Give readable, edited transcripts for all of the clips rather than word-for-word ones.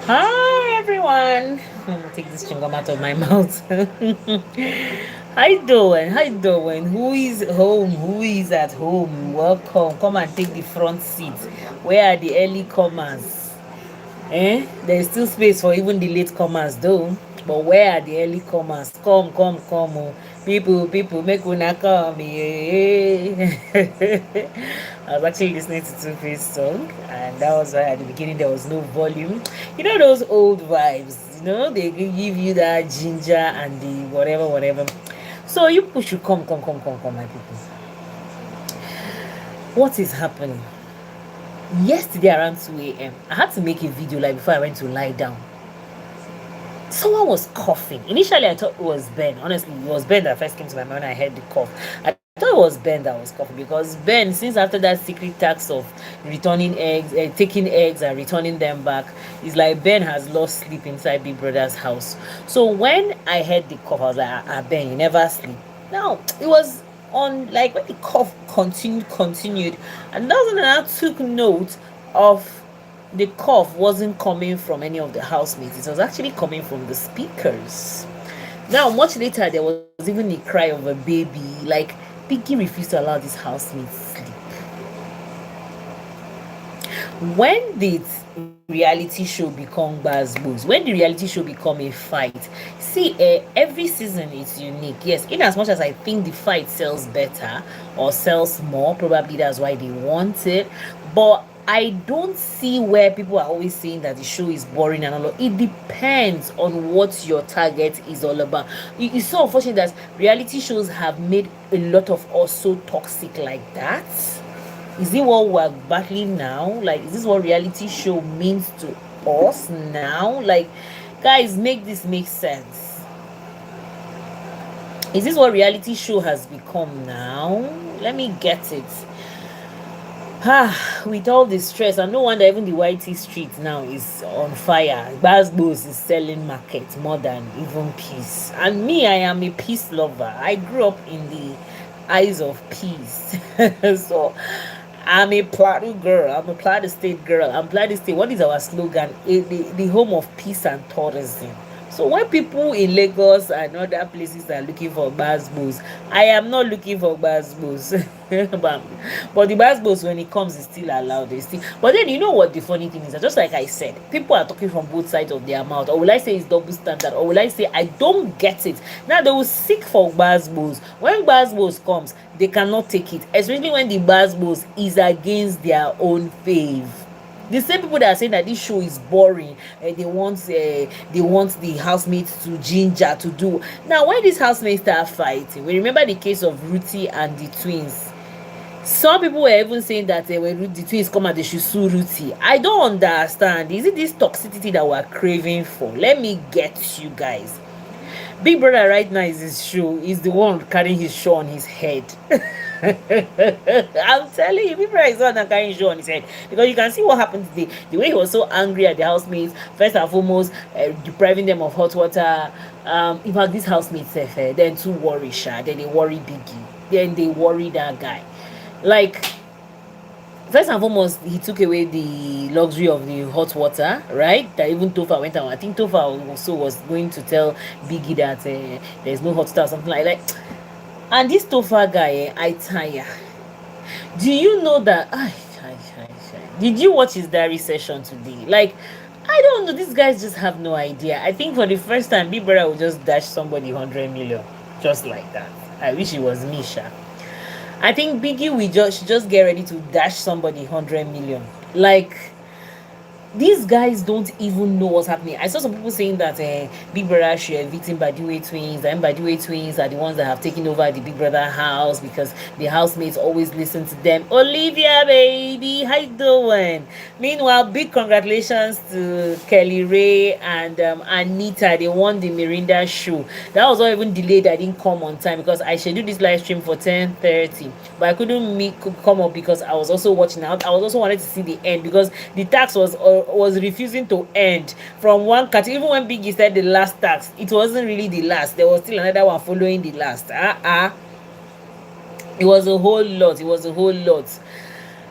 Hi everyone. Take this chewing out of my mouth. How you doing? How you doing? Who is home? Who is at home? Welcome. Come and take the front seat. Where are the early comers? There's still space for even the late comers though. But where are the early comers? Come, come, come. Oh. People, make una come. Yeah. I was actually listening to Two-Face song, and that was why at the beginning there was no volume. You know those old vibes, they give you that ginger and the whatever, whatever. So you people should come, my people. What is happening? Yesterday around 2 a.m., I had to make a video like before I went to lie down. Someone was coughing. Initially, I thought it was Ben. Honestly, it was Ben that first came to my mind when I heard the cough. I thought it was Ben that was coughing because Ben, since after that secret tax of returning eggs, taking eggs and returning them back, it's like Ben has lost sleep inside Big Brother's house. So when I heard the cough, I was like, Ben, you never sleep. Now, it was on like when the cough continued, and that's when I took note of the cough wasn't coming from any of the housemates. It was actually coming from the speakers. Now, much later, there was even a cry of a baby. Like, Biggie refused to allow these housemates sleep. When did reality show become Gbazgbos? When the reality show become a fight? See, every season is unique. Yes, in as much as I think the fight sells better or sells more, probably that's why they want it. But I don't see where people are always saying that the show is boring and all. It depends on what your target is all about. It's so unfortunate that reality shows have made a lot of us so toxic like that. Is it what we're battling now? Like, is this what reality show means to us now? Like, guys, make this make sense. Is this what reality show has become now? Let me get it. With all the stress, and no wonder even the YT street now is on fire. Gbazgbos is selling market more than even peace. And me, I am a peace lover. I grew up in the eyes of peace. So I'm a Plateau girl. I'm a Plateau State girl. I'm Plateau State. What is our slogan? The home of peace and tourism. So when people in Lagos and other places are looking for Gbazgbos, I am not looking for Gbazgbos. but the Gbazgbos, when it comes, is still allowed. But then you know what the funny thing is? That just like I said, people are talking from both sides of their mouth. Or will I say it's double standard? Or will I say I don't get it? Now they will seek for Gbazgbos. When Gbazgbos comes, they cannot take it. Especially when the Gbazgbos is against their own fave. The same people that are saying that this show is boring, they want the housemates to ginger to do. Now when these housemates start fighting, we remember the case of Ruthie and the twins. Some people were even saying that when the twins come out they should sue Ruthie. I don't understand. Is it this toxicity that we're craving for? Let me get you guys. Big Brother right now is his show. He's the one carrying his show on his head. I'm telling you, Big Brother is the one carrying his show on his head. Because you can see what happened today. The way he was so angry at the housemates, first and foremost, depriving them of hot water. In fact, these housemates, then too worry Sha. Then they worry Biggie. Then they worry that guy. Like, first and foremost, he took away the luxury of the hot water, right? That even Tofa went out. I think Tofa also was going to tell Biggie that there's no hot water or something like that. And this Tofa guy, I tire. Do you know that? Did you watch his diary session today? Like, I don't know. These guys just have no idea. I think for the first time, Big Brother will just dash somebody 100 million. Just like that. I wish it was Misha. I think Biggie we should just get ready to dash somebody 100 million. Like, these guys don't even know what's happening. I saw some people saying that Big Brother should evict Badiwe twins, and Badiwe twins are the ones that have taken over the Big Brother house because the housemates always listen to them. Olivia, baby, how you doing? Meanwhile, big congratulations to Kelly Ray and Anita. They won the Mirinda show. That was not even delayed. I didn't come on time because I scheduled this live stream for 10:30, but I couldn't come up because I was also watching out. I was also wanted to see the end because the tax was refusing to end from one category. Even when Biggie said the last tax, it wasn't really the last. There was still another one following the last. It was a whole lot.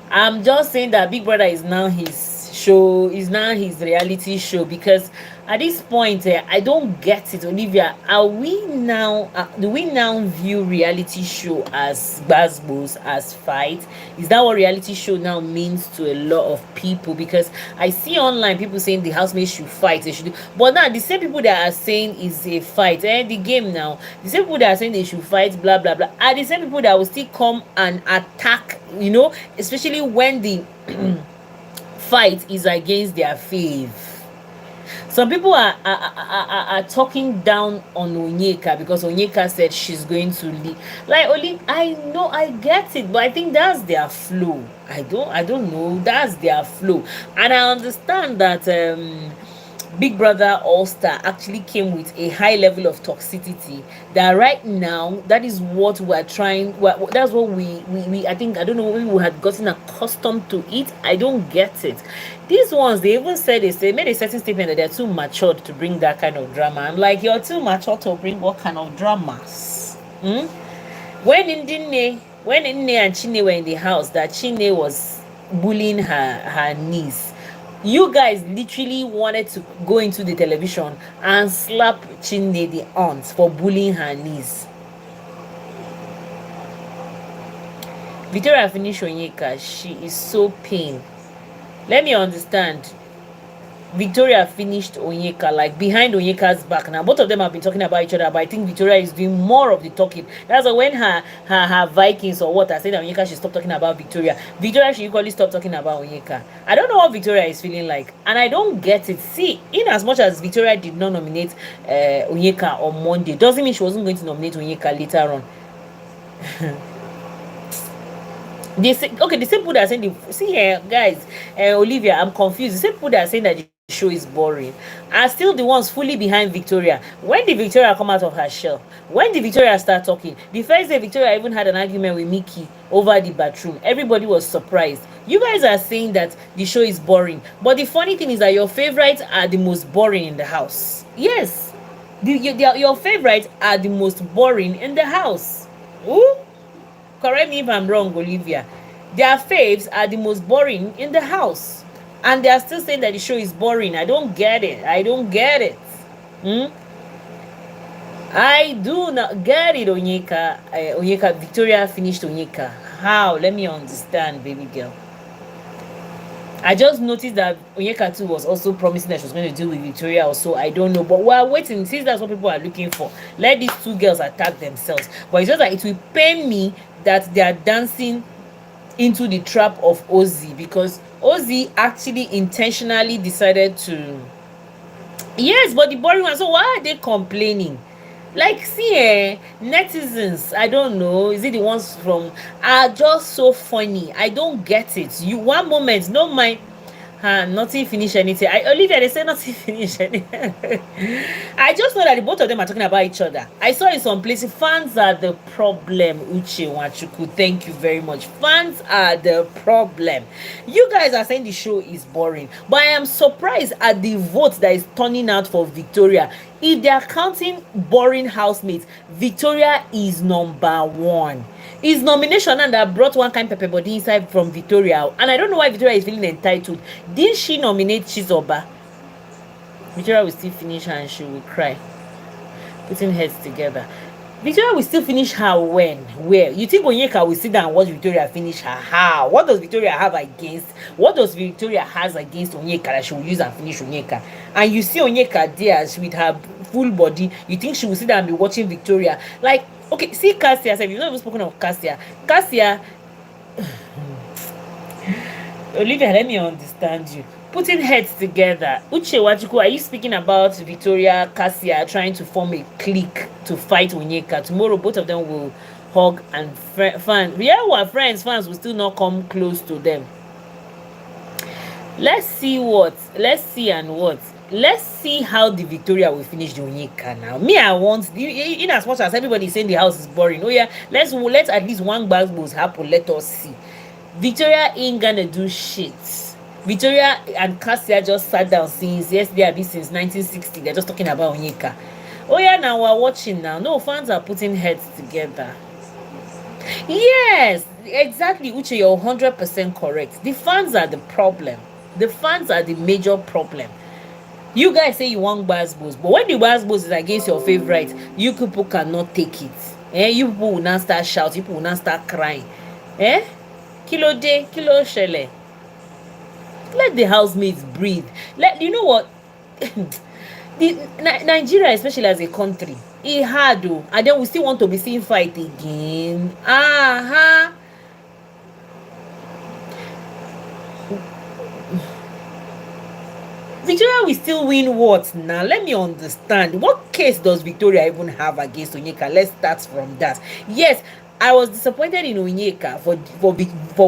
I'm just saying that Big Brother is now his show, is now his reality show. Because at this point, I don't get it, Olivia. Are we now, do we now view reality show as basbos, as fight? Is that what reality show now means to a lot of people? Because I see online people saying the housemates should fight, they should do, but now the same people that are saying is a fight, the game now, the same people that are saying they should fight, blah blah blah, are the same people that will still come and attack, especially when the fight is against their faith. Some people are talking down on Onyeka because Onyeka said she's going to leave. Like, only I know, I get it, but I think that's their flow. I don't know. That's their flow, and I understand that Big Brother All Star actually came with a high level of toxicity. That right now, that is what we're trying. That's what we I think, I don't know, we had gotten accustomed to it. I don't get it. These ones, they even said, they made a certain statement that they're too matured to bring that kind of drama. I'm like, you're too mature to bring what kind of dramas? When Nne and Chine were in the house, that Chine was bullying her niece, you guys literally wanted to go into the television and slap Chine, the aunt, for bullying her niece. Victoria finished Onyeka. She is so pain. Let me understand. Victoria finished Onyeka, like behind Onyeka's back. Now both of them have been talking about each other, but I think Victoria is doing more of the talking. That's why when her Vikings or what are saying that Onyeka should stop talking about Victoria, Victoria should equally stop talking about Onyeka. I don't know what Victoria is feeling like, and I don't get it. See, in as much as Victoria did not nominate Onyeka on Monday, doesn't mean she wasn't going to nominate Onyeka later on. They say, okay, the same people that are saying see here, guys, Olivia, I'm confused. The same people that are saying that the show is boring are still the ones fully behind Victoria. When did Victoria come out of her shell? When did Victoria start talking? The first day Victoria even had an argument with Mickey over the bathroom. Everybody was surprised. You guys are saying that the show is boring, but the funny thing is that your favorites are the most boring in the house. Yes, your favorites are the most boring in the house. Ooh. Correct me if I'm wrong, Olivia. Their faves are the most boring in the house, and they are still saying that the show is boring. I don't get it. I don't get it. I do not get it, Onyeka. Onyeka, Victoria finished Onyeka. How? Let me understand, baby girl. I just noticed that Onyeka too was also promising that she was going to deal with Victoria also. I don't know, but we're waiting. Since that's what people are looking for, let these two girls attack themselves. But it's just that it will pain me that they are dancing into the trap of Ozzy, because Ozzy actually intentionally decided to. Yes, but the boring one. So why are they complaining? Like, see, netizens, I don't know, is it the ones from, are just so funny. I don't get it. You one moment, no mind, nothing finish anything. Olivia, they say nothing finish anything. I just know that the both of them are talking about each other. I saw in some places, fans are the problem. Uche Wachuku, thank you very much. Fans are the problem. You guys are saying the show is boring, but I am surprised at the vote that is turning out for Victoria. If they are counting boring housemates, Victoria is number one. His nomination and that brought one kind pepper body inside from Victoria, and I don't know why Victoria is feeling entitled. Didn't she nominate Chizoba? Victoria will still finish her and she will cry, putting heads together. Victoria will still finish her when? Where? You think Onyeka will sit down and watch Victoria finish her? How? What does Victoria have against? What does Victoria has against Onyeka that she will use and finish Onyeka? And you see Onyeka there with her full body, you think she will sit down and be watching Victoria? Like, okay, see Cassia, you've not even spoken of Cassia. Cassia, Olivia, let me understand you. Putting heads together. Uche Wachuku, are you speaking about Victoria, Cassia trying to form a clique to fight Onyeka? Tomorrow, both of them will hug and fans. Yeah, we are friends. Fans will still not come close to them. Let's see how the Victoria will finish the Onyeka now. Me, I want, in as much as everybody is saying the house is boring. Oh yeah, let's at least one basketball happen. Let us see. Victoria ain't gonna do shit. Victoria and Cassia just sat down since yesterday, since 1960. They're just talking about Onyeka. Oh yeah, now we're watching now. No, fans are putting heads together. Yes, exactly, Uche, you're 100% correct. The fans are the problem. The fans are the major problem. You guys say you want Gbasgbos, but when the Gbasgbos is against your favorite, you people cannot take it. You people will not start shouting, people will not start crying. Kilo de, kilo shele. Let the housemates breathe. You know what? Nigeria, especially as a country, it hard though, and then we still want to be seeing fight again. Victoria will still win what now? Let me understand. What case does Victoria even have against Onyeka? Let's start from that. Yes, I was disappointed in Onyeka for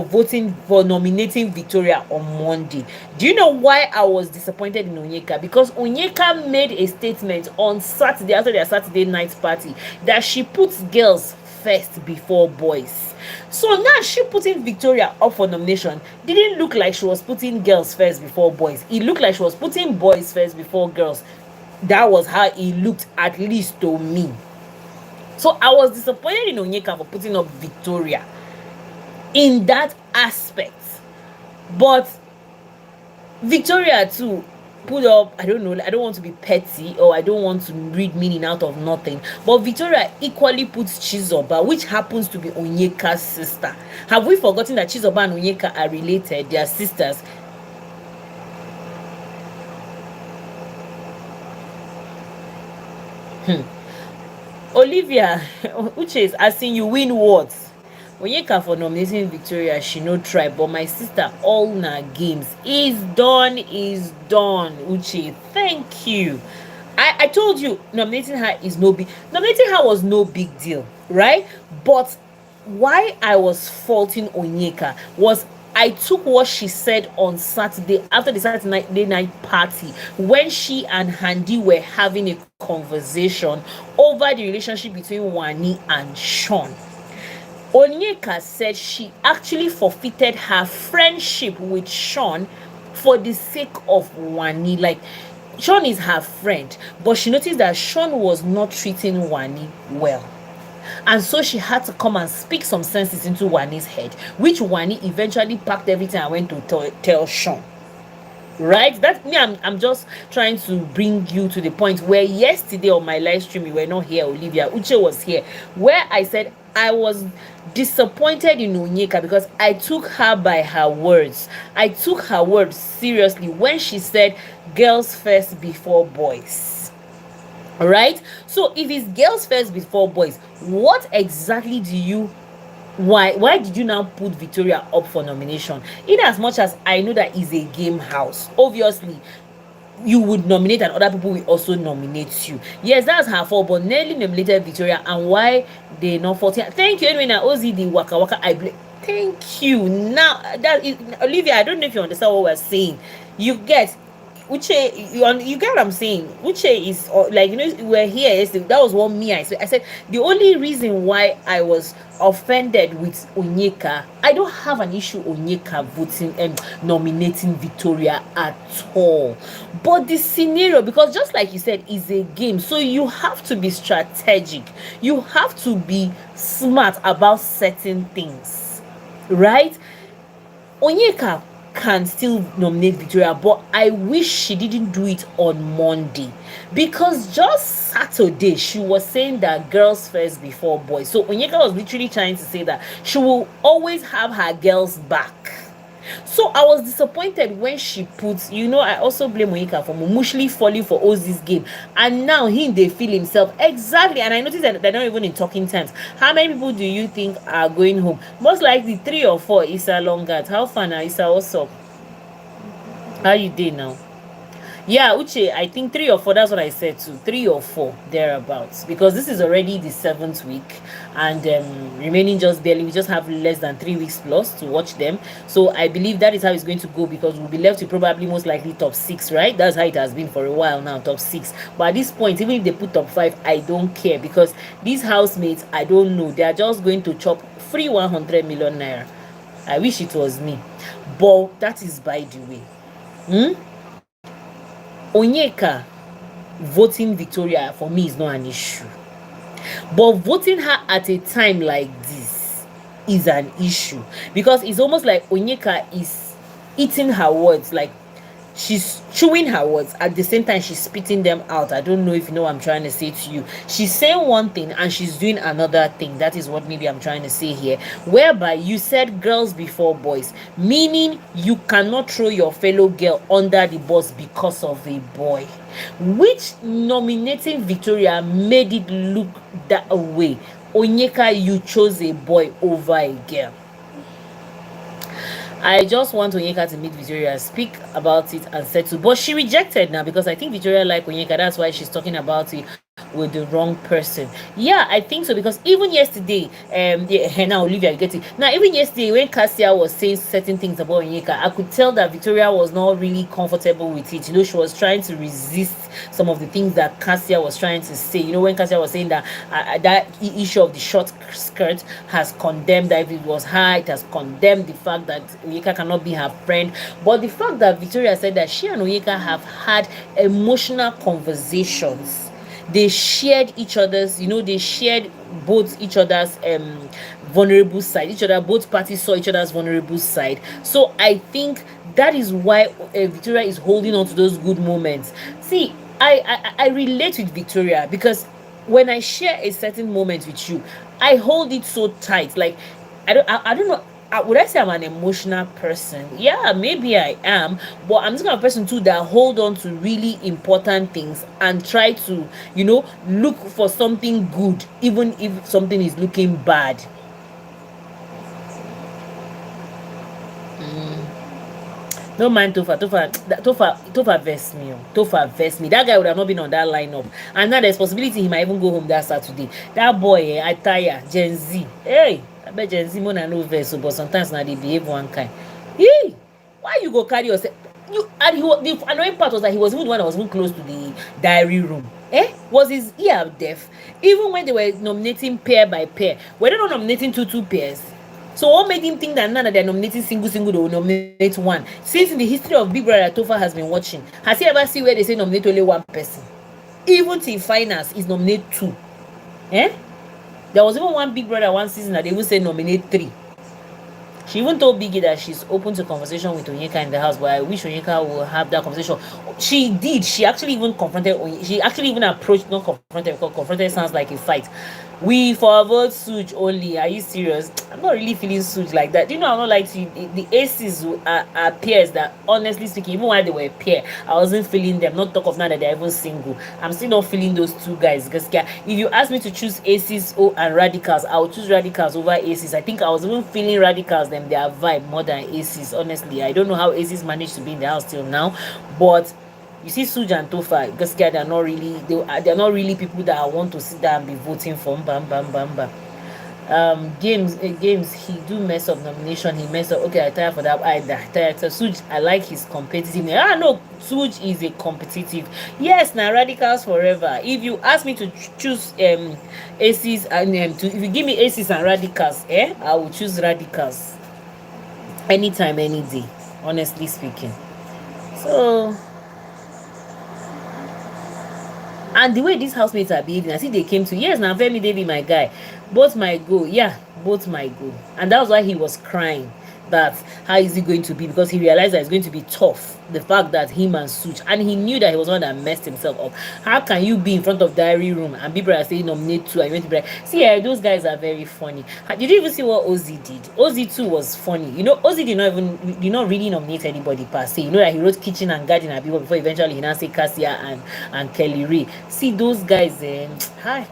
voting, for nominating Victoria on Monday. Do you know why I was disappointed in Onyeka? Because Onyeka made a statement on Saturday, after their Saturday night party, that she puts girls first before boys. So now she putting Victoria up for nomination didn't look like she was putting girls first before boys. It looked like she was putting boys first before girls. That was how it looked, at least to me. So I was disappointed in Onyeka for putting up Victoria in that aspect. But Victoria too put up, I don't know, I don't want to be petty, or I don't want to read meaning out of nothing, but Victoria equally puts Chizoba, which happens to be Onyeka's sister. Have we forgotten that Chizoba and Onyeka are related? They are sisters. Olivia Uche is asking you win what? Onyeka for nominating Victoria, she no try, but my sister all na games. Is done, Uche. Thank you. I told you nominating her is nominating her was no big deal, right? But why I was faulting Onyeka was I took what she said on Saturday after the Saturday night party, when she and Handy were having a conversation over the relationship between Wani and Sean. Onyeka said she actually forfeited her friendship with Sean for the sake of Wani. Like, Sean is her friend, but she noticed that Sean was not treating Wani well. And so she had to come and speak some senses into Wani's head, which Wani eventually packed everything and went to tell Sean. Right? That's me. I'm just trying to bring you to the point where yesterday on my live stream, you were not here, Olivia. Uche was here, where I said I was disappointed in Onyeka because I took her by her words. I took her words seriously when she said girls first before boys. Right? So if it's girls first before boys, what exactly do you why did you now put Victoria up for nomination? In as much as I know that is a game house, obviously you would nominate and other people will also nominate you. Yes, that's her fault, but Nelly nominated Victoria, and why they not faulting? Thank you anyway. Now Ozzy waka waka, I blame. Thank you. Now that is, Olivia, I don't know if you understand what we're saying. You get Uche, you get what I'm saying? Uche is like, you know, we're here yesterday. That was what me I said the only reason why I was offended with Onyeka, I don't have an issue Onyeka voting and nominating Victoria at all. But the scenario, because just like you said, is a game, so you have to be strategic. You have to be smart about certain things, right? Onyeka can still nominate Victoria, but I wish she didn't do it on Monday, because just Saturday she was saying that girls first before boys. So Onyeka was literally trying to say that she will always have her girls back. So I was disappointed when she put, you know, I also blame Onyeka for mutually falling for Ozzy's game, and now they feel himself exactly. And I noticed that they're not even in talking terms. How many people do you think are going home? Most likely 3 or 4. Issa Longat, how far now? Issa, what's up? How you doing now? Yeah, Uche, I think 3 or 4, that's what I said too. 3 or 4, thereabouts. Because this is already the 7th week, and remaining just barely, we just have less than 3 weeks plus to watch them. So I believe that is how it's going to go, because we'll be left with probably most likely top 6, right? That's how it has been for a while now, top 6. But at this point, even if they put top 5, I don't care, because these housemates, I don't know, they are just going to chop free 100 million naira. I wish it was me, but that is by the way. Onyeka voting Victoria for me is not an issue, but voting her at a time like this is an issue, because it's almost like Onyeka is eating her words, like she's chewing her words at the same time she's spitting them out. I don't know if you know what I'm trying to say to you. She's saying one thing and she's doing another thing. That is what maybe I'm trying to say here, whereby you said girls before boys, meaning you cannot throw your fellow girl under the bus because of a boy, which nominating Victoria made it look that way. Onyeka, you chose a boy over a girl. I just want Onyeka to meet Victoria, speak about it and settle. But she rejected now because I think Victoria liked Onyeka. That's why she's talking about it with the wrong person. Yeah, I think so, because even yesterday, yeah, now Olivia, you get it. Now, even yesterday when Cassia was saying certain things about Onyeka, I could tell that Victoria was not really comfortable with it. You know, she was trying to resist some of the things that Cassia was trying to say. You know, when Cassia was saying that that issue of the short skirt has condemned that if it was her, it has condemned the fact that Onyeka cannot be her friend. But the fact that Victoria said that she and Onyeka have had emotional conversations, they shared each other's, you know, they shared both each other's vulnerable side, both parties saw each other's vulnerable side. So I think that is why Victoria is holding on to those good moments. See, I relate with Victoria because when I share a certain moment with you, I hold it so tight. Like I don't know, would I say I'm an emotional person? Yeah, maybe I am, but I'm just kind of person too that hold on to really important things and try to, you know, look for something good even if something is looking bad. No mind Tofa vex me. Tofa vex me. That guy would have not been on that lineup. And now there's possibility he might even go home that Saturday. That boy, I tire. Gen Z. Hey, I bet Gen Z more than no vex, but sometimes now they behave one kind. Hey, why you go carry yourself? You and the annoying part was that he was even the one that was even close to the diary room. Was his ear deaf? Even when they were nominating pair by pair, were they not nominating two pairs? So what made him think that now that they're nominating single, they will nominate one? Since in the history of Big Brother Tofa has been watching, has he ever seen where they say nominate only one person? Even till finals is nominate two. There was even one Big Brother one season that they would say nominate three. She even told Biggie that she's open to conversation with Onyeka in the house, but I wish Onyeka will have that conversation. She did. She actually even confronted Onyeka. She actually even approached, not confronted, because confronted sounds like a fight. We for vote Suj only. Are you serious? I'm not really feeling Suj like that. You know, I'm not like the aces are pairs that, honestly speaking, even while they were a pair, I wasn't feeling them. Not talk of now that they're even single. I'm still not feeling those two guys. Because if you ask me to choose aces and radicals, I would choose radicals over aces. I think I was even feeling radicals them their vibe more than aces. Honestly, I don't know how aces managed to be in the house till now, but you see Suj and Tofa, because they're not really they're not really people that I want to sit down and be voting for. Games he do mess up nomination, he mess up. Okay, I tired for that. I tired. So Suj, I like his competitiveness. No, Suj is a competitive. Yes, now radicals forever. If you ask me to choose aces and if you give me aces and radicals, I will choose radicals anytime, any day, honestly speaking. So, and the way these housemates are behaving, I see they came to, yes, now Femi, they be my guy. Both might go. Yeah, both might go. And that was why he was crying. That how is it going to be? Because he realized that it's going to be tough. The fact that him and Such, and he knew that he was one that messed himself up. How can you be in front of diary room and people are saying nominate two and you went to be like, see, those guys are very funny. Did you even see what Ozzy did? Ozzy too was funny. You know, Ozzy did not really nominate anybody per se. You know that he wrote kitchen and garden and people before eventually he now say Cassia and Kelly Ray. See those guys, hi.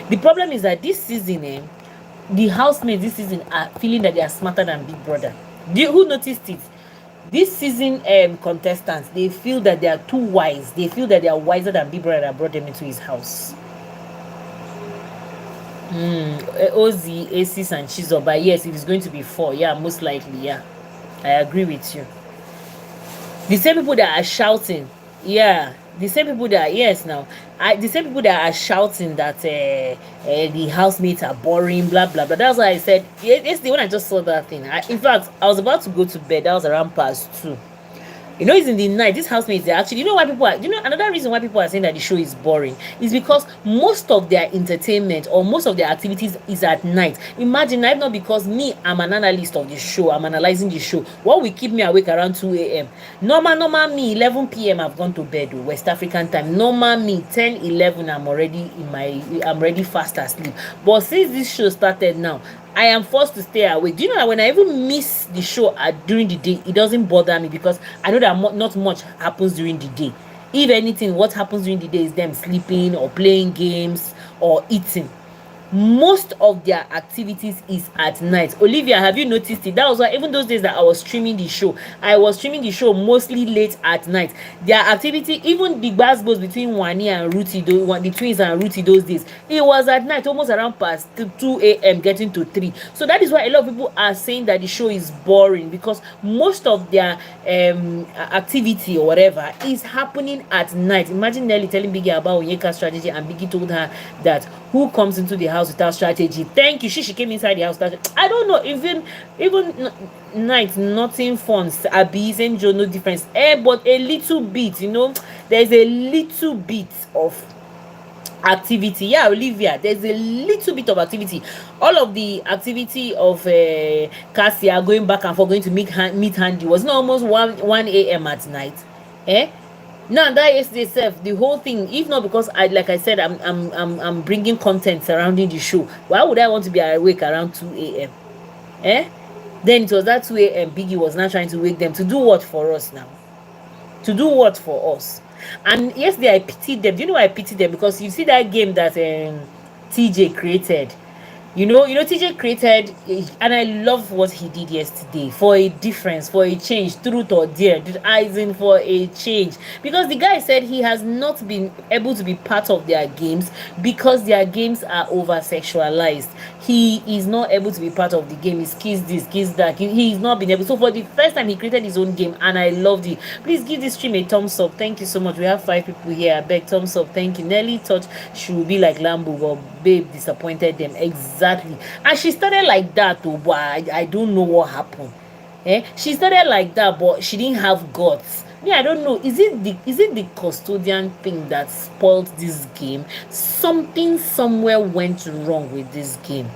The problem is that this season, the housemates this season are feeling that they are smarter than Big Brother. Who noticed it? This season contestants, they feel that they are too wise. They feel that they are wiser than Big Brother that brought them into his house. Ozzy, Aces and Chizo, but yes, it is going to be 4. Yeah, most likely, yeah. I agree with you. The same people that are shouting, yeah, the same people that, yes, now the same people that are shouting that the housemates are boring, blah blah blah. That's why I said yesterday when I just saw that thing. In fact, I was about to go to bed. That was around past 2. You know, it's in the night. These housemates, they actually, you know why people are, you know, another reason why people are saying that the show is boring is because most of their entertainment or most of their activities is at night. Imagine, if not because me, I'm an analyst of the show, I'm analyzing the show. What will keep me awake around 2 a.m.? Normal me, 11 p.m. I've gone to bed, West African time. Normal me, 10, 11, I'm already fast asleep. But since this show started now, I am forced to stay awake. Do you know that when I even miss the show during the day, it doesn't bother me because I know that not much happens during the day. If anything, what happens during the day is them sleeping or playing games or eating. Most of their activities is at night. Olivia, have you noticed it? That was why even those days that I was streaming the show, I was streaming the show mostly late at night. Their activity, even the gbasgbos between Wani and Ruti, the twins and Ruti those days, it was at night, almost around past 2 a.m. getting to 3. So that is why a lot of people are saying that the show is boring, because most of their activity or whatever is happening at night. Imagine Nelly telling Biggie about Onyeka's strategy, and Biggie told her that who comes into the house without strategy? Thank you. She came inside the house. I don't know. Even night, nothing fun. Abi, St. Joe, no difference. But a little bit, you know, there's a little bit of activity. Yeah, Olivia, there's a little bit of activity. All of the activity of Cassia going back and forth, going to meet Handy was not almost 1 a.m. at night. Now that yesterday itself, the whole thing, if not because like I said, I'm bringing content surrounding the show, why would I want to be awake around 2 a.m.? Then it was that 2 a.m. Biggie was now trying to wake them to do what for us now? To do what for us? And yesterday I pitied them. Do you know why I pitied them? Because you see that game that TJ created. You know, TJ created, and I love what he did yesterday, for a difference, for a change, truth or dare, eyes in for a change. Because the guy said he has not been able to be part of their games because their games are over sexualized. He is not able to be part of the game. He's kiss this, kiss that. He's not been able. So for the first time, he created his own game, and I loved it. Please give this stream a thumbs up. Thank you so much. We have 5 people here. I beg, thumbs up. Thank you. Nelly thought she would be like Lambo, but babe disappointed them. Exactly. And she started like that, oh, but I don't know what happened. She started like that, but she didn't have guts. Me, I don't know. Is it the custodian thing that spoiled this game? Something somewhere went wrong with this game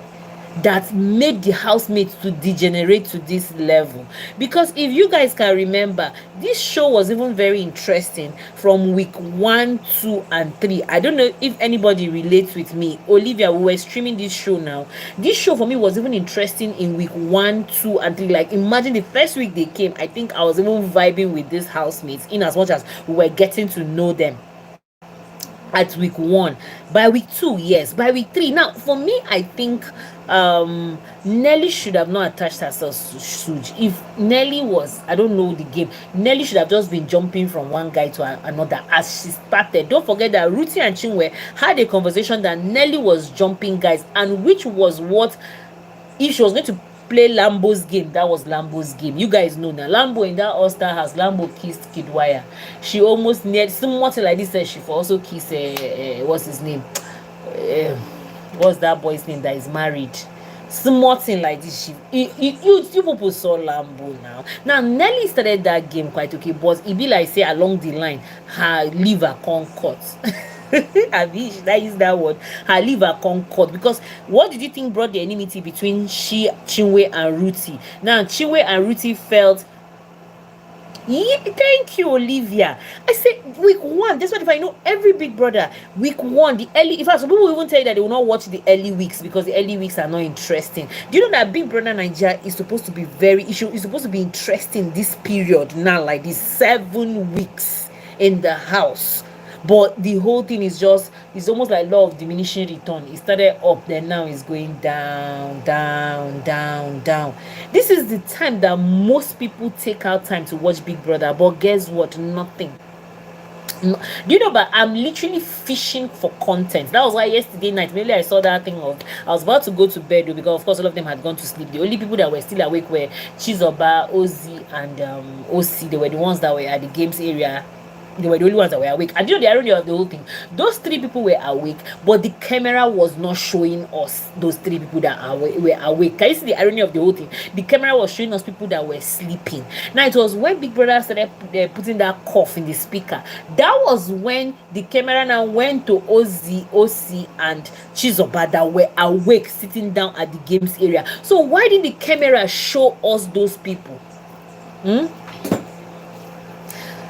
that made the housemates to degenerate to this level. Because if you guys can remember, this show was even very interesting from week 1, 2, and 3. I don't know if anybody relates with me. Olivia, we were streaming this show now. This show for me was even interesting in week 1, 2, and 3. Like, imagine the first week they came, I think I was even vibing with these housemates in as much as we were getting to know them at week 1. By week 2, yes. By week 3, now for me, I think Nelly should have not attached herself to Suj. If Nelly was, I don't know the game, Nelly should have just been jumping from one guy to another as she started. Don't forget that Ruti and Chinwe had a conversation that Nelly was jumping guys, and which was what, if she was going to play Lambo's game, that was Lambo's game. You guys know now, Lambo in that all-star house, Lambo kissed Kidwire. She almost near something like this. Said she also kissed what's his name, what's that boy's name that is married? Small thing like this. You people saw Lambo now. Nelly started that game quite okay, but it be like say along the line her liver can't cut. Should I use that word? Her liver concord. Because what did you think brought the enmity between Chinwe and Ruti? Now Chinwe and Ruti felt, yeah, thank you, Olivia. I said week 1. That's what, if I know every big brother, week 1, the early, in fact, some people will even tell you that they will not watch the early weeks because the early weeks are not interesting. Do you know that Big Brother Nigeria is supposed to be is supposed to be interesting this period now, like these 7 weeks in the house? But the whole thing is just, it's almost like law of diminishing return. It started up, then now it's going down, down, down, down. This is the time that most people take out time to watch Big Brother. But guess what? Nothing. Do you know, but I'm literally fishing for content. That was why yesterday night, maybe I saw that thing of, I was about to go to bed because of course all of them had gone to sleep. The only people that were still awake were Chizoba, Ozzy, and OC. They were the ones that were at the games area They were the only ones that were awake. And you know the irony of the whole thing? Those three people were awake, but the camera was not showing us those three people that were awake. Can you see the irony of the whole thing? The camera was showing us people that were sleeping. Now it was when Big Brother started putting that cough in the speaker. That was when the camera now went to Ozzy, OC, and Chizoba that were awake, sitting down at the games area. So why did the camera show us those people?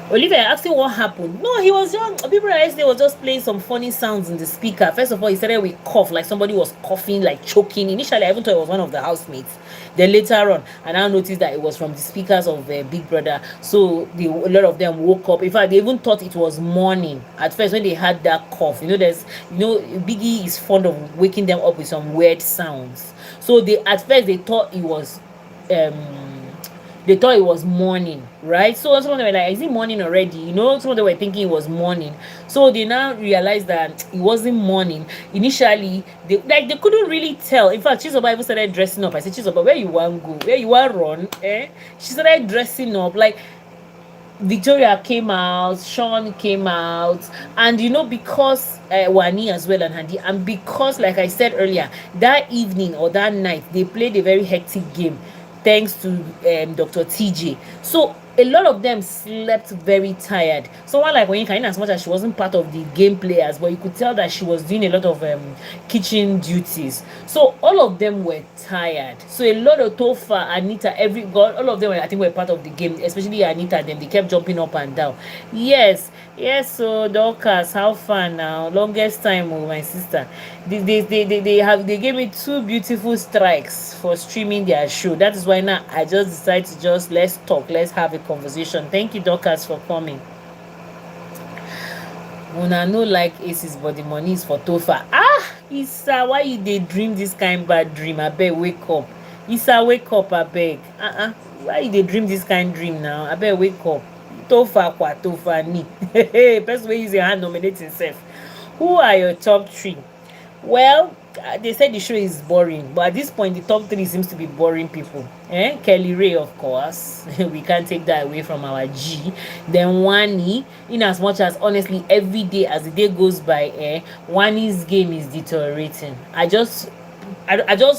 Olivia asking what happened. No, he was young. People yesterday was just playing some funny sounds in the speaker. First of all, he started with cough, like somebody was coughing, like choking. Initially, I even thought it was one of the housemates. Then later on, I now noticed that it was from the speakers of Big Brother. So a lot of them woke up. In fact, they even thought it was morning at first when they had that cough. Biggie is fond of waking them up with some weird sounds. So at first they thought it was morning, right? So some of them were like, is it morning already? Some of them were thinking it was morning. So they now realized that it wasn't morning. Initially, they couldn't really tell. In fact, Chizoba even started dressing up. I said, Chizoba, where you want to go? Where you want to run? She started dressing up. Like, Victoria came out, Sean came out, and because Wani as well and Handy, and because, like I said earlier, that evening or that night, they played a very hectic game thanks to Dr. TJ. So a lot of them slept very tired. Someone like Onyeka, in as much as she wasn't part of the game players, but you could tell that she was doing a lot of kitchen duties. So all of them were tired. So a lot of Tofa, Anita, all of them I think were part of the game, especially Anita. They kept jumping up and down. Yes. So Dorcas, how far now? Longest time with my sister. They gave me 2 beautiful strikes for streaming their show. That is why now I just decided to let's talk, let's have a conversation. Thank you, Dorcas, for coming. Una no like aces, but the money is for Tofa. Issa, why you dey dream this kind bad dream? Abeg, wake up. Issa, wake up, abeg. Why you dey dream this kind dream now? Abeg, wake up. Tofa ni. Person wey use your hand nominate himself. Who are your top 3? Well, they said the show is boring, but at this point the top 3 seems to be boring people. Kelly Ray, of course. We can't take that away from our G. Then Wani, in as much as honestly every day as the day goes by, Wani's game is deteriorating. I just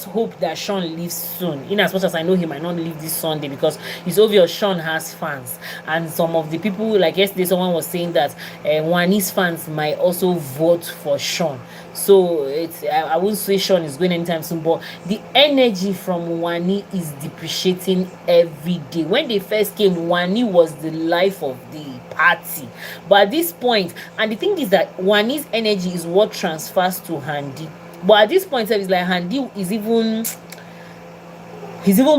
hope that Sean leaves soon, in as much as I know he might not leave this Sunday, because it's obvious Sean has fans, and some of the people, like yesterday someone was saying that Wani's fans might also vote for Sean. So I wouldn't say Sean is going anytime soon, but the energy from Wani is depreciating every day. When they first came, Wani was the life of the party, but at this point, and the thing is that Wani's energy is what transfers to Handy. But at this point, it's like Handy is even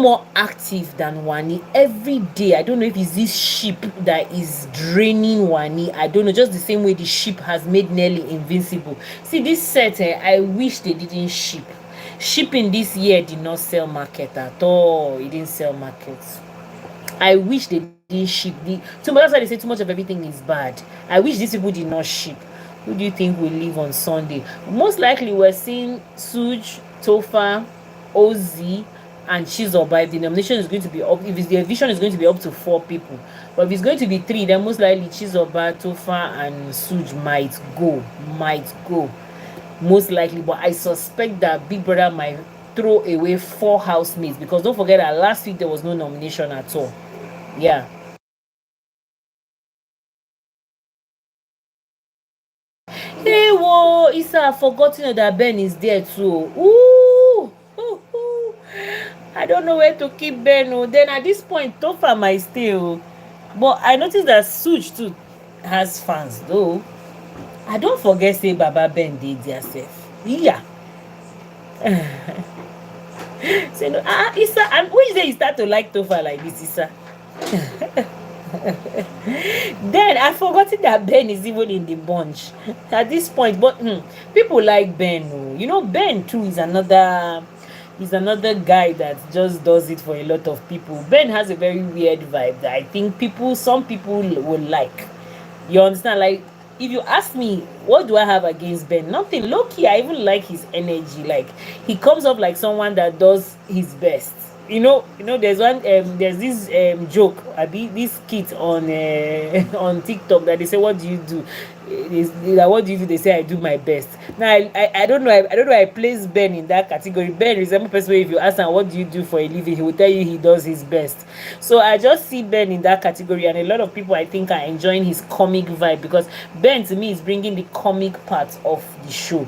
more active than Wani every day. I don't know if it's this ship that is draining Wani. I don't know. Just the same way the ship has made Nelly invincible. See, this set, I wish they didn't ship. Shipping this year did not sell market at all. It didn't sell market. I wish they didn't ship. Too much. That's why they say too much of everything is bad. I wish these people did not ship. Who do you think will leave on Sunday? Most likely we're seeing Suj, Tofa, Ozzy, and Chizoba. If the nomination is going to be up, if the division is going to be up to 4 people, but if it's going to be 3, then most likely Chizoba, Tofa, and Suj might go. Most likely, but I suspect that Big Brother might throw away 4 housemates, because don't forget that last week there was no nomination at all. Yeah. Hey, whoa, Issa, forgotten that Ben is there too. Ooh. I don't know where to keep Ben. Then at this point, Tofa might stay. But I noticed that Suj too has fans though. I don't forget say Baba Ben did yourself. Yeah. Say no, Issa, and which day you start to like Tofa like this, Issa? Then I forgot that Ben is even in the bunch at this point. But people like Ben. Ben too is another guy that just does it for a lot of people. Ben has a very weird vibe that I think some people will like. You understand? Like, if you ask me, what do I have against Ben? Nothing. Low-key, I even like his energy. Like, he comes up like someone that does his best. there's there's this joke, this skit on on TikTok that they say, what do you do? Like, what do you do? They say, I do my best. Now I don't know, I don't know, I place Ben in that category. Ben is a person where if you ask him what do you do for a living, he will tell you he does his best. So I just see Ben in that category, and a lot of people I think are enjoying his comic vibe, because Ben to me is bringing the comic part of the show.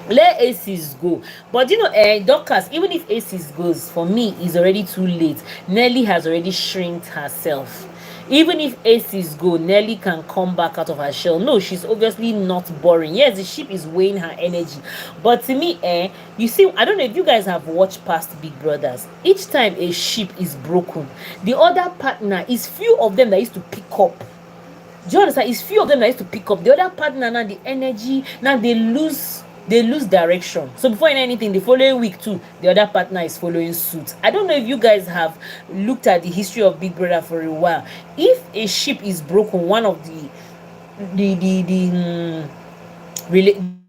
Let Aces go. But Dorcas, even if Aces goes, for me is already too late. Nelly has already shrinked herself. Even if Aces go, Nelly can come back out of her shell. No, she's obviously not boring. Yes, the ship is weighing her energy, but to me, you see, I don't know if you guys have watched past Big Brothers. Each time a ship is broken, the other partner is few of them that used to pick up. Do you understand? It's few of them that used to pick up. The other partner, now the energy, now they lose direction. So before anything, the following week too, the other partner is following suit. I don't know if you guys have looked at the history of Big Brother for a while. If a ship is broken, one of the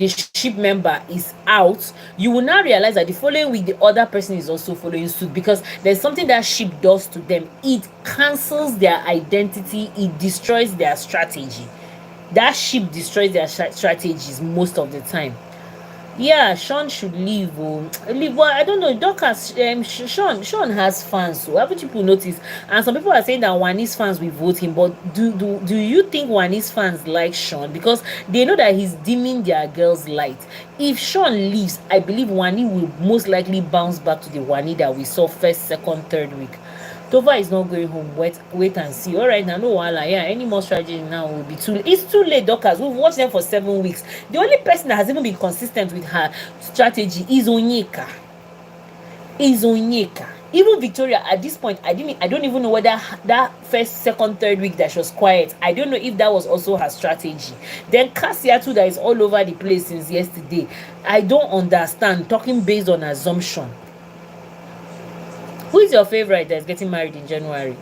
ship member is out, you will now realize that the following week the other person is also following suit, because there's something that ship does to them. It cancels their identity, it destroys their strategy. That ship destroys their strategies most of the time. Yeah, Sean should leave. Leave. Well, I don't know. Dorcas, Sean has fans. So haven't people noticed? And some people are saying that Wani's fans will vote him. But do you think Wani's fans like Sean? Because they know that he's dimming their girls' light. If Sean leaves, I believe Wani will most likely bounce back to the Wani that we saw first, second, third week. Tova is not going home. Wait and see. All right, now no wala. Yeah, any more strategy now will be too late. It's too late, Dorcas. We've watched them for 7 weeks. The only person that has even been consistent with her strategy is Onyeka. Even Victoria, at this point, I don't even know whether that first, second, third week that she was quiet, I don't know if that was also her strategy. Then Cassia too, that is all over the place since yesterday. I don't understand, talking based on assumption. Who is your favorite that's getting married in January?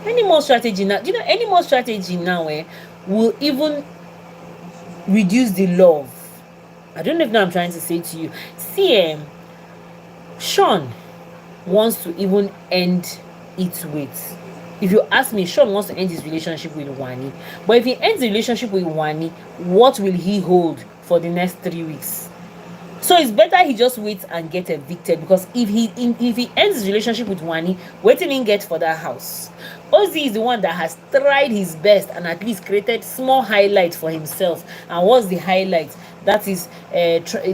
Any more strategy now? Do you know any more strategy now will even reduce the love? I don't know if now I'm trying to say to you. See, Sean wants to even end it with. If you ask me, Sean wants to end his relationship with Wani. But if he ends the relationship with Wani, what will he hold for the next 3 weeks? So it's better he just waits and get evicted, because if he ends his relationship with Wani, what did he get for that house? Ozzy is the one that has tried his best and at least created small highlights for himself. And what's the highlight? That is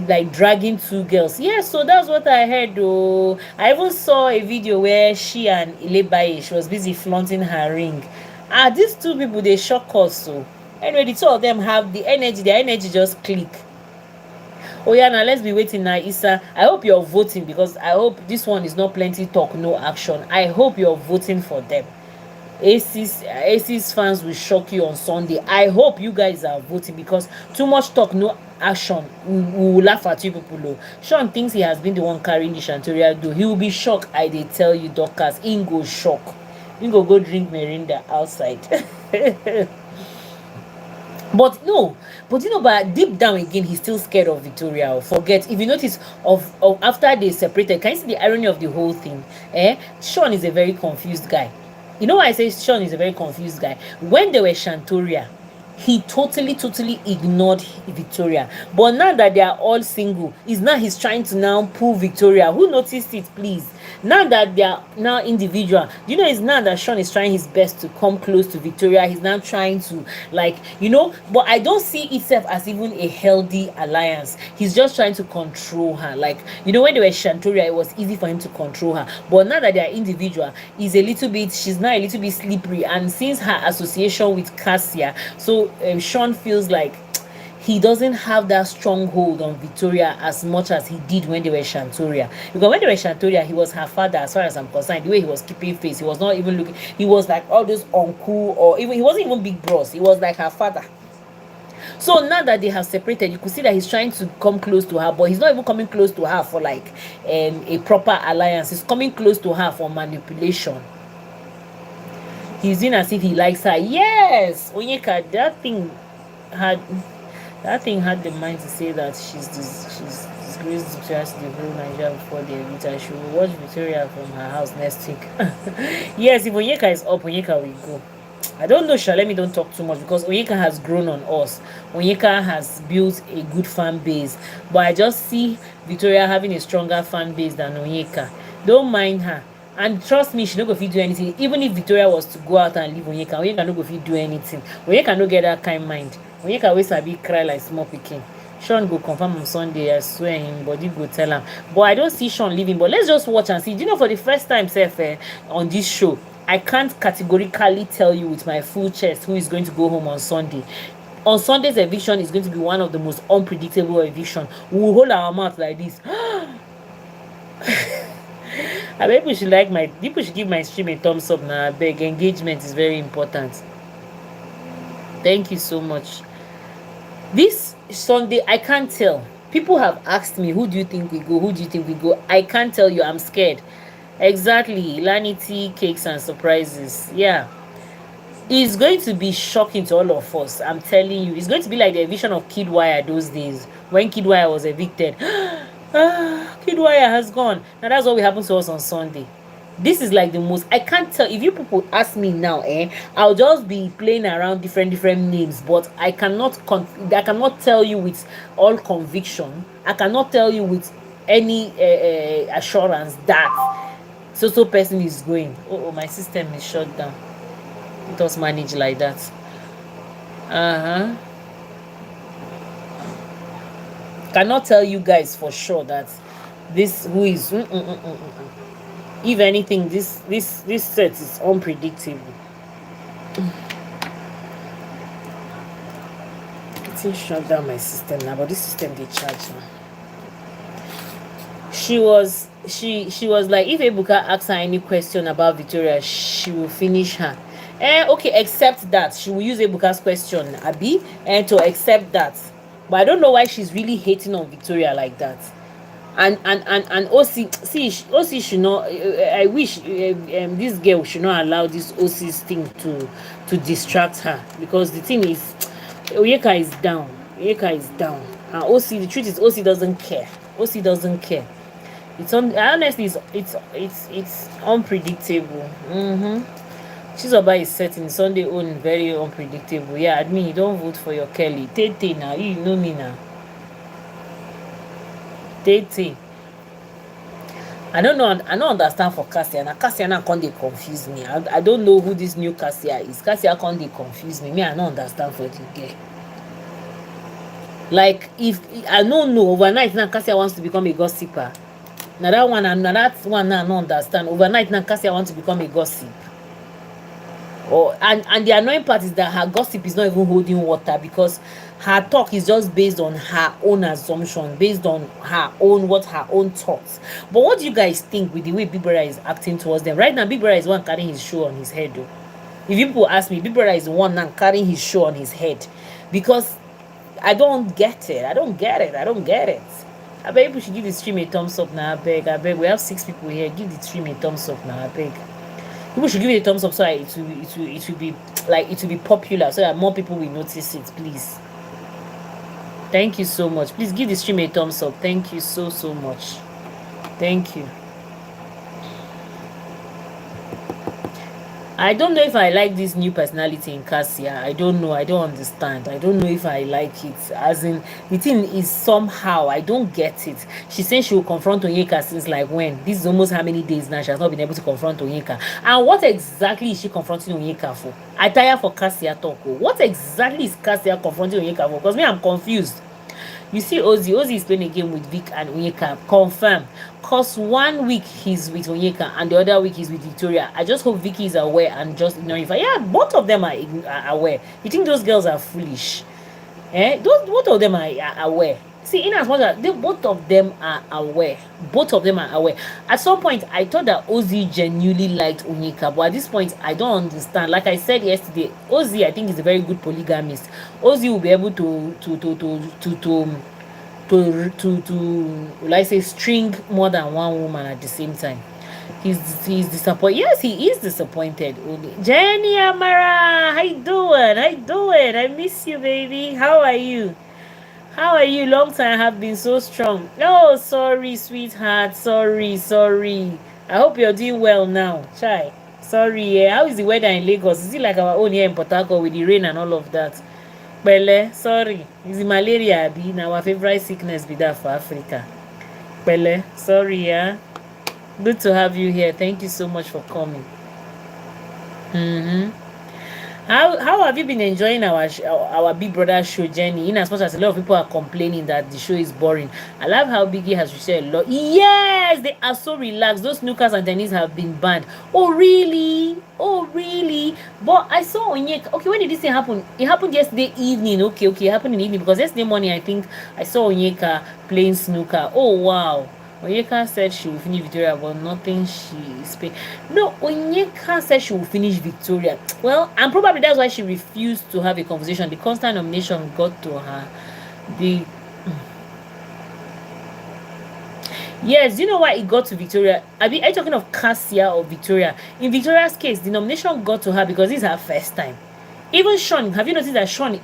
like dragging 2 girls. Yeah, so that's what I heard though. I even saw a video where she and Ilebaye, she was busy flaunting her ring. These 2 people, they shock us. So anyway, the 2 of them have the energy. Their energy just click. Oh yeah, now let's be waiting now, Issa. I hope you're voting, because I hope this one is not plenty talk, no action. I hope you're voting for them. Aces fans will shock you on Sunday. I hope you guys are voting, because too much talk, no action. We will laugh at you people though. Sean thinks he has been the one carrying the Shantoria though. He will be shocked. I they tell you, Dorcas. He go shock. He go drink Mirinda outside. But deep down again, he's still scared of Victoria. Forget, if you notice, of after they separated, can you see the irony of the whole thing? Sean is a very confused guy. You know why I say Sean is a very confused guy? When they were Shantoria, he totally ignored Victoria. But now that they are all single, he's trying to now pull Victoria. Who noticed it, please? Now that they are now individual, it's now that Sean is trying his best to come close to Victoria. He's now trying to, but I don't see itself as even a healthy alliance. He's just trying to control her. When they were Shantoria, it was easy for him to control her. But now that they are individual, she's now a little bit slippery. And since her association with Cassia, so Sean feels like he doesn't have that stronghold on Victoria as much as he did when they were Shantoria. Because when they were Shantoria, he was her father, as far as I'm concerned. The way he was keeping face, he was not even looking. He was like all those uncle, or even he wasn't even big bros. He was like her father. So now that they have separated, you could see that he's trying to come close to her, but he's not even coming close to her for a proper alliance. He's coming close to her for manipulation. He's doing as if he likes her. Yes, Onyeka, that thing had the mind to say that she's Grace Victoria to the whole Nigeria before they evict. I should watch Victoria from her house next week. Yes, if Onyeka is up, Onyeka will go. I don't know, Sha. Let me don't talk too much because Onyeka has grown on us. Onyeka has built a good fan base, but I just see Victoria having a stronger fan base than Onyeka. Don't mind her. And trust me, she no go fit do anything. Even if Victoria was to go out and leave Onyeka, Onyeka no go fit do anything. Onyeka no get that kind mind. Onyeka always sabi cry like small pikin. Sean go confirm on Sunday, I swear him body go tell am. But I don't see Sean leaving. But let's just watch and see. Do you know, for the first time, sef, on this show, I can't categorically tell you with my full chest who is going to go home on Sunday. On Sunday's eviction is going to be one of the most unpredictable eviction. We will hold our mouth like this. I bet people should give my stream a thumbs up now. I beg, engagement is very important. Thank you so much. This Sunday, I can't tell. People have asked me, who do you think we go? Who do you think we go? I can't tell you. I'm scared. Exactly. Lanity, cakes, and surprises. Yeah. It's going to be shocking to all of us. I'm telling you. It's going to be like the eviction of Kidwire those days. When Kidwire was evicted. Kidwire has gone. Now that's what will happen to us on Sunday. This is like the most, I can't tell. If you people ask me now, I'll just be playing around different names, but I cannot tell you with all conviction. I cannot tell you with any assurance that so person is going. Oh, my system is shut down. It was managed like that. Cannot tell you guys for sure that this who is if anything, this set is unpredictable. It's shut down my system now, but this system they charge now. She was like, if Ebuka asks her any question about Victoria, she will finish her. Okay, except that she will use Ebuka's question, Abi, and to accept that. But I don't know why she's really hating on Victoria like that. And OC should not. I wish this girl should not allow this OC's thing to distract her, because the thing is, Onyeka is down. Onyeka is down. And OC, the truth is, OC doesn't care. OC doesn't care. Honestly, it's unpredictable. Chizoba is setting Sunday own very unpredictable. Yeah, admin, you don't vote for your Kelly. Tete now, you know me now. Tete. I don't understand for Cassia. Now Cassia now can't they confuse me. I don't know who this new Cassia is. Cassia can't they confuse me. Me, I don't understand for the girl. Like, if I don't know, overnight now Cassia wants to become a gossiper. Now that one now I don't understand. Overnight now Cassia wants to become a gossip. And the annoying part is that her gossip is not even holding water, because her talk is just based on her own assumption, based on her own thoughts. But what do you guys think with the way Big Brother is acting towards them? Right now, Big Brother is one carrying his show on his head, though. If people ask me, Big Brother is the one now carrying his show on his head, because I don't get it. I don't get it. I beg people should give the stream a thumbs up now. I beg. We have 6 people here. Give the stream a thumbs up now. I beg. People should give it a thumbs up so that it will be popular, so that more people will notice it, please. Thank you so much. Please give the stream a thumbs up. Thank you so much. Thank you. I don't know if I like this new personality in Cassia. I don't know. I don't understand. I don't know if I like it. As in, the thing is, somehow I don't get it. She said she will confront Onyeka since like when? This is almost how many days now she has not been able to confront Onyeka. And what exactly is she confronting Onyeka for? I tire for Cassia talk. What exactly is Cassia confronting Onyeka for? Because me, I'm confused. You see, Ozzy is playing a game with Vic and Onyeka. Confirm. Cause 1 week he's with Onyeka and the other week he's with Victoria. I just hope Vicky is aware and just ignoring. Yeah, both of them are aware. You think those girls are foolish? Both of them are aware. See, in as much as both of them are aware. Both of them are aware. At some point, I thought that Ozzy genuinely liked Onyeka, but at this point, I don't understand. Like I said yesterday, Ozzy, I think, is a very good polygamist. Ozzy will be able like say, string more than one woman at the same time. He's disappointed. Yes, he is disappointed. Jenny Amara, how you doing? I miss you, baby. How are you? How are you? Long time have been so strong. No, sorry, sweetheart. Sorry. I hope you're doing well now. Chai. Sorry, yeah. How is the weather in Lagos? Is it like our own here in Port Harcourt with the rain and all of that? Pele, sorry. Is it malaria be now our favorite sickness be that for Africa? Pele, sorry, yeah. Good to have you here. Thank you so much for coming. Mm-hmm. How have you been enjoying our Big Brother show journey? In as much as a lot of people are complaining that the show is boring, I love how Biggie has shared a lot. Yes, they are so relaxed. Those snookers and tennis have been banned. Oh really? Oh really? But I saw Onyeka. Okay, when did this thing happen? It happened yesterday evening. Okay, it happened in the evening because yesterday morning I think I saw Onyeka playing snooker. Oh wow. Onyeka said she will finish Victoria, but nothing she is paying. No, Onyeka said she will finish Victoria. Well, and probably that's why she refused to have a conversation. The constant nomination got to her. The Yes, do you know why it got to Victoria? Are you talking of Cassia or Victoria? In Victoria's case, the nomination got to her because this is her first time. Even Sean, have you noticed that Sean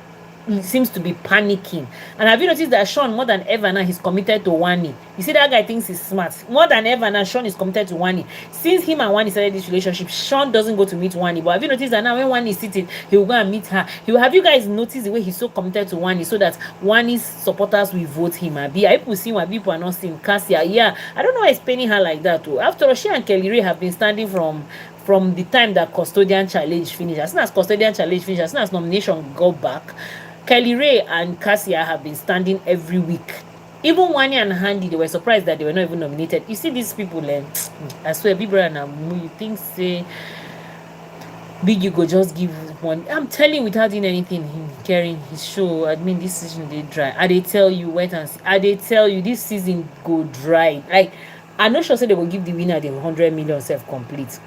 seems to be panicking? And have you noticed that Sean, more than ever now, he's committed to Wani? You see, that guy thinks he's smart. More than ever now, Sean is committed to Wani. Since him and Wani started this relationship, Sean doesn't go to meet Wani. But have you noticed that now when Wani is sitting, he will go and meet her? Have you guys noticed the way he's so committed to Wani so that Wani's supporters will vote him? Are people seeing what people are not seeing? Cassia, yeah. I don't know why he's paining her like that too. After all, she and Kelly Ray have been standing from the time that custodian challenge finished. As soon as custodian challenge finished, as soon as nomination go back, Kelly Ray and Cassia have been standing every week. Even Wani and Handy, they were surprised that they were not even nominated. You see these people, I swear, Big Brother and you think say Biggie go just give one. I'm telling you, without doing anything, him carrying his show. I mean, this season they dry. They tell you, wait and see. They tell you this season go dry. Like, I'm not sure say they will give the winner the 100 million self complete.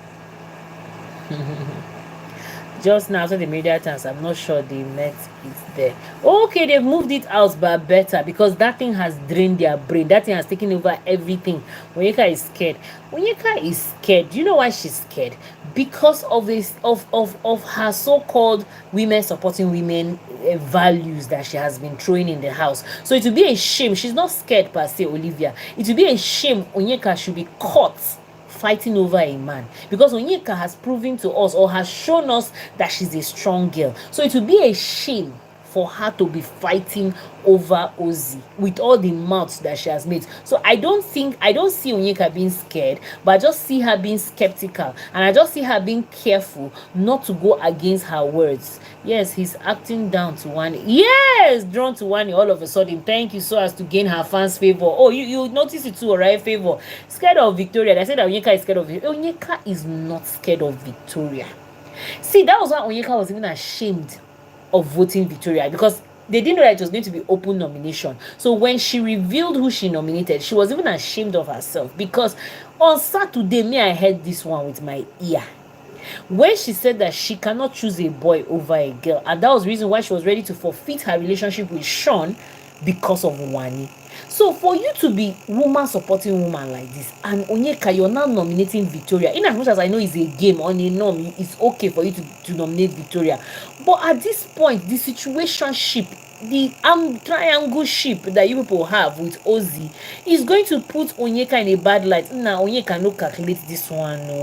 Just now, so they made that chance. I'm not sure they met it there. Okay, they've moved it out, but better because that thing has drained their brain. That thing has taken over everything. Onyeka is scared. Onyeka is scared. Do you know why she's scared? Because of this, of her so-called women supporting women values that she has been throwing in the house. So it would be a shame. She's not scared per se, Olivia. It would be a shame Onyeka should be caught fighting over a man, because Onyeka has proven to us or has shown us that she's a strong girl. So it would be a shame for her to be fighting over Ozzy with all the mouths that she has made. So I don't see Onyeka being scared, but I just see her being skeptical, and I just see her being careful not to go against her words. Yes, he's acting down to Wani. Yes, drawn to Wani all of a sudden. Thank you, so as to gain her fans' favor. Oh, you notice it too, alright? Favor. Scared of Victoria. They said that Onyeka is scared of Victoria. Onyeka is not scared of Victoria. See, that was why Onyeka was even ashamed of voting Victoria, because they didn't know that it was going to be open nomination. So when she revealed who she nominated, she was even ashamed of herself, because on Saturday, I heard this one with my ear. When she said that she cannot choose a boy over a girl, and that was the reason why she was ready to forfeit her relationship with Sean because of Wani. So for you to be woman supporting woman like this, and Onyeka, you're now nominating Victoria. In as much as I know it's a game on a norm, it's okay for you to nominate Victoria. But at this point, the situationship, the triangle ship that you people have with Ozzy is going to put Onyeka in a bad light. Now Onyeka no calculate this one. No,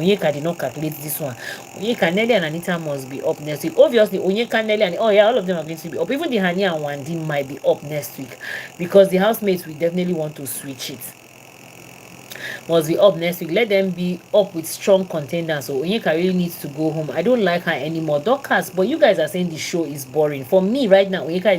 Onyeka did not calculate this one. Onyeka, Nelly and Anita must be up next week. Obviously, Onyeka, Nelly, and all of them are going to be up. Even the Hani and Wandi might be up next week, because the housemates will definitely want to switch it. Must be up next week. Let them be up with strong contenders. So Onyeka really needs to go home. I don't like her anymore. Dorcas, but you guys are saying the show is boring. For me right now, Onyeka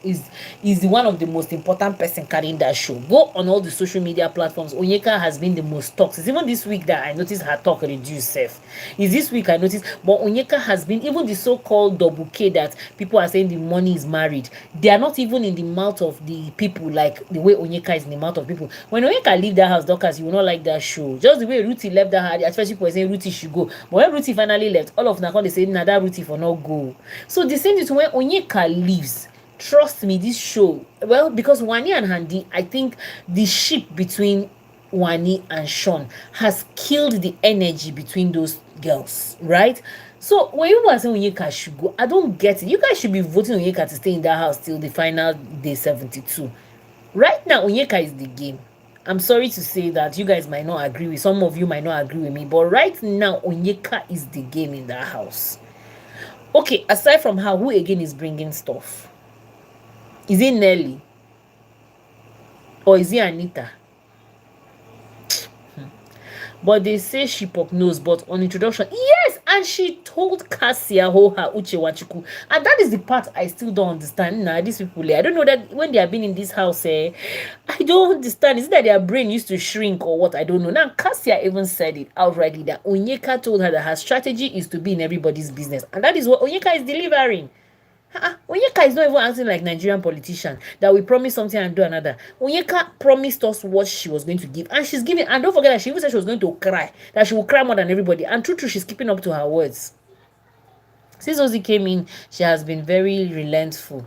is the one of the most important person carrying that show. Go on all the social media platforms. Onyeka has been the most talked. It's even this week that I noticed her talk reduced self. Is this week I noticed, but Onyeka has been, even the so-called double K that people are saying the money is married. They are not even in the mouth of the people like the way Onyeka is in the mouth of people. When Onyeka leave that house, Dorcas, you will not like that show. Just the way Ruthie left that house, at first people were saying Ruthie should go. But when Ruthie finally left, all of them they say, nah, that Ruthie for not go. So the same thing when Onyeka leaves. Trust me, this show, well, because Wani and Handy, I think the ship between Wani and Sean has killed the energy between those girls, right? So when you are saying Onyeka should go, I don't get it. You guys should be voting Onyeka to stay in that house till the final day 72. Right now, Onyeka is the game. I'm sorry to say that you guys might not agree with, some of you might not agree with me, but right now, Onyeka is the game in that house. Okay, aside from her, who again is bringing stuff? Is it Nelly? Or is it Anita? But they say she poke nose, but on introduction, yes, and she told Cassia Hoha Uche Wachuku. And that is the part I still don't understand. Nah, these people, I don't know that when they have been in this house, I don't understand. Is it that their brain used to shrink or what? I don't know. Now, Cassia even said it outrightly that Onyeka told her that her strategy is to be in everybody's business. And that is what Onyeka is delivering. Onyeka is not even acting like Nigerian politician that we promise something and do another. Onyeka promised us what she was going to give, and she's giving. And don't forget that she even said she was going to cry, that she will cry more than everybody. And true, she's keeping up to her words. Since Ozzy came in, she has been very relentful.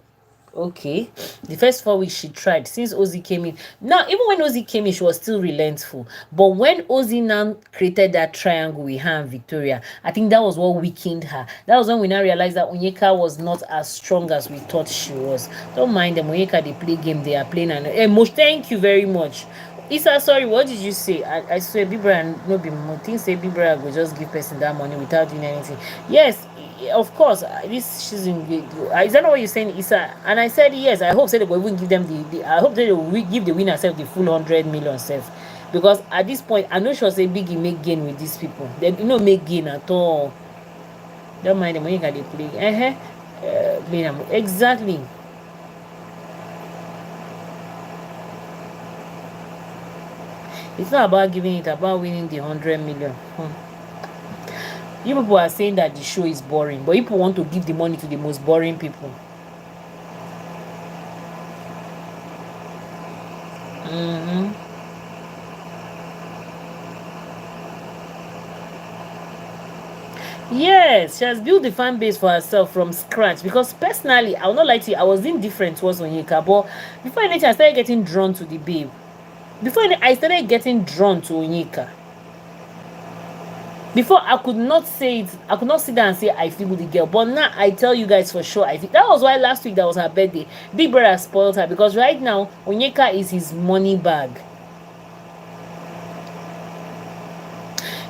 Okay, the first 4 weeks she tried. Since Ozzy came in, now even when Ozzy came in, she was still relentful. But when Ozzy now created that triangle with her and Victoria, I think that was what weakened her. That was when we now realized that Onyeka was not as strong as we thought she was. Don't mind them, Onyeka, they play game, they are playing. And Mosh, thank you very much. Isa, sorry, what did you say? I swear, Big Brother no be more. Things say Big Brother will just give person that money without doing anything. Yes, of course, this season, is that not what you're saying, Isa? And I said yes. I hope they will even give them I hope they will give the winner self the full 100 million self, because at this point I'm not sure say Biggie make gain with these people. They do not make gain at all. Don't mind them when you can they play. Exactly. It's not about giving it, about winning the 100 million. You people are saying that the show is boring, but people want to give the money to the most boring people. Yes, she has built the fan base for herself from scratch. Because personally, I will not lie to you, I was indifferent towards Onyeka, but before anything, I started getting drawn to the babe. Before I started getting drawn to Onyeka. Before I could not say it, I could not sit down and say I feel with the girl. But now I tell you guys for sure, I feel. That was why last week that was her birthday. Big Brother spoiled her, because right now Onyeka is his money bag.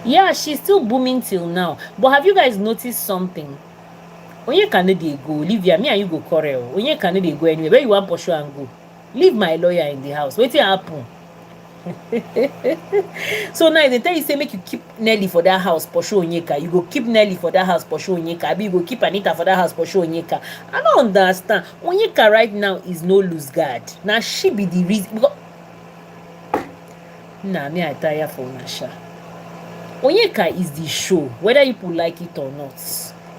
Yeah, she's still booming till now. But have you guys noticed something? Onyeka no dey go. Olivia, me and you go quarrel. Onyeka no dey go anywhere. Where you want pursue and go? Leave my lawyer in the house. Wetin happen? So now they tell you say make you keep Nelly for that house, pursue Onyeka. You go keep Nelly for that house, pursue Onyeka. Abi you go keep Anita for that house, pursue Onyeka. I don't understand. Onyeka right now is no loose guard. Now she be the reason. Because nah, me I tire for Nasha. Onyeka is the show, whether people like it or not.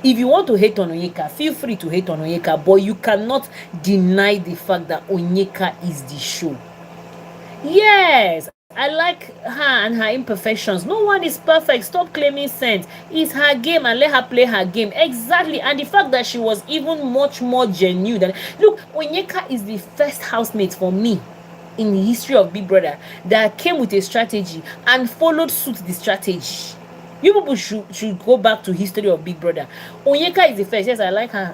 If you want to hate on Onyeka, feel free to hate on Onyeka, but you cannot deny the fact that Onyeka is the show. Yes, I like her and her imperfections. No one is perfect. Stop claiming sense. It's her game and let her play her game. Exactly. And the fact that she was even much more genuine than... Look, Onyeka is the first housemate for me in the history of Big Brother that came with a strategy and followed suit the strategy. You people should go back to history of Big Brother. Onyeka is the first. Yes, I like her.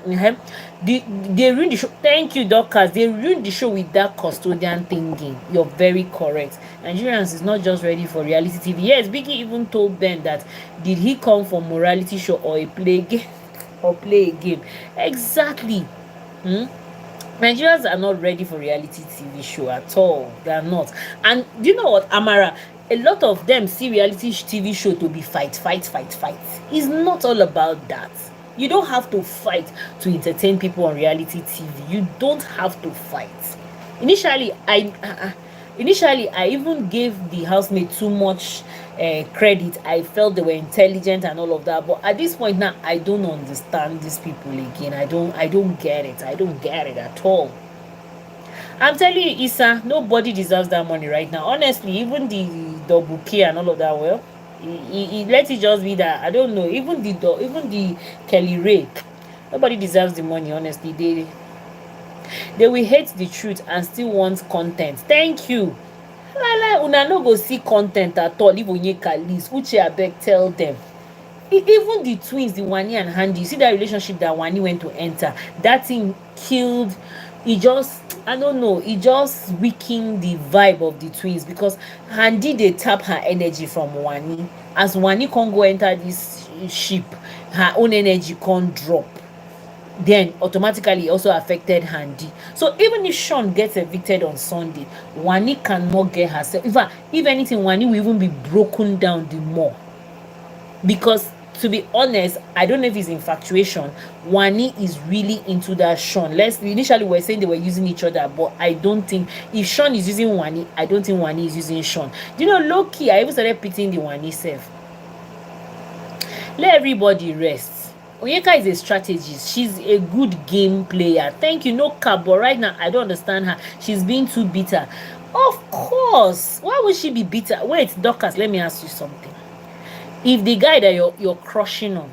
They ruined the show. Thank you, Dorcas. They ruined the show with that custodian thinking. You're very correct. Nigerians is not just ready for reality TV. Yes, Biggie even told Ben that did he come for morality show or a play game or play a game? Exactly. Nigerians are not ready for reality TV show at all. They are not. And do you know what, Amara? A lot of them see reality TV show to be fight. It's not all about that. You don't have to fight to entertain people on reality TV. You don't have to fight. Initially, I even gave the housemate too much credit. I felt they were intelligent and all of that. But at this point now, I don't understand these people again. I don't get it. I don't get it at all. I'm telling you, Issa, nobody deserves that money right now. Honestly, even the double K and all of that, well, let it just be that. I don't know. Even the Kelly Ray, nobody deserves the money. Honestly, they will hate the truth and still want content. Thank you. Una no go see content at all if Onyeka leaves. Uche abeg tell them. Even the twins, the Wani and Handy, you see that relationship that Wani went to enter, that thing killed. It just, I don't know, it just weakened the vibe of the twins because Handy they tap her energy from Wani. As Wani can't go enter this ship, her own energy can't drop. Then automatically it also affected Handy. So even if Sean gets evicted on Sunday, Wani cannot get herself. In fact, if anything, Wani will even be broken down the more. Because to be honest, I don't know if it's infatuation. Wani is really into that Sean. Initially we were saying they were using each other, but I don't think if Sean is using Wani, I don't think Wani is using Sean. Do you know, low key, I even started pitying the Wani self. Let everybody rest. Onyeka is a strategist. She's a good game player. Thank you, no cap, but right now I don't understand her. She's being too bitter. Of course. Why would she be bitter? Wait, Dorcas, let me ask you something. If the guy that you're crushing on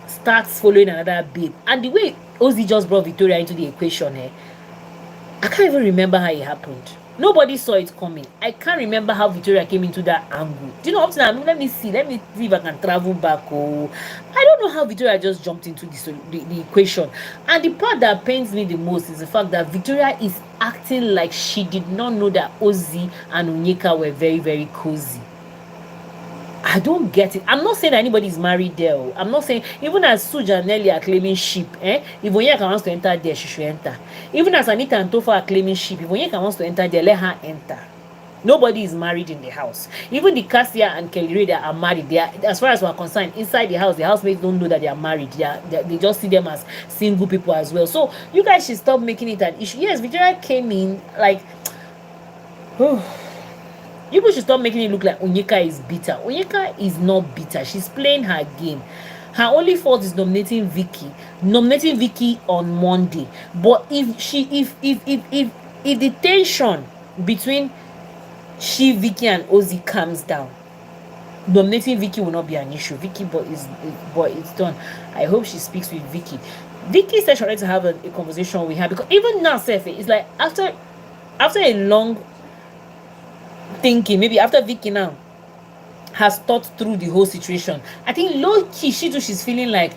starts following another babe, and the way Ozzy just brought Victoria into the equation, I can't even remember how it happened. Nobody saw it coming. I can't remember how Victoria came into that angle. Do you know what I'm saying? Let me see if I can travel back. Oh, I don't know how Victoria just jumped into the equation. And the part that pains me the most is the fact that Victoria is acting like she did not know that Ozzy and Onyeka were very, very cozy. I don't get it. I'm not saying that anybody is married there. I'm not saying, even as Suja and Nelly are claiming ship, if Onyeka wants to enter there, she should enter. Even as Anita and Tofa are claiming ship, if Onyeka wants to enter there, let her enter. Nobody is married in the house. Even the Cassia and Kelly Ray that are married, they are, as far as we're concerned, inside the house, the housemates don't know that they are married. They just see them as single people as well. So you guys should stop making it an issue. Yes, Victoria came in like, you should stop making it look like Onyeka is bitter. Onyeka is not bitter. She's playing her game. Her only fault is nominating Vicky on Monday. But if the tension between Vicky and Ozzy calms down, nominating Vicky will not be an issue. But it's done. I hope she speaks with Vicky. Vicky said she wanted to have a conversation with her, because even now, it's like after a long thinking, maybe after Vicky now has thought through the whole situation, I think low key she's feeling like,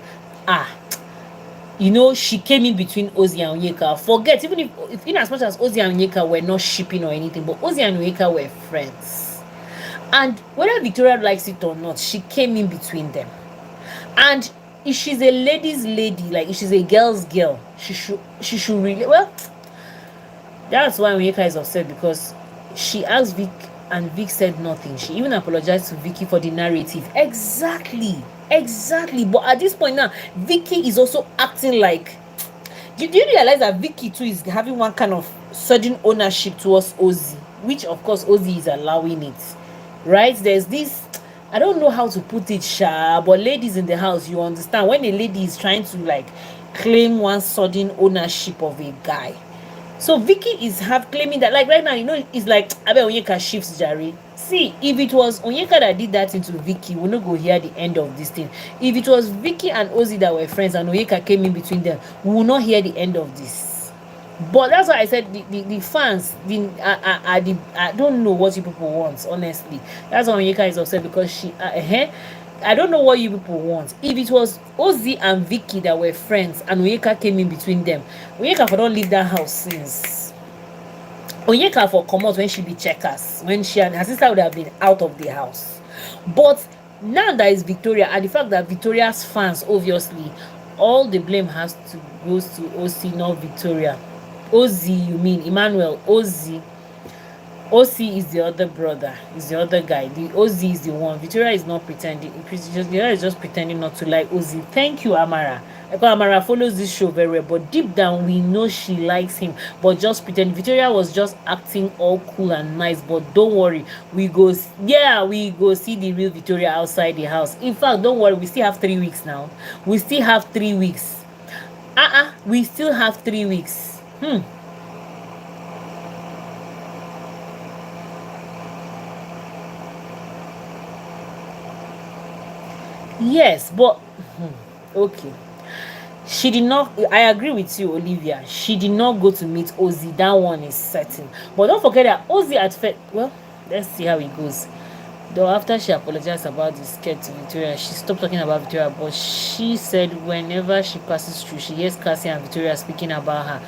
she came in between Ozzy and Onyeka. Forget, even if in as much as Ozzy and Onyeka were not shipping or anything, but Ozzy and Onyeka were friends, and whether Victoria likes it or not, she came in between them. And if she's a lady's lady, like if she's a girl's girl, she should really, well, that's why Onyeka is upset, because she asked Vic and Vic said nothing. She even apologized to Vicky for the narrative. Exactly. But at this point now, Vicky is also acting like, do you realize that Vicky too is having one kind of sudden ownership towards Ozzy, which of course Ozzy is allowing it, right? There's this, I don't know how to put it, but ladies in the house, you understand when a lady is trying to like claim one sudden ownership of a guy. So Vicky is claiming that, like right now, it's like Abe Onyeka shifts Jare. See, if it was Onyeka that did that into Vicky, we'll not go hear the end of this thing. If it was Vicky and Ozzy that were friends and Onyeka came in between them, we will not hear the end of this. But that's why I said the fans, I don't know what you people want, honestly. That's why Onyeka is upset, because she, I don't know what you people want. If it was Ozzy and Vicky that were friends and Onyeka came in between them, Onyeka for don't leave that house since. Onyeka for come out when she be checkers, when she and her sister would have been out of the house. But now that is Victoria, and the fact that Victoria's fans, obviously, all the blame goes to Ozzy, not Victoria. Ozzy, you mean Emmanuel? Ozzy is the other brother, is the other guy. The Ozzy is the one. Victoria is not pretending. Victoria is just pretending not to like Ozzy. Thank you, Amara. Because Amara follows this show very well, but deep down we know she likes him, but just pretend. Victoria was just acting all cool and nice, but don't worry, we go see the real Victoria outside the house. In fact, don't worry, we still have 3 weeks now. We still have 3 weeks. We still have 3 weeks. Yes, but okay. She did not, I agree with you, Olivia. She did not go to meet Ozzy. That one is certain. But don't forget that Ozzy at first, well, Let's see how it goes. Though after she apologized about the skirt to Victoria, she stopped talking about Victoria, but she said whenever she passes through, she hears Cassie and Victoria speaking about her.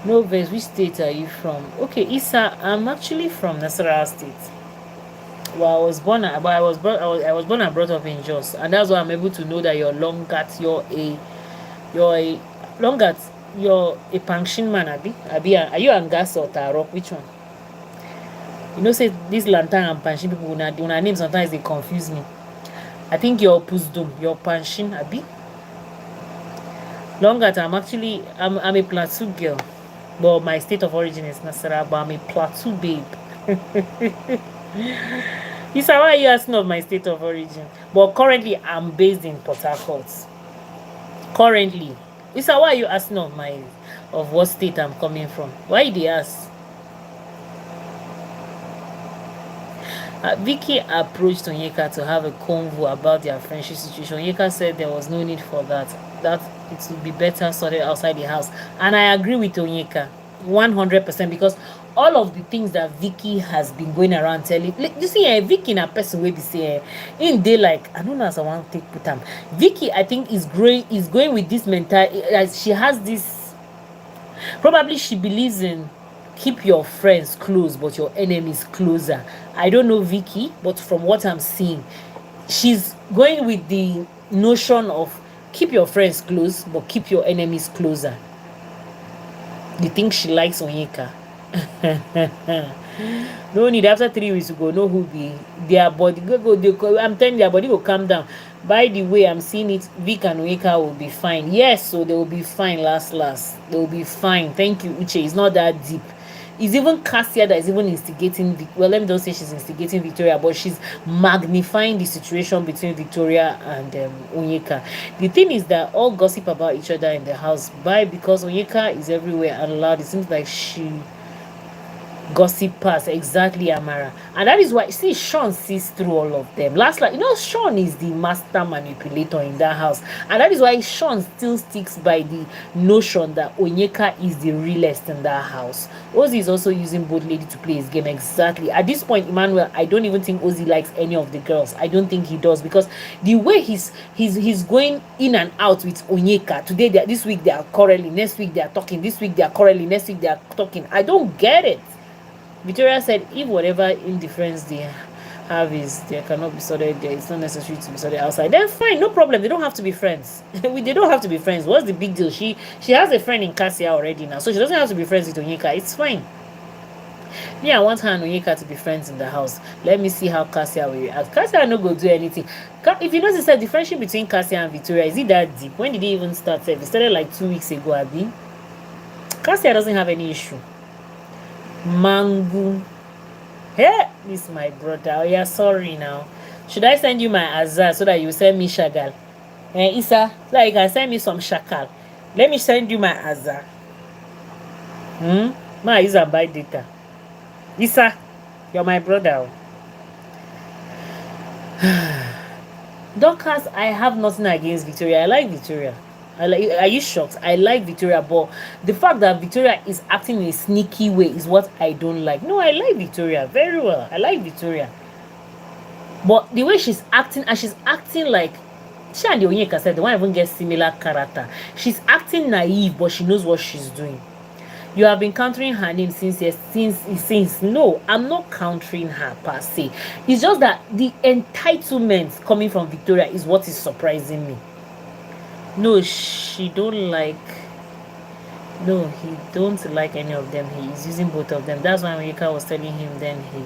No vex, which state are you from? Okay, Issa, I'm actually from Nasarawa State. Well, I was born and brought up in Jos, and that's why I'm able to know that you're Longat, you're a Longat, you're a Pangshin man, Abi, are you Angas or Tarok? Which one? You know, say this Lantern and Panshin people, una name sometimes they confuse me. I think you're Pusdum, you're Panshin, Abi. Longat, I'm a Plateau girl, but my state of origin is Nasarawa, but I'm a Plateau babe. Issa, why are you asking of my state of origin? But currently, I'm based in Port Harcourt. Currently, Issa, why are you asking of what state I'm coming from? Why did you ask? Vicky approached Onyeka to have a convo about their friendship situation. Onyeka said there was no need for that. That it would be better sorted outside the house. And I agree with Onyeka 100% because all of the things that Vicky has been going around telling, you see, Vicky in a person way be say, in day like I don't know as I want to take put them. Vicky, I think is going with this mental. She has this. Probably she believes in keep your friends close but your enemies closer. I don't know Vicky, but from what I'm seeing, she's going with the notion of keep your friends close but keep your enemies closer. You think she likes Onyeka? No need after 3 weeks to go know who be their body go. I'm telling you, their body will calm down. By the way, I'm seeing it, Vic and Onyeka will be fine. Yes, so they will be fine. Last they will be fine. Thank you, Uche. It's not that deep. It's even Cassia that is even instigating. Well, let me don't say she's instigating Victoria, but she's magnifying the situation between Victoria and Onyeka. The thing is that all gossip about each other in the house, because Onyeka is everywhere and loud. It seems like she gossip pass exactly, Amara, and that is why see Sean sees through all of them. Sean is the master manipulator in that house, and that is why Sean still sticks by the notion that Onyeka is the realest in that house. Ozzy is also using both lady to play his game. Exactly at this point, Emmanuel, I don't even think Ozzy likes any of the girls. I don't think he does, because the way he's going in and out with Onyeka today, this week they are quarreling, next week they are talking, this week they are quarreling, next week they are talking. I don't get it. Victoria said if whatever indifference they have is there cannot be sorted there, it's not necessary to be sorted outside, then fine, no problem. They don't have to be friends. They don't have to be friends. What's the big deal? She has a friend in Cassia already now, so she doesn't have to be friends with Onyeka. It's fine. Me, I want her and Onyeka to be friends in the house. Let me see how Cassia will react. Cassia no go do anything. If you notice that the friendship between Cassia and Victoria, is it that deep? When did it even start? It started like 2 weeks ago, Abi. Cassia doesn't have any issue. Mangu. Hey, this is my brother. Oh yeah, sorry now. Should I send you my Azar so that you send me Shagal? Issa, so you can send me some Shakal. Let me send you my Azar. My use and buy data. Issa, you're my brother. Dorcas, I have nothing against Victoria. I like Victoria. Are you shocked? I like Victoria, but the fact that Victoria is acting in a sneaky way is what I don't like. No, I like Victoria very well. I like Victoria, but the way she's acting, and she's acting like she and the Onyeka said, they won't even get similar character. She's acting naive, but she knows what she's doing. You have been countering her name since no, I'm not countering her per se. It's just that the entitlement coming from Victoria is what is surprising me. No, he don't like any of them. He is using both of them. That's why Onyeka was telling him, then he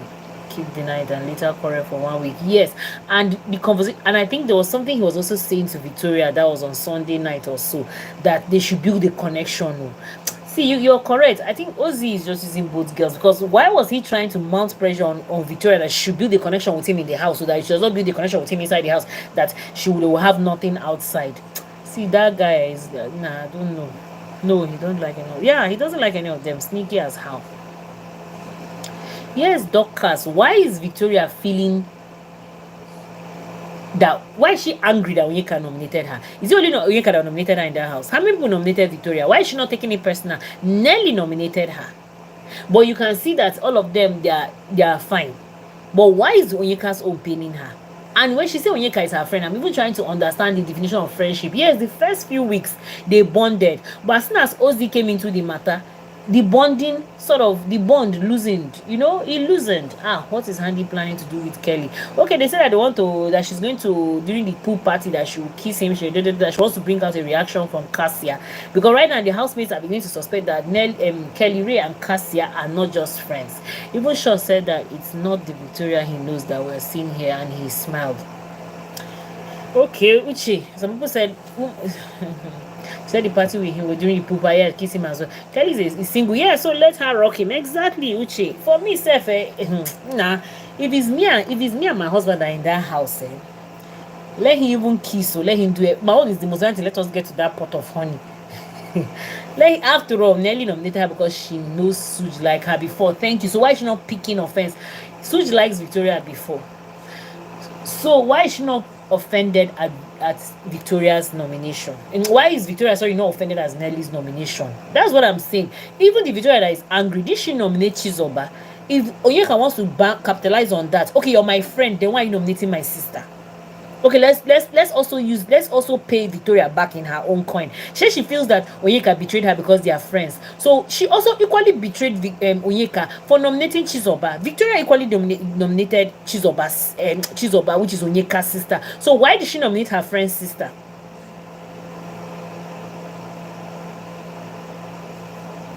keep denied and later quarrel for 1 week. Yes, and the conversation, and I think there was something he was also saying to Victoria that was on Sunday night or so, that they should build a connection. See, you're correct. I think Ozzy is just using both girls, because why was he trying to mount pressure on Victoria that she should build a connection with him in the house, so that she does not build a connection with him inside the house, that she will have nothing outside? See, that guy is I don't know. No, he don't like any of them. Yeah, he doesn't like any of them. Sneaky as how. Yes, Dorcas, why is Victoria feeling that? Why is she angry that Onyeka nominated her? Is it only Onyeka that nominated her in that house? How many people nominated Victoria? Why is she not taking it personal? Nelly nominated her. But you can see that all of them, they are fine. But why is Onyeka's own paining her? And when she say Onyeka is her friend, I'm even trying to understand the definition of friendship. Yes, the first few weeks they bonded, but as soon as Ozzy came into the matter, the bonding, sort of the bond loosened. It loosened. What is Handy planning to do with Kelly? Okay, they said that that she's going to, during the pool party, that she will kiss him. That she wants to bring out a reaction from Cassia, because right now the housemates are beginning to suspect that Kelly Ray and Cassia are not just friends. Even Shaw said that it's not the Victoria he knows that we're seeing here, and he smiled. Okay, Uchi. Some people said said the party with him, we're doing the pool party, yeah, kiss him as well. Kelly is single, yeah, so let her rock him. Exactly, Uche. For me, self, nah. If it's me and my husband are in that house, let him even kiss, or let him do it. My own is the most important. Let us get to that pot of honey. After all, Nelly nominated her because she knows Suj like her before. Thank you. So why is she not picking offense? Suj likes Victoria before. So why is she not offended at Victoria's nomination? And why is Victoria not offended as Nelly's nomination? That's what I'm saying. Even the Victoria that is angry, did she nominate Chizoba? If Onyeka wants to capitalize on that, okay, you're my friend, then why are you nominating my sister? Okay, let's also pay Victoria back in her own coin. She feels that Onyeka betrayed her because they are friends. So she also equally betrayed Onyeka for nominating Chizoba. Victoria equally nominated Chizoba, which is Onyeka's sister. So why did she nominate her friend's sister?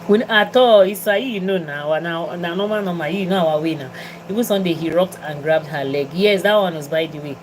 When at all, it's now normal, our way now. Even Sunday he rocked and grabbed her leg. Yes, that one was, by the way.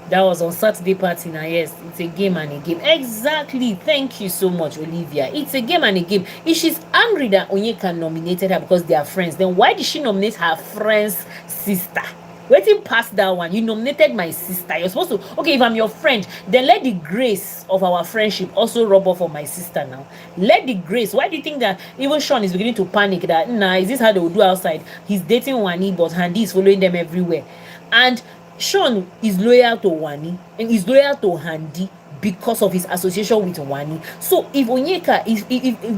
That was on Saturday party now. Yes, it's a game and a game. Exactly. Thank you so much, Olivia. It's a game and a game. If she's angry that Onyeka nominated her because they are friends, then why did she nominate her friend's sister? Waiting past that one, you nominated my sister. You're supposed to, okay, if I'm your friend, then let the grace of our friendship also rub off on my sister now. Let the grace. Why do you think that even Sean is beginning to panic that, is this how they will do outside? He's dating Wani, but Handy is following them everywhere. And Sean is loyal to Wani and is loyal to Handy because of his association with Wani. So if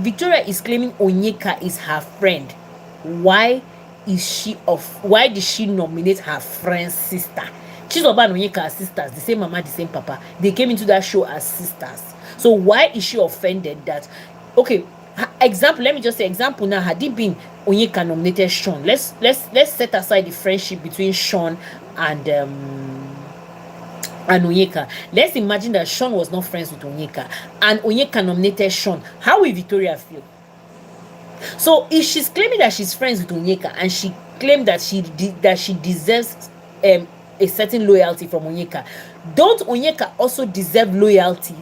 Victoria is claiming Onyeka is her friend, why did she nominate her friend's sister? Chizoba and Onyeka are sisters, the same mama, the same papa. They came into that show as sisters. So why is she offended that, okay, example, let me just say example now, had it been Onyeka nominated Sean, let's set aside the friendship between Sean and Onyeka. Let's imagine that Sean was not friends with Onyeka and Onyeka nominated Sean. How will Victoria feel? So if she's claiming that she's friends with Onyeka and she claimed that she deserves a certain loyalty from Onyeka, don't Onyeka also deserve loyalty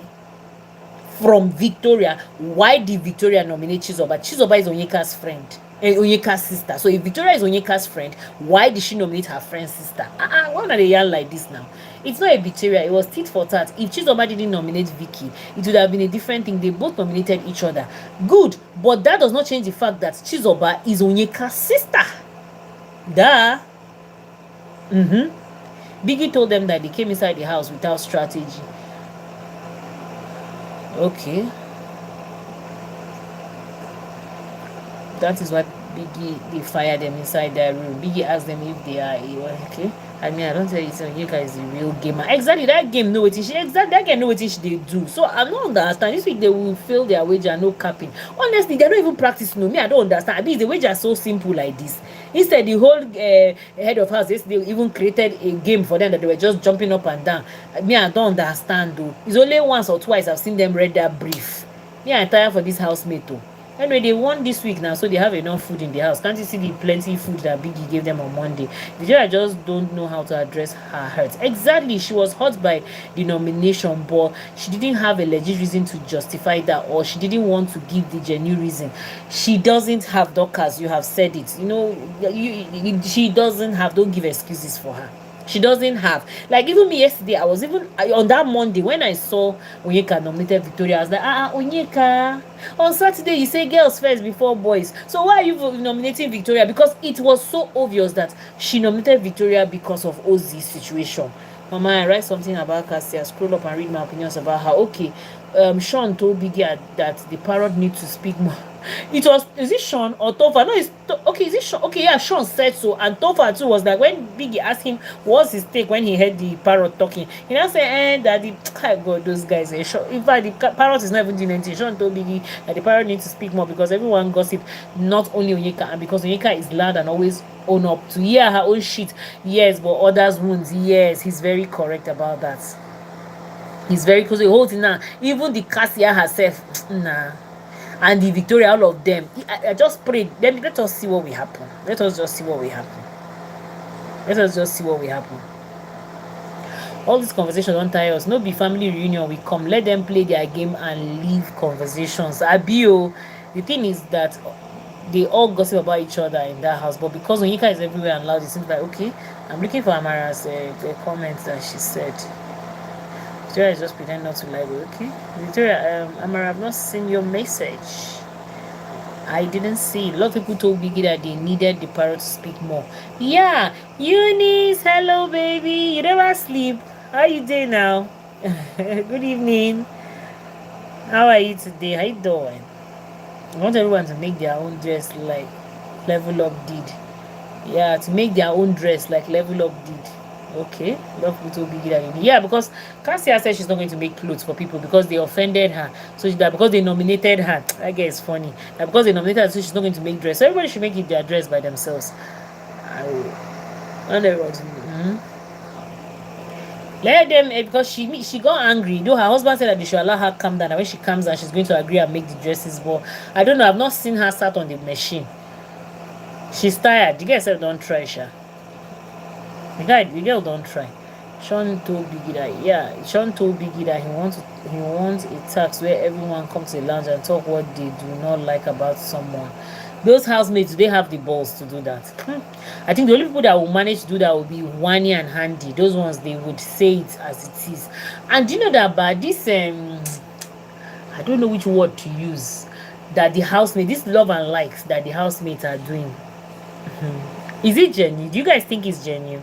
from Victoria? Why did Victoria nominate Chizoba? Chizoba is Onyeka's friend and Onyeka's sister. So if Victoria is Onyeka's friend, why did she nominate her friend's sister? Why are they yarn like this now? It's not a betrayal, it was tit for tat. If Chizoba didn't nominate Vicky, it would have been a different thing. They both nominated each other. Good, but that does not change the fact that Chizoba is Onyeka's sister. Duh. Biggie told them that they came inside the house without strategy. Okay. That is what they fired them inside their room. Biggie asked them if they are okay. I don't tell you, Onyeka is a real gamer. Exactly, that game know what that game know what they do. So I'm not understand. This week they will fail their wager, no capping. Honestly, they don't even practice. No, me, I don't understand. I mean, the wager so simple like this. Instead, the whole head of house, they even created a game for them that they were just jumping up and down. Me, I don't understand though. It's only once or twice I've seen them read that brief. Me, I'm tired for this housemate though. Anyway, they won this week now, so they have enough food in the house. Can't you see the plenty food that Biggie gave them on Monday? Victoria just don't know how to address her hurt. Exactly, she was hurt by the nomination, but she didn't have a legit reason to justify that, or she didn't want to give the genuine reason. She doesn't have Dorcas, you have said it. She doesn't have, don't give excuses for her. She doesn't have. Like, even me yesterday, I was even on that Monday when I saw Onyeka nominated Victoria. I was like, Onyeka, on Saturday you say girls first before boys. So why are you nominating Victoria? Because it was so obvious that she nominated Victoria because of Ozzy's situation. Mama, I write something about Cassia. Scroll up and read my opinions about her. Okay, Sean told Biggie that the parrot needs to speak more. Is it Sean or Tofa? No, okay, is it Sean? Okay, yeah, Sean said so. And Tofa too was like, when Biggie asked him what's his take when he heard the parrot talking, he now said, that the God, those guys, in fact, the parrot is not even doing anything. Sean told Biggie that the parrot needs to speak more because everyone gossip, not only Onyeka, and because Onyeka is loud and always own up to, yeah, her own shit, yes, but others wounds, yes, he's very correct about that. He's very close to the whole thing now. Even the Cassia herself, nah. And the Victoria, all of them. I just prayed. Then let us see what will happen. Let us just see what will happen. Let us just see what will happen. All these conversations don't tire us. No be family reunion. We come. Let them play their game and leave conversations. Abio. The thing is that they all gossip about each other in that house. But because Onyeka is everywhere and loud, it seems like, okay, I'm looking for Amara's comments that she said. Victoria is just pretending not to like it. Okay, Victoria, Amara, I've not seen your message. I didn't see. A lot of people told Biggie that they needed the parrot to speak more. Yeah, Eunice, hello baby. You never sleep. How are you doing now? Good evening. How are you today? How you doing? I want everyone to make their own dress like Level Up did. Yeah, to make their own dress like Level Up did. Okay, love people to be that. Yeah, because Cassia said she's not going to make clothes for people because they offended her. So that because they nominated her, I guess it's funny. That because they nominated her, so she's not going to make dress. So everybody should make it their dress by themselves. And let them, because she got angry. Though her husband said that they should allow her calm down. And when she calms down, she's going to agree and make the dresses. But I don't know. I've not seen her sat on the machine. She's tired. You guys said don't try, Sha. The girl don't try. Sean told Biggie that Sean told Biggie that he wants a tax where everyone comes to the lounge and talk what they do not like about someone. Those housemates, do they have the balls to do that? I think the only people that will manage to do that will be Wani and Handy. Those ones, they would say it as it is. And do you know that about this I don't know which word to use, that the housemate, this love and likes that the housemates are doing. Is it genuine? Do you guys think it's genuine?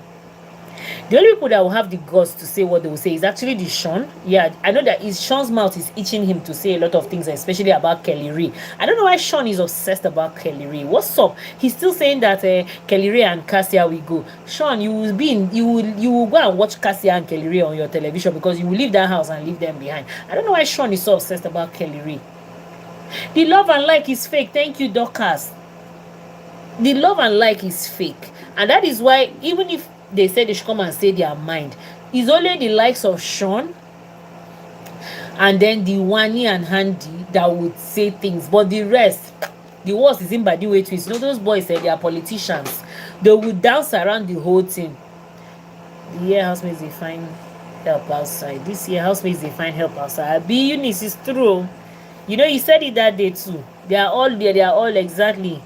The only people that will have the guts to say what they will say is actually the Sean. Yeah, I know that Sean's mouth is itching him to say a lot of things, especially about Kelly Ray. I don't know why Sean is obsessed about Kelly Ray. What's up? He's still saying that Kelly Ray and Cassia will go. Sean, you will go and watch Cassia and Kelly Ray on your television because you will leave that house and leave them behind. I don't know why Sean is so obsessed about Kelly Ray. The love and like is fake. Thank you, Dorcas. The love and like is fake, and that is why even if they said they should come and say their mind, it's only the likes of Sean and then the Wani and Handy that would say things, but the rest, the worst is in by the way twins. You know those boys said they are politicians. They would dance around the whole thing. The year housemates they find help outside. This year housemates they find help outside. Be Eunice is true. You know you said it that day too. They are all there. They are all exactly.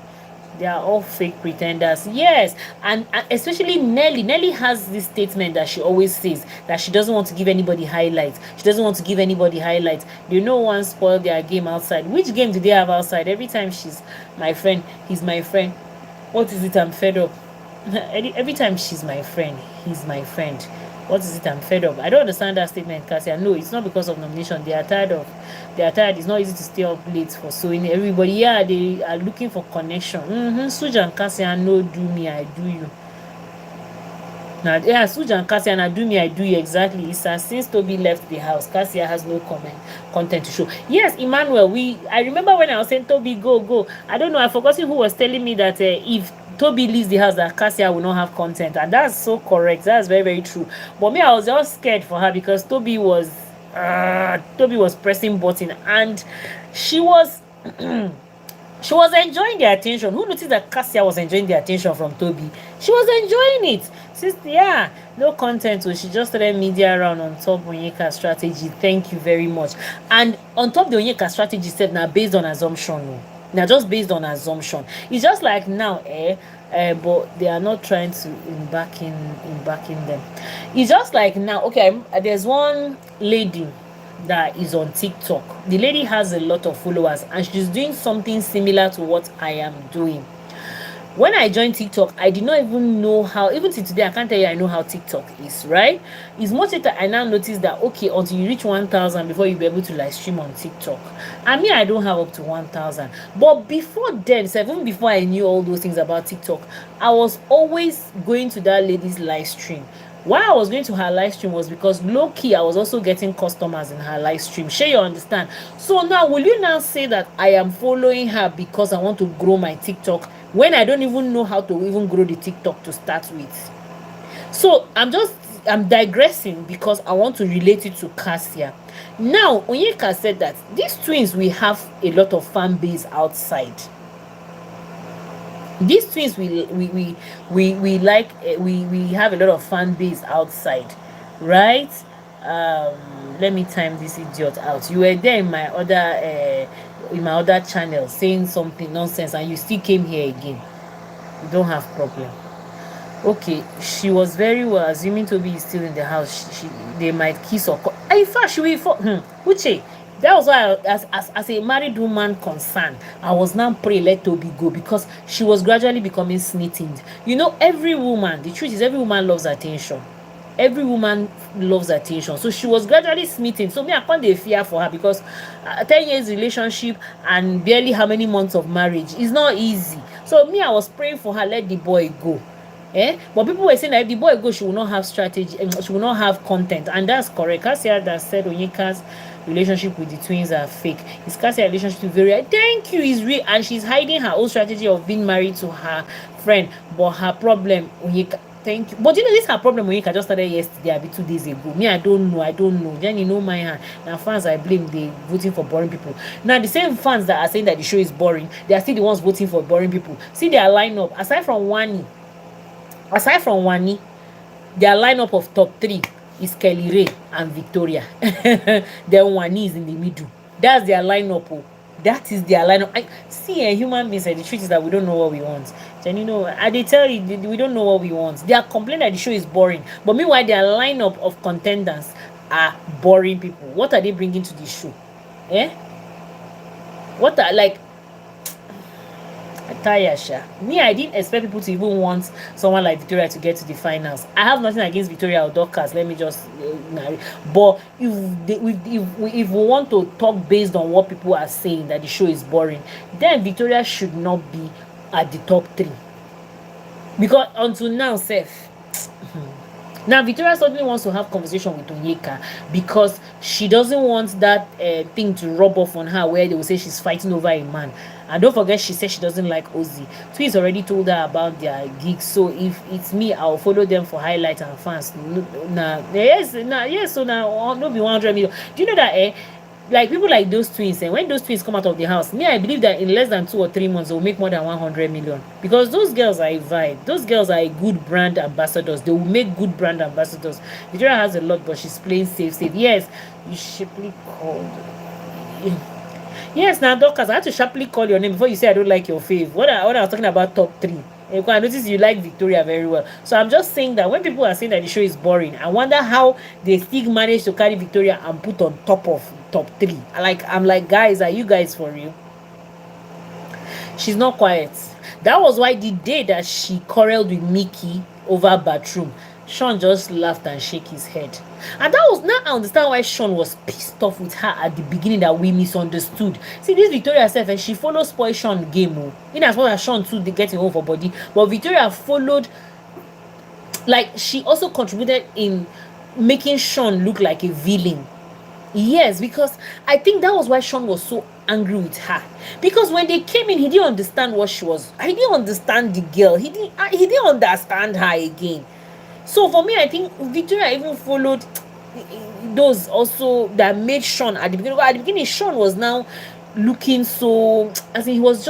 They are all fake pretenders. Yes, and especially Nelly. Nelly has this statement that she always says that she doesn't want to give anybody highlights. She doesn't want to give anybody highlights. They no one spoil their game outside. Which game do they have outside? Every time she's my friend, he's my friend. What is it? I'm fed up. Every time she's my friend, he's my friend. What is it? I'm fed up. I don't understand that statement, Cassia. No, it's not because of nomination. They are tired. It's not easy to stay up late for sewing. Everybody, yeah, they are looking for connection. Suja and Cassia, no, do me, I do you. Now, yeah, Suja and Cassia, and do me, I do you. Exactly. It's since Toby left the house, Cassia has no content to show. Yes, Emmanuel, I remember when I was saying Toby, go. I don't know, I forgot who was telling me that if Toby leaves the house, that Cassia will not have content, and that's so correct. That's very, very true. But me, I was just scared for her because Toby was pressing button, and she was she was enjoying the attention. Who noticed that Cassia was enjoying the attention from Toby? She was enjoying it. Yeah, no content, so she just started media around on top Onyeka strategy. Thank you very much. And on top the Onyeka strategy said now based on assumption. Now just based on assumption. It's just like now, but they are not trying to backing them. It's just like now, okay, there's one lady that is on TikTok. The lady has a lot of followers and she's doing something similar to what I am doing. When I joined TikTok, I did not even know how, even till today, I can't tell you I know how TikTok is, right? It's much later I now noticed that, okay, until you reach 1,000 before you'll be able to live stream on TikTok. I mean, I don't have up to 1,000. But before then, so even before I knew all those things about TikTok, I was always going to that lady's live stream. Why I was going to her live stream was because low key I was also getting customers in her live stream. Sure, you understand? So now, will you now say that I am following her because I want to grow my TikTok when I don't even know how to even grow the TikTok to start with? So I'm digressing because I want to relate it to Cassia. Now, Onyeka said that these twins will have a lot of fan base outside. These twins we like, we have a lot of fan base outside, right? Let me time this idiot out. You were there in my other channel saying something nonsense, and you still came here again. You don't have problem. Okay, she was very well assuming Toby is still in the house. They might kiss or in fact she will Uche. That was why as a married woman concerned, I was now praying let Toby go, because she was gradually becoming snitting. You know, every woman, the truth is every woman loves attention. Every woman loves attention. So she was gradually smitten. So me, I can't dey fear for her, because 10 years relationship and barely how many months of marriage is not easy. So me, I was praying for her, let the boy go. But people were saying that if the boy goes, she will not have strategy, she will not have content, and that's correct. Cassia that said Onyeka's relationship with the twins are fake. Is Cassia relationship with very thank you is real, and she's hiding her own strategy of being married to her friend. But her problem, Onyeka, thank you. But you know, this her problem Onyeka just started yesterday, a bit 2 days ago. Me, I don't know. Then you know my hand. Now fans I blame, they voting for boring people. Now the same fans that are saying that the show is boring, they are still the ones voting for boring people. See their lineup. Aside from Wani, their lineup of top 3 is Kelly Ray and Victoria. Then Wani is in the middle. That's their lineup. Oh. That is their lineup. I see a human being. The truth is that we don't know what we want. Then you know, they tell you we don't know what we want. They are complaining that the show is boring. But meanwhile, their lineup of contenders are boring people. What are they bringing to the show? What are like? Tayasha. Me, I didn't expect people to even want someone like Victoria to get to the finals. I have nothing against Victoria or Dorcas. Let me just but if we want to talk based on what people are saying that the show is boring, then Victoria should not be at the top 3, because until now, Seth. Now Victoria suddenly wants to have conversation with Onyeka because she doesn't want that thing to rub off on her, where they will say she's fighting over a man. And don't forget, she said she doesn't like Ozzy. Twins already told her about their gigs. So if it's me, I'll follow them for highlights and fans. Yes. So now, no be 100 million. Do you know that like people like those twins, and when those twins come out of the house, me, I believe that in less than 2 or 3 months they'll make more than 100 million, because those girls are a vibe. Those girls are a good brand ambassadors. They will make good brand ambassadors. Victoria has a lot, but she's playing safe. Yes, you sharply called. Yes, now Dorcas, I had to sharply call your name before you say I don't like your fave. When I was talking about top 3, I noticed you like Victoria very well. So I'm just saying that when people are saying that the show is boring, I wonder how they still manage to carry Victoria and put on top of top 3. I'm like, guys, are you guys for real? She's not quiet. That was why the day that she quarreled with Mickey over bathroom, Sean just laughed and shook his head. And that was, now I understand why Sean was pissed off with her at the beginning, that we misunderstood. See, this Victoria herself, and she follows spoil Sean game. In as well as Sean too, they get home for body. But Victoria followed, like, she also contributed in making Sean look like a villain. Yes, because I think that was why Sean was so angry with her, because when they came in, he didn't understand what she was. He didn't understand the girl. He didn't understand her again. So for me, I think Victoria even followed those also that made Sean at the beginning. At the beginning, Sean was now looking so, as in he was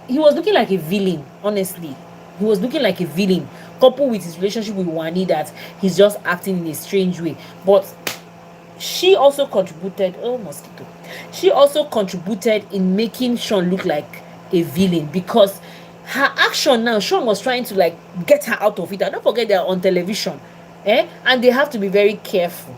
looking like a villain. Honestly, he was looking like a villain, coupled with his relationship with Wani, that he's just acting in a strange way. But she also contributed. Oh, mosquito! She also contributed in making Sean look like a villain, because her action now, Sean was trying to like get her out of it. And don't forget, they're on television, and they have to be very careful.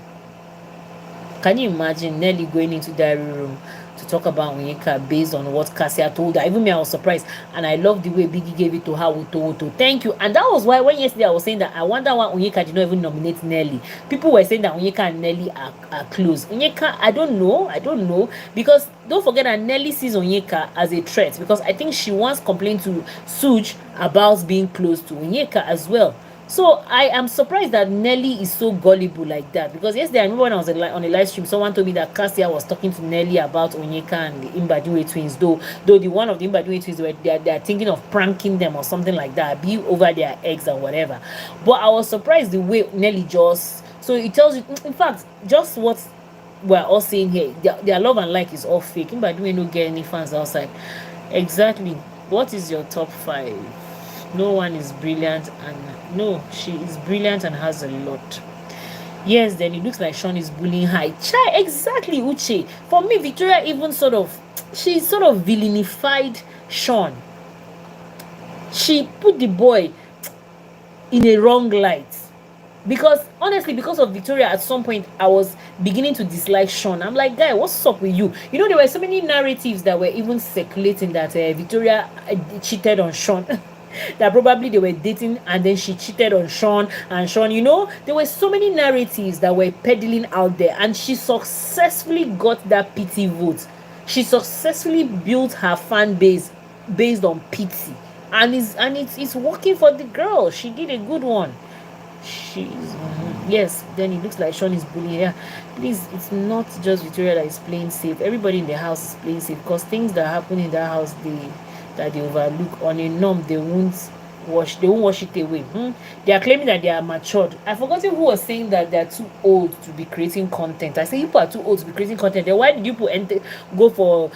Can you imagine Nelly going into diary room to talk about Onyeka based on what Cassia told her. Even me, I was surprised, and I love the way Biggie gave it to her. Woto. Thank you. And that was why when yesterday I was saying that I wonder why Onyeka did not even nominate Nelly. People were saying that Onyeka and Nelly are close. Onyeka, I don't know, because don't forget that Nelly sees Onyeka as a threat, because I think she once complained to Suj about being close to Onyeka as well. So I am surprised that Nelly is so gullible like that, because yesterday I remember when I was on a live stream, someone told me that Cassia was talking to Nelly about Onyeka and the Mbadiwe twins, though the one of the Mbadiwe twins they're thinking of pranking them or something like that, be over their eggs or whatever. But I was surprised the way Nelly just, so it tells you, in fact, just what we're all saying here, their love and like is all fake. Mbadiwe no get any fans outside. Exactly. What is your top 5? No one is brilliant, and no, she is brilliant and has a lot. Yes, then it looks like Sean is bullying her. Chai, exactly, Uche. For me, Victoria even she sort of villainified Sean. She put the boy in a wrong light. Because honestly, because of Victoria, at some point I was beginning to dislike Sean. I'm like, guy, what's up with you? You know, there were so many narratives that were even circulating that Victoria cheated on Sean. That probably they were dating and then she cheated on Sean, and Sean, you know, there were so many narratives that were peddling out there, and she successfully got that pity vote. She successfully built her fan base based on pity, and it's working for the girl. She did a good one. Yes, then it looks like Sean is bullying her. Please, it's not just Victoria that is playing safe. Everybody in the house is playing safe, because things that happen in that house, that they overlook on a norm, they won't wash it away. They are claiming that they are matured. I forgot who was saying that they are too old to be creating content. I say, people are too old to be creating content, then why did you go for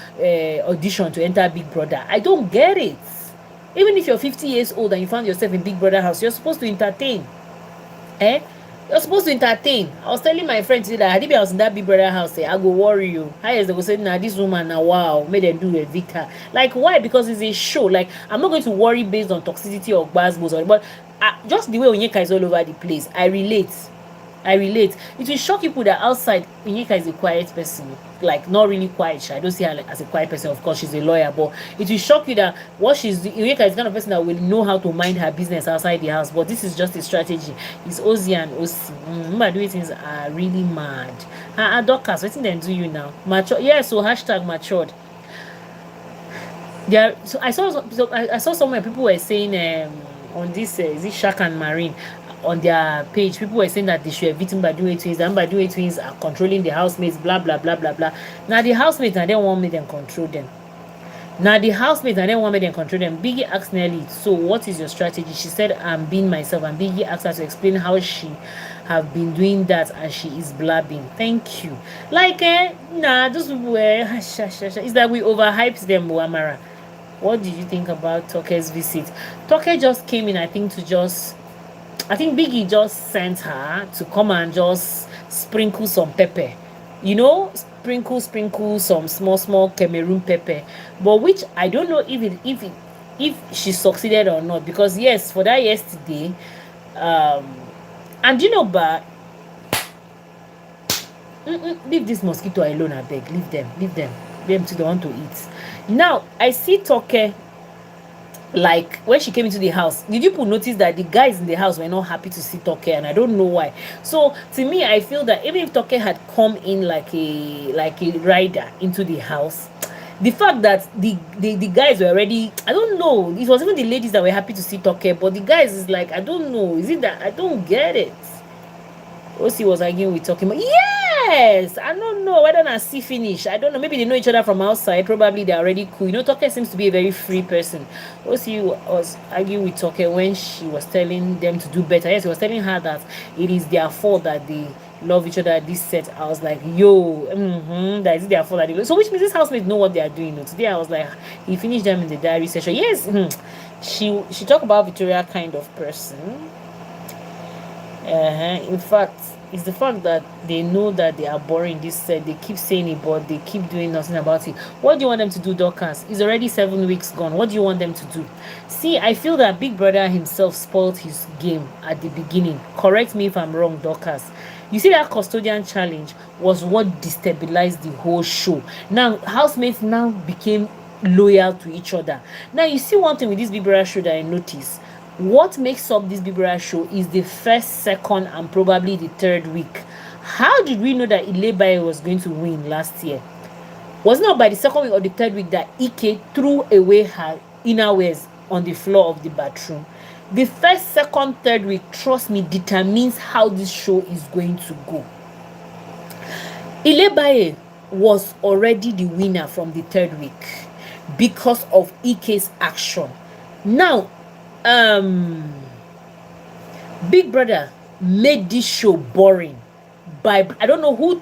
audition to enter Big Brother? I don't get it. Even if you're 50 years old and you found yourself in Big Brother house, you're supposed to entertain. You're supposed to entertain. I was telling my friend today that I was in that Big Brother house, I go worry you. Highest they go say, nah, this woman, now wow, made them do a Victor. Like, why? Because it's a show. Like, I'm not going to worry based on toxicity or basbos, but just the way Onyeka is all over the place, I relate. It will shock people that outside Onyeka is a quiet person, like not really quiet. I don't see her like as a quiet person. Of course, she's a lawyer, but it will shock you that what she's doing, Onyeka is the kind of person that will know how to mind her business outside the house. But this is just a strategy. It's Ozzy and Osi. Doing things are really mad. Dorcas, what they do you now? Mature, yeah. So hashtag matured. There, so I saw somewhere people were saying on this is it Shaq and Marine, on their page, people were saying that they should have beaten Mbadiwe twins, and Mbadiwe twins are controlling the housemates, blah blah blah blah blah. Now the housemates, and they want me them control them. Biggie asked Nelly, so what is your strategy? She said, I'm being myself, and Biggie asked her to explain how she have been doing that, and she is blabbing. Thank you. Like those people were it's that we overhyped them, Amara. What did you think about Toke's visit? Toke just came in, I think Biggie just sent her to come and just sprinkle some pepper. You know, sprinkle some small Cameroon pepper. But which I don't know if she succeeded or not. Because yes, for that yesterday, and you know, but leave this mosquito alone, I beg. Leave them. Them to the want to eat. Now I see Toke. Like when she came into the house, did you notice that the guys in the house were not happy to see Toke, and I don't know why. So to me, I feel that even if Toke had come in like a rider into the house, the fact that the guys were already, I don't know, it was even the ladies that were happy to see Toke, but the guys is like, I don't know, is it that I don't get it? Osi was arguing with Toke. Yes, I don't know whether not see finish. I don't know. Maybe they know each other from outside. Probably they're already cool. You know, Toke seems to be a very free person. Osi was arguing with Toke when she was telling them to do better. Yes, he was telling her that it is their fault that they love each other at this set. I was like, yo, that is their fault that they love. So which means this housemate know what they are doing. Today I was like, he finished them in the diary session. Yes, she talked about Victoria kind of person. In fact, it's the fact that they know that they are boring this set. They keep saying it, but they keep doing nothing about it. What do you want them to do, Dorcas? It's already 7 weeks gone. What do you want them to do? See, I feel that Big Brother himself spoiled his game at the beginning. Correct me if I'm wrong, Dorcas. You see, that custodian challenge was what destabilized the whole show. Now, housemates now became loyal to each other. Now, you see one thing with this Big Brother show that I noticed. What makes up this Big Brother show is the first, second, and probably the third week. How did we know that Ilebaye was going to win last year? Was it not by the second week or the third week that Ike threw away her innerwears on the floor of the bathroom? The first, second, third week, trust me, determines how this show is going to go. Ilebaye was already the winner from the third week because of Ike's action. Now, Big Brother made this show boring by, I don't know who.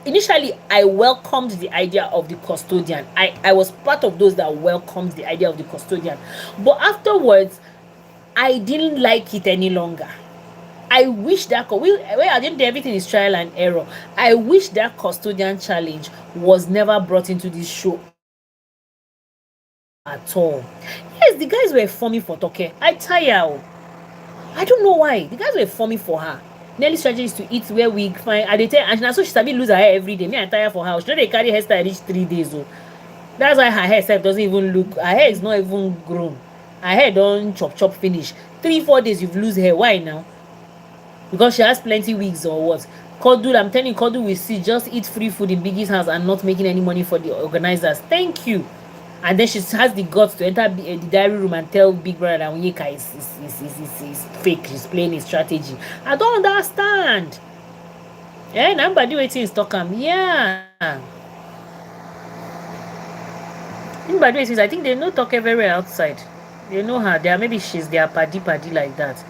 Initially, I welcomed the idea of the custodian. I was part of those that welcomed the idea of the custodian. But afterwards, I didn't like it any longer. I wish that I didn't. Everything is trial and error. I wish that custodian challenge was never brought into this show at all. Yes, the guys were forming for Toke. I tire. I don't know why. The guys were forming for her. Nelly's strategy is to eat where we find. And they tell, and now so she sabi lose her hair every day. Me, I tire for her. She know they carry hairstyle reach 3 days. Oh. That's why her hair self doesn't even look. Her hair is not even grown. Her hair don't chop finish. 3-4 days you've lose hair. Why now? Because she has plenty wigs or what? Kodu, I'm telling you, Kodu will see just eat free food in Biggie's house and not making any money for the organizers. Thank you. And then she has the guts to enter the diary room and tell Big Brother that Onyeka is fake. She's playing his strategy. I don't understand. Yeah, nobody waiting in Stockholm. Yeah. Nobody waiting. I think they know Toke very well outside. They know her. They are, maybe she's their paddy like that.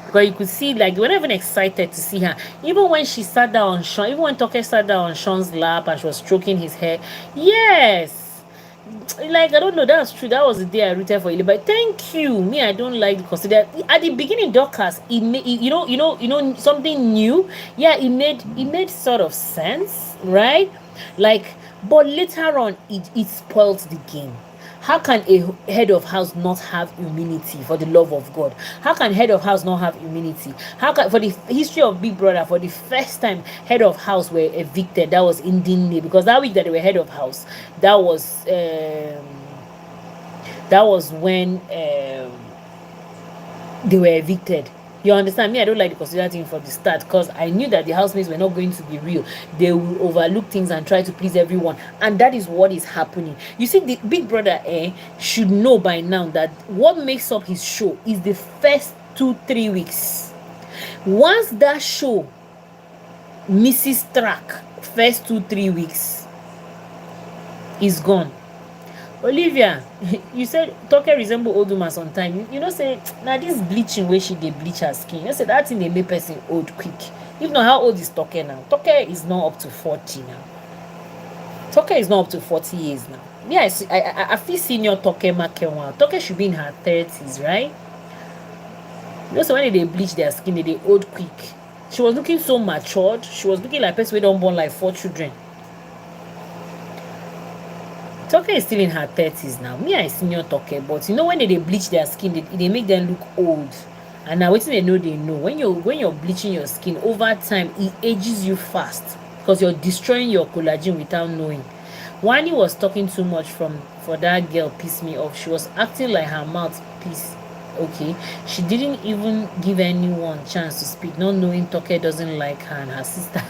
Because you could see, like, they weren't even excited to see her. Even when she sat down on Sean, even when Toke sat down on Sean's lap and she was stroking his hair. Yes. Like, I don't know, that's true. That was the day I rooted for Ileba. Thank you. Me, I don't like the consider. At the beginning, Dorcas, it made, you know something new. Yeah, it made sort of sense, right? Like, but later on, it spoiled the game. How can a head of house not have immunity, for the love of God? How can head of house not have immunity? How can, for the history of Big Brother, for the first time head of house were evicted? That was Indine, because that week that they were head of house, that was when they were evicted. You understand me? I don't like the consider thing for the start, because I knew that the housemates were not going to be real. They will overlook things and try to please everyone, and that is what is happening. You see, the Big Brother should know by now that what makes up his show is the first 2-3 weeks. Once that show misses track, first 2-3 weeks is gone. Olivia, you said Toke resemble old woman sometime. You know, say now this bleaching where she dey bleach her skin. You know, say that thing dey make person old quick. If not, how old is Toke now? Toke is not up to 40 now. Toke is not up to 40 years now. Yeah, I feel senior Toke Makewa. Toke should be in her 30s, right? You know, so when they bleach their skin, they old quick. She was looking so matured. She was looking like a person who don't born like 4 children. Toke is still in her 30s now. Me, I senior Toke, but you know when they bleach their skin, they make them look old. And now what they know, when you're bleaching your skin over time, it ages you fast because you're destroying your collagen without knowing. Wani was talking too much for that girl, pissed me off. She was acting like her mouth piece. Okay, she didn't even give anyone chance to speak, not knowing Toke doesn't like her and her sister.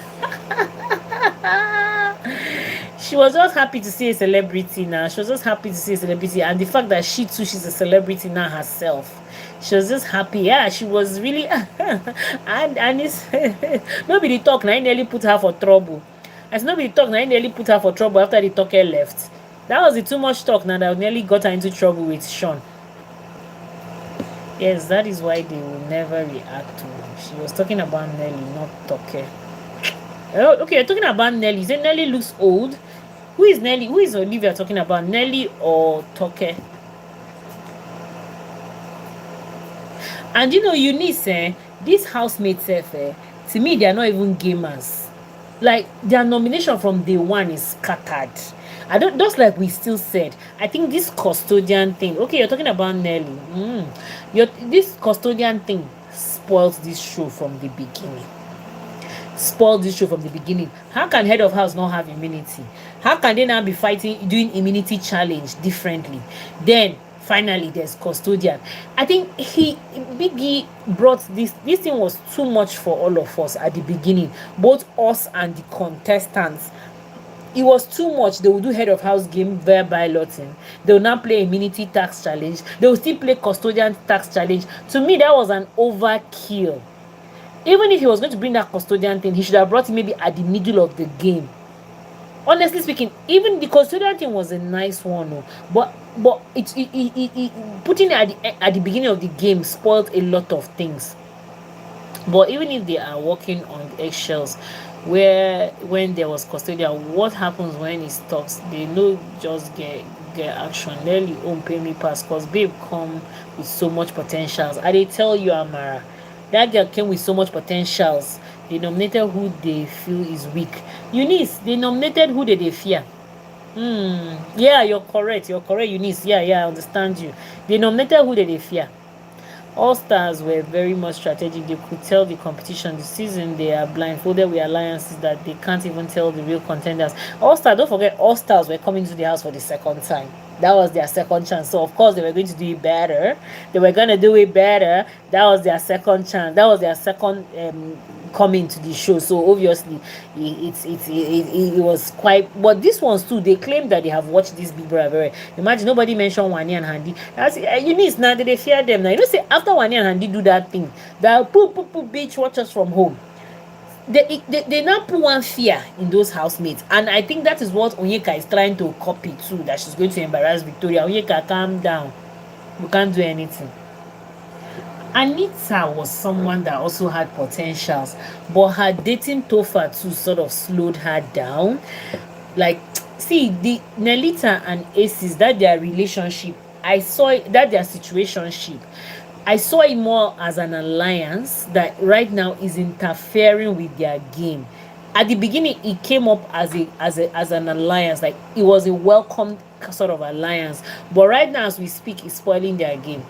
She was just happy to see a celebrity now. She was just happy to see a celebrity, and the fact that she too, she's a celebrity now herself. She was just happy. Yeah, she was really and it's nobody talk now. I nearly put her for trouble. As nobody talk now, I nearly put her for trouble after the Toke left. That was the too much talk now that nearly got her into trouble with Sean. Yes, that is why they will never react to her. She was talking about Nelly, not Toke. Oh, okay, you're talking about Nelly. You say Nelly looks old. Who is Nelly? Who is Olivia talking about? Nelly or Toke? And you know, Eunice, these housemates, to me, they are not even gamers. Like, their nomination from day one is scattered. I don't, just like we still said, I think this custodian thing, okay, you're talking about Nelly. This custodian thing spoils this show from the beginning. spoiled this show from the beginning. How can head of house not have immunity? How can they now be fighting, doing immunity challenge differently? Then finally there's custodian. I think Biggie brought this thing was too much for all of us at the beginning, both us and the contestants. It was too much. They will do head of house game via balloting. They will now play immunity tax challenge. They will still play custodian tax challenge. To me, that was an overkill. Even if he was going to bring that custodian thing, he should have brought it maybe at the middle of the game. Honestly speaking, even the custodian thing was a nice one, oh, but putting it at the beginning of the game spoiled a lot of things. But even if they are walking on eggshells, where when there was custodian, what happens when it stops? They know just get action. Nearly own pay me pass, cause babe come with so much potentials. I they tell you, Amara, that girl came with so much potentials. They nominated who they feel is weak. Eunice, they nominated who they fear. Yeah, you're correct. You're correct, Eunice. Yeah, I understand you. They nominated who they fear. All stars were very much strategic. They could tell the competition this season they are blindfolded with alliances that they can't even tell the real contenders. All stars, don't forget, all stars were coming to the house for the second time. That was their second chance. So of course they were going to do it better. They were going to do it better. That was their second chance. That was their second coming to the show. So obviously it was quite, but these ones too, they claim that they have watched this Big Brother very well. Imagine nobody mentioned Wani and Handy. That's Eunice, now they fear them now. You know, say after Wani and Handy do that thing, that poo bitch watch us from home, they now put one fear in those housemates, and I think that is what Onyeka is trying to copy too, that she's going to embarrass Victoria. Onyeka, calm down, you can't do anything. Anita was someone that also had potentials, but her dating Tofa too sort of slowed her down. Like, see, the Nelita and Aces, that their relationship, I saw it, that their situationship, I saw it more as an alliance that right now is interfering with their game. At the beginning, it came up as an alliance, like it was a welcome sort of alliance. But right now, as we speak, it's spoiling their game.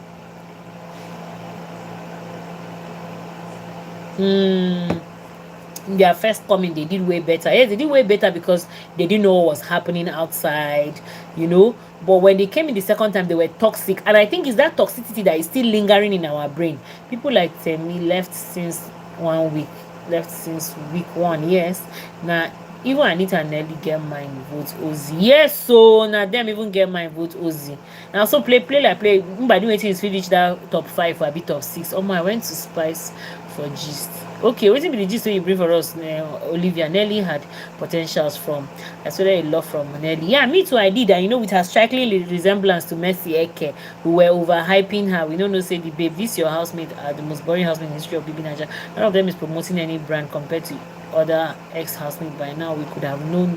Their first coming, they did way better. Yes, they did way better because they didn't know what was happening outside, you know. But when they came in the second time, they were toxic, and I think it's that toxicity that is still lingering in our brain. People like me left since 1 week, left since week 1. Yes, now even Anita and Nelly get my vote Ozzy. Yes, so now them even get my vote Ozzy. Now so play like play. By doing it, is finish that top 5 or a bit top 6. Oh my, I went to Spice for gist. Okay, wetin be the gist wey you bring for us? Olivia, Nelly had potentials from, I saw a lot from Nelly. Yeah, me too, I did. And you know, with her striking resemblance to Mercy Eke, we were overhyping her. We don't know, say the babe, this your housemate are the most boring housemate in the history of Bibi Naija. None of them is promoting any brand compared to other ex-housemates. By now, we could have known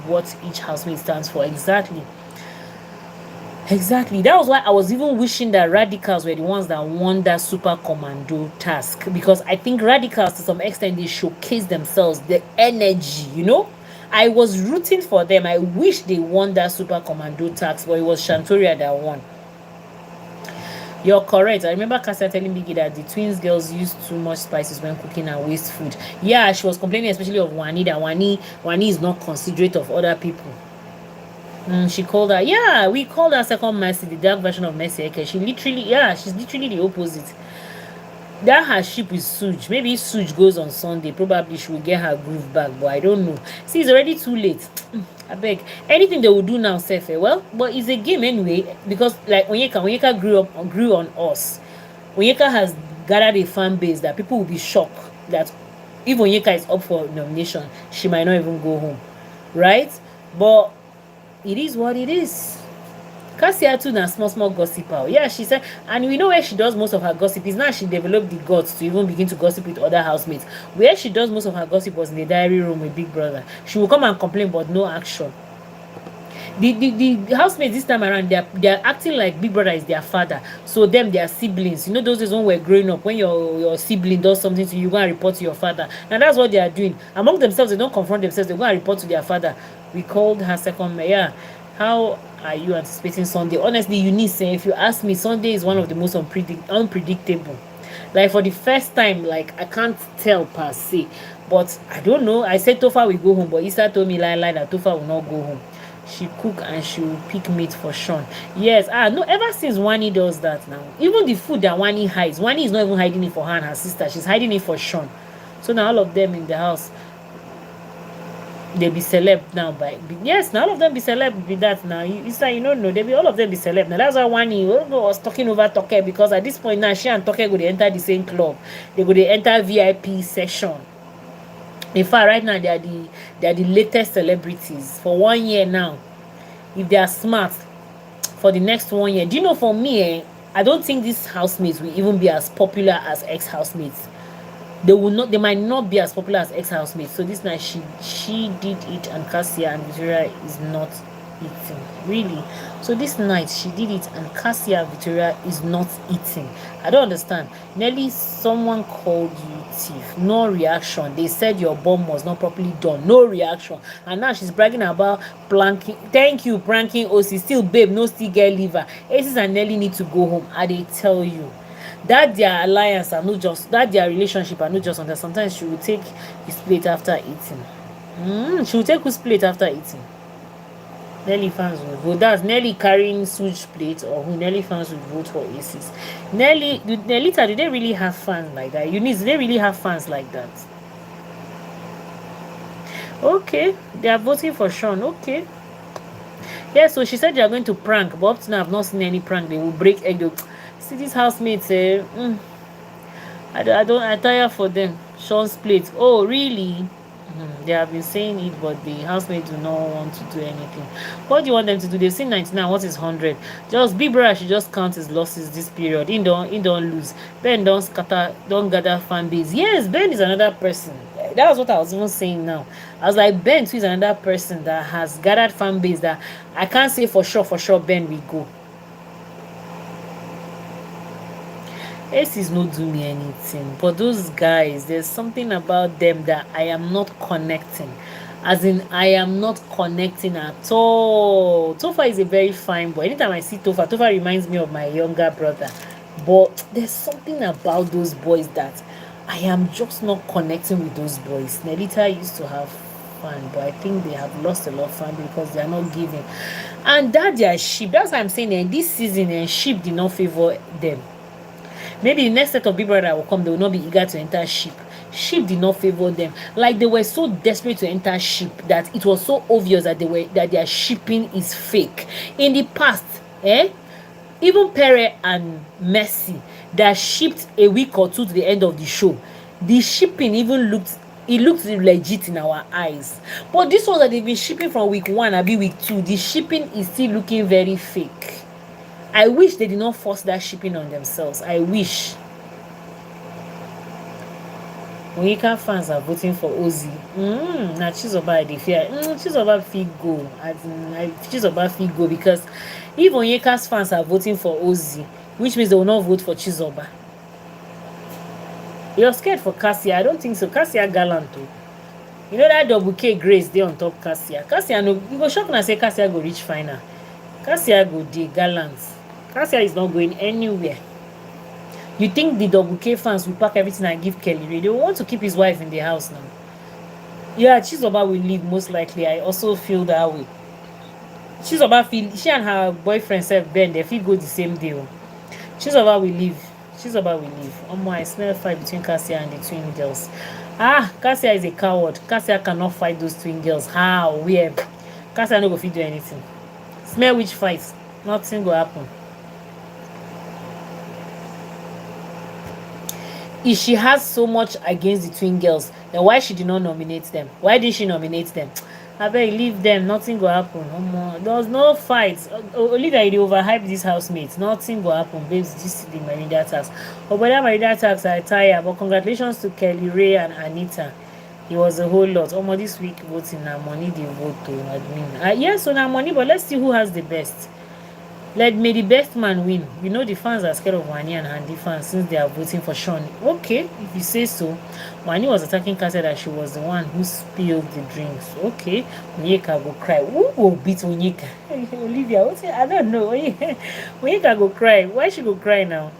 what each housemate stands for. Exactly. That was why I was even wishing that radicals were the ones that won that super commando task, because I think radicals to some extent they showcase themselves, the energy, you know. I was rooting for them. I wish they won that super commando task, but it was Shantoria that won. You're correct. I remember Cassia telling Biggie that the twins girls used too much spices when cooking and waste food. Yeah, she was complaining especially of Wani, that Wani is not considerate of other people. She called her, yeah, we called her second Mercy, the dark version of Mercy. Okay, she's literally the opposite. That her ship is Suj. Maybe if Suj goes on Sunday, probably she will get her groove back, but I don't know. See, it's already too late. I beg. Anything they will do now, safe. Well, but it's a game anyway, because like Onyeka grew on us. Onyeka has gathered a fan base that people will be shocked that if Onyeka is up for nomination, she might not even go home. Right? But it is what it is. Cassia too na small gossiper. Yeah, she said, and we know where she does most of her gossip is now she developed the guts to even begin to gossip with other housemates. Where she does most of her gossip was in the diary room with Big Brother. She will come and complain, but no action. The housemates this time around, they're acting like Big Brother is their father. So them, their siblings. You know those days when we're growing up, when your sibling does something to you, you go and report to your father. And that's what they are doing. Among themselves, they don't confront themselves, they go and report to their father. We called her second mayor. How are you anticipating Sunday? Honestly, Eunice, if you ask me, Sunday is one of the most unpredictable. Like for the first time, like I can't tell per se, but I don't know. I said Tofa will go home, but Issa told me lie that Tofa will not go home. She cook and she will pick meat for Sean. Yes, no, ever since Wani does that now, even the food that Wani hides, Wani is not even hiding it for her and her sister, she's hiding it for Sean. So now all of them in the house, they be celeb now. By yes, now all of them be celeb with that now. It's like, you don't know, they be all of them be celeb now. That's why Wani was talking over Toke, because at this point now she and Toke go to enter the same club. They go to enter VIP section. In fact, right now they are the latest celebrities for 1 year now. If they are smart, for the next 1 year. Do you know, for me, I don't think these housemates will even be as popular as ex-housemates. They will not, they might not be as popular as ex-housemates. So this night she did it, and Cassia and Victoria is not eating. Really. So this night she did it and Cassia Victoria is not eating. I don't understand. Nelly, someone called you thief. No reaction. They said your bomb was not properly done. No reaction. And now she's bragging about planking. Thank you, pranking OC. Still, babe, no still get liver. Aces and Nelly need to go home. I they tell you that their alliance are not just, that their relationship are not just on that. Sometimes she will take his plate after eating. She will take his plate after eating. Nelly fans will vote. That's Nelly carrying switch plate, or who Nelly fans will vote for Aces. Nelita, do they really have fans like that? Eunice, do they really have fans like that? Okay, they are voting for Sean. Okay. Yeah, so she said they are going to prank, but up to now I've not seen any prank. They will break egg. See these housemates, I tire for them. Sean's plate. Oh, really? They have been saying it, but the housemates do not want to do anything. What do you want them to do? They've seen 99. What is 100? Just Big Brother should just count his losses this period. He don't lose. Ben don't scatter, don't gather fan base. Yes, Ben is another person. That was what I was even saying now. I was like, Ben too is another person that has gathered fan base that I can't say for sure Ben will go. Aces no do me anything, but those guys, there's something about them that I am not connecting. As in, I am not connecting at all. Tofa is a very fine boy. Anytime I see Tofa reminds me of my younger brother. But there's something about those boys that I am just not connecting with those boys. Nelita used to have fun, but I think they have lost a lot of fun because they are not giving. And that they are sheep. That's why I'm saying this season sheep did not favor them. Maybe the next set of Big Brother will come, they will not be eager to enter sheep. Sheep did not favor them. Like, they were so desperate to enter sheep that it was so obvious that their shipping is fake. In the past, even Pere and Messi, that shipped a week or two to the end of the show, the shipping even looked legit in our eyes. But this one that they've been shipping from week 1 or week 2, the shipping is still looking very fake. I wish they did not force that shipping on themselves. I wish. Onyeka fans are voting for Ozzy. Now Chizoba they fear. Chizoba fit go. Chizoba fit go, because if Onyeka's fans are voting for Ozzy, which means they will not vote for Chizoba. You're scared for Cassia? I don't think so. Cassia gallant too. You know that double K Grace they on top Cassia. Cassia no, you go shock and say Cassia go reach final. Cassia go dey gallant. Cassia is not going anywhere. You think the double K fans will pack everything and give Kelly Ray? They will want to keep his wife in the house now. Yeah, Chizoba will leave most likely. I also feel that way. Chizoba feel she and her boyfriend self Ben, they feel go the same deal. Chizoba will leave. I smell fight between Cassia and the twin girls. Cassia is a coward. Cassia cannot fight those twin girls. How? Where? Cassia no go fit do anything. Smell which fights. Nothing will happen. If she has so much against the twin girls, then why she did not nominate them? Why did she nominate them? I bet leave them, nothing will happen. There was no fights. Only that they overhype these housemates. Nothing will happen, babes. This is the Marina tax. But that Marina tax I tire. But congratulations to Kelly Ray and Anita. It was a whole lot. This week voting now money they vote to admin. Yes, so now money, but let's see who has the best. May the best man win. We know the fans are scared of Wani and Handy fans since they are voting for Sean. Okay, if you say so. Wani was attacking Cassia that she was the one who spilled the drinks. Okay, Onyeka go cry. Who will beat Onyeka? Olivia, I don't know. Onyeka go cry. Why she go cry now?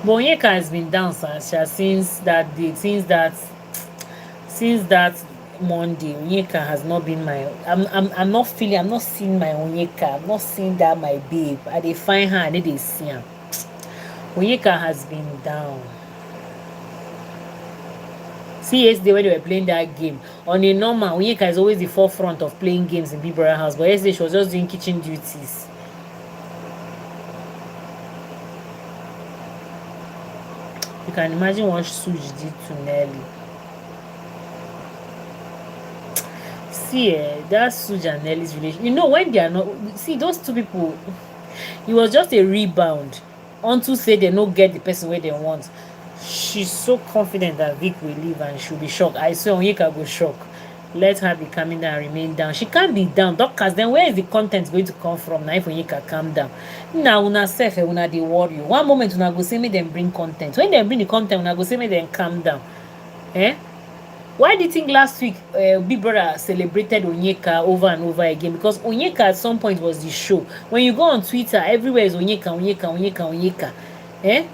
But Onyeka has been down, Sasha, since that day, since that Monday. Onyeka has not been my. I'm not feeling. I'm not seeing my Onyeka. I'm not seeing that my babe. I dey find her. I need to see her. Onyeka has been down. See yesterday when they were playing that game. On a normal, Onyeka is always the forefront of playing games in Big Brother house. But yesterday she was just doing kitchen duties. You can imagine what Suj did to Nelly. See, that Suj and Nelly's relation. You know, when they are not. See, those two people, it was just a rebound. Unto say they no get the person where they want. She's so confident that Vic will leave and she'll be shocked. I swear Onyeka go shock. Let her be calming down and remain down. She can't be down. Doctors, then where is the content going to come from? Now if Onyeka calm down. Now una self una dey worry. One moment una go say me them bring content. When they bring the content, una go say me them calm down. Eh? Why do you think last week Big Brother celebrated Onyeka over and over again? Because Onyeka at some point was the show. When you go on Twitter, everywhere is Onyeka, Onyeka, Onyeka, Onyeka. Eh?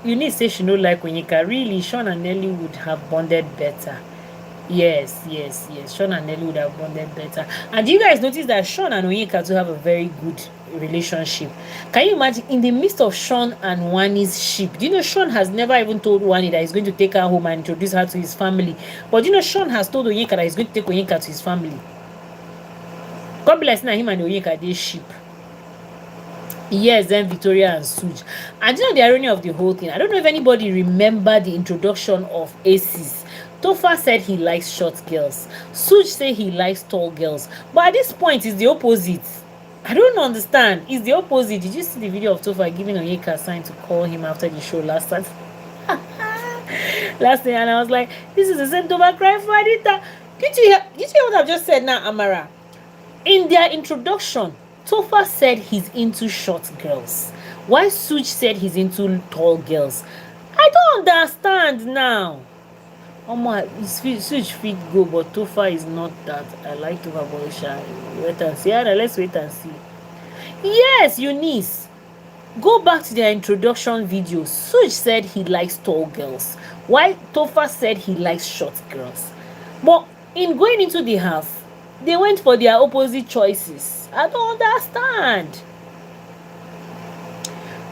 Eunice say she no like Onyeka. Really, Sean and Nelly would have bonded better. Yes. Sean and Nelly would have bonded better. And do you guys notice that Sean and Onyeka do have a very good relationship? Can you imagine in the midst of Sean and Wani's ship? Do you know Sean has never even told Wani that he's going to take her home and introduce her to his family? But you know Sean has told Onyeka that he's going to take Onyeka to his family. God bless him and Onyeka they ship. Yes, then Victoria and Suj. And you know the irony of the whole thing? I don't know if anybody remember the introduction of Aces. Tofa said he likes short girls. Suj said he likes tall girls. But at this point, it's the opposite. I don't understand. It's the opposite. Did you see the video of Tofa giving Onyeka a sign to call him after the show last Saturday? Last day, and I was like, this is the same Tofa crying for Anita. Did you hear what I've just said now, Amara? In their introduction, Tofa said he's into short girls, while Suj said he's into tall girls. I don't understand now. Suj fit go, but Tofa is not that. I like Tofa boy. Wait and see. Let's wait and see. Yes, Eunice. Go back to their introduction video. Suj said he likes tall girls, while Tofa said he likes short girls. But in going into the house, they went for their opposite choices. I don't understand.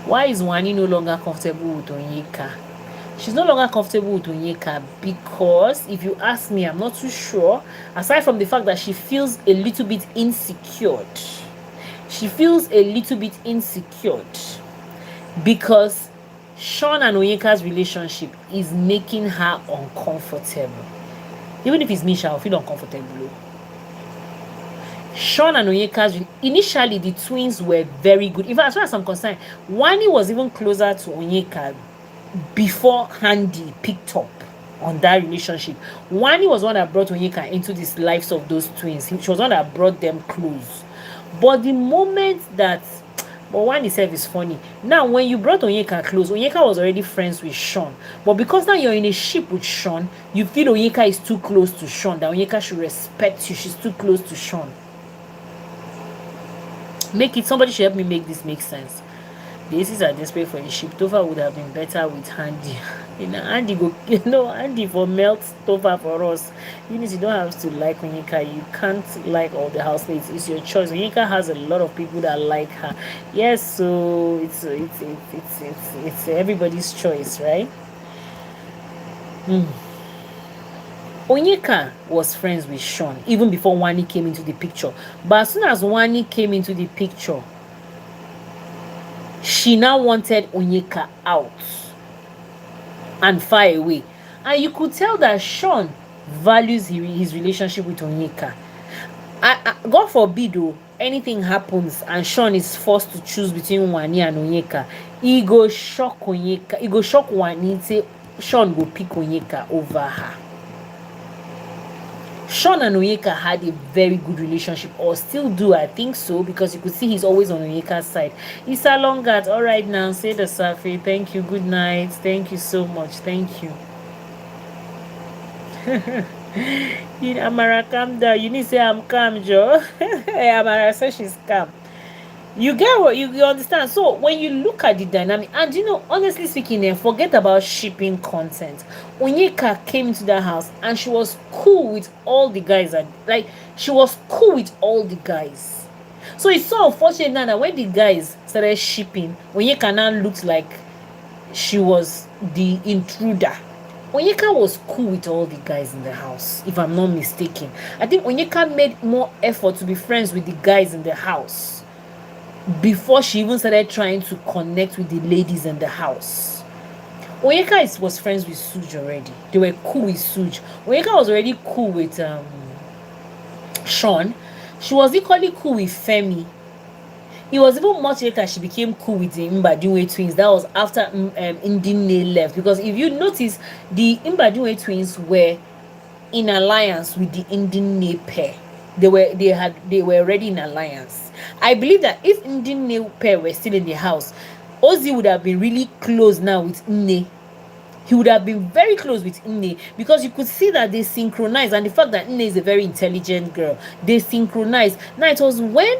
Why is Wani no longer comfortable with Onyeka? She's no longer comfortable with Onyeka because, if you ask me, I'm not too sure. Aside from the fact that she feels a little bit insecure. She feels a little bit insecure because Sean and Onyeka's relationship is making her uncomfortable. Even if it's me, I'll feel uncomfortable. Sean and Onyeka's, initially the twins were very good. Even as far as I'm concerned, Wani was even closer to Onyeka before Handy picked up on that relationship. Wani was one that brought Onyeka into the lives of those twins. She was one that brought them close. But the moment that, but Wani itself is funny. Now, when you brought Onyeka close, Onyeka was already friends with Sean. But because now you're in a ship with Sean, you feel Onyeka is too close to Sean, that Onyeka should respect you. She's too close to Sean. Somebody should help me make this make sense. The Aces are desperate for the ship. Tofa would have been better with Handy. Handy for melt Tofa for us. You don't have to like Onyeka. You can't like all the housemates. It's your choice. Onyeka has a lot of people that like her. Yes, so it's everybody's choice, right? Onyeka was friends with Sean even before Wani came into the picture. But as soon as Wani came into the picture, she now wanted Onyeka out and far away. And you could tell that Sean values his relationship with Onyeka. God forbid, anything happens and Sean is forced to choose between Wani and Onyeka, he go shock Onyeka. He go shock Wani, say Sean go pick Onyeka over her. Sean and Onyeka had a very good relationship, or still do, I think so, because you could see he's always on Onyeka's side. Issa Longat, all right now, say the Safi, thank you, good night, thank you so much, thank you. Amara, calm down. You need to say I'm calm, Joe. Amara says she's calm. You get what you understand. So when you look at the dynamic, and honestly speaking, forget about shipping content. Onyeka came into that house and she was cool with all the guys, and like she was cool with all the guys. So it's so unfortunate now that when the guys started shipping, Onyeka now looked like she was the intruder. Onyeka was cool with all the guys in the house, if I'm not mistaken. I think Onyeka made more effort to be friends with the guys in the house before she even started trying to connect with the ladies in the house. Onyeka was friends with Suj already. They were cool with Suj. Onyeka was already cool with Sean. She was equally cool with Femi. It was even much later she became cool with the Mbadiwe twins. That was after Ndine left. Because if you notice, the Mbadiwe twins were in alliance with the Ndine pair. They were already in alliance. I believe that if Ndine pair were still in the house, Ozzy would have been really close now with Nne. He would have been very close with Nne, because you could see that they synchronized, and the fact that Nne is a very intelligent girl, they synchronized. Now it was when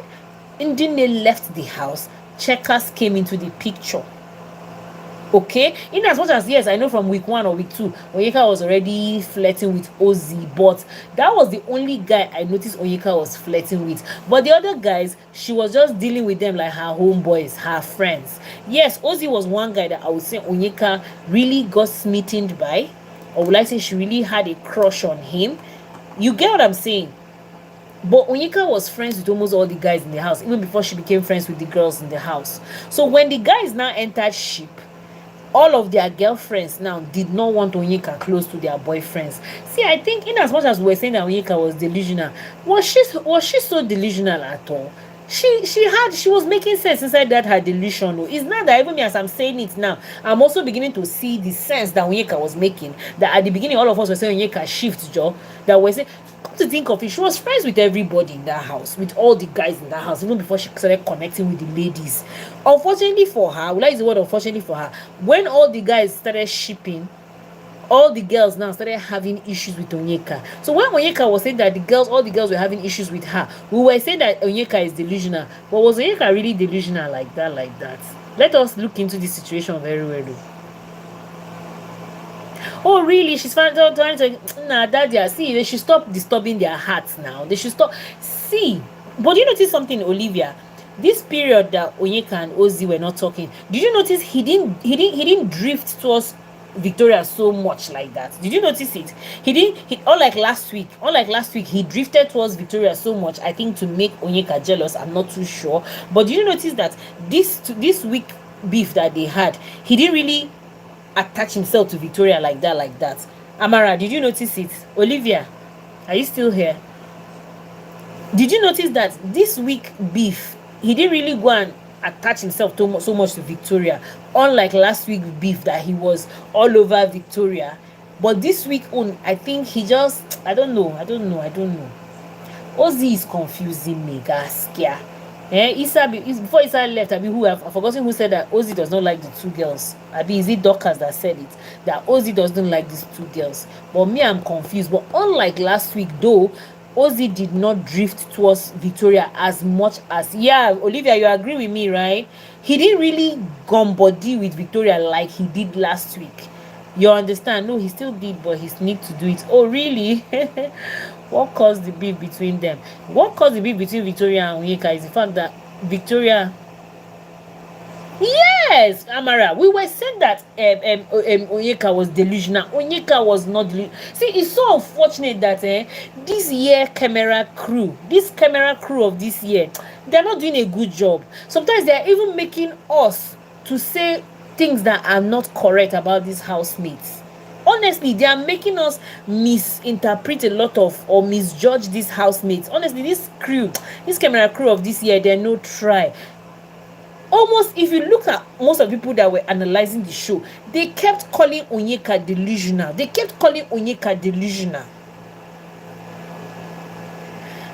Ndine left the house, Checkers came into the picture. Okay, in as much as, yes, I know from week 1 or week 2 Onyeka was already flirting with Ozzy, but that was the only guy I noticed Onyeka was flirting with. But the other guys, she was just dealing with them like her homeboys, her friends. Yes, Ozzy was one guy that I would say Onyeka really got smitten by, or would I say she really had a crush on him. You get what I'm saying? But Onyeka was friends with almost all the guys in the house, even before she became friends with the girls in the house. So when the guys now entered ship, all of their girlfriends now did not want Onyeka close to their boyfriends. See, I think in as much as we were saying that Onyeka was delusional, was she so delusional at all? She was making sense inside that her delusion. It's not that even me, as I'm saying it now, I'm also beginning to see the sense that Onyeka was making. That at the beginning, all of us were saying Onyeka shift, Joe. That we're saying, come to think of it, she was friends with everybody in that house, with all the guys in that house, even before she started connecting with the ladies. Unfortunately for her, will I use the word unfortunately for her, when all the guys started shipping, all the girls now started having issues with Onyeka. So when Onyeka was saying that all the girls were having issues with her, we were saying that Onyeka is delusional. But was Onyeka really delusional like that? Let us look into this situation very well though. Oh really? She's trying to nah, daddy, see, they should stop disturbing their hearts now. They should stop. See, but you notice something, Olivia? This period that Onyeka and Ozzy were not talking, did you notice he didn't drift towards Victoria so much like that? Did you notice it? Unlike last week, he drifted towards Victoria so much, I think, to make Onyeka jealous. I'm not too sure. But did you notice that this week beef that they had, he didn't really attach himself to Victoria like that? Amara, did you notice it? Olivia, are you still here? Did you notice that this week beef, he didn't really go and attach himself so much to Victoria, unlike last week beef that he was all over Victoria? But this week on, I think he just, I don't know. Ozzy is confusing me, Gaskia. Before Issa left, I've forgotten who said that Ozzy does not like the two girls. Is it Dorcas that said it? That Ozzy doesn't like these two girls. But me, I'm confused. But unlike last week, though, Ozzy did not drift towards Victoria as much as, yeah, Olivia, you agree with me, right? He didn't really gum body with Victoria like he did last week. You understand? No, he still did, but he sneaked to do it. Oh, really? What caused the beef between them? What caused the beef between Victoria and Onyeka is the fact that Victoria... Yes, Amara, we were saying that Onyeka was delusional. Onyeka was not delusional. See, it's so unfortunate that this camera crew of this year, they're not doing a good job. Sometimes they're even making us to say things that are not correct about these housemates. Honestly, they are making us misinterpret a lot of, or misjudge these housemates. Honestly, this camera crew of this year, they're no try. Almost, if you look at most of the people that were analyzing the show, they kept calling Onyeka delusional.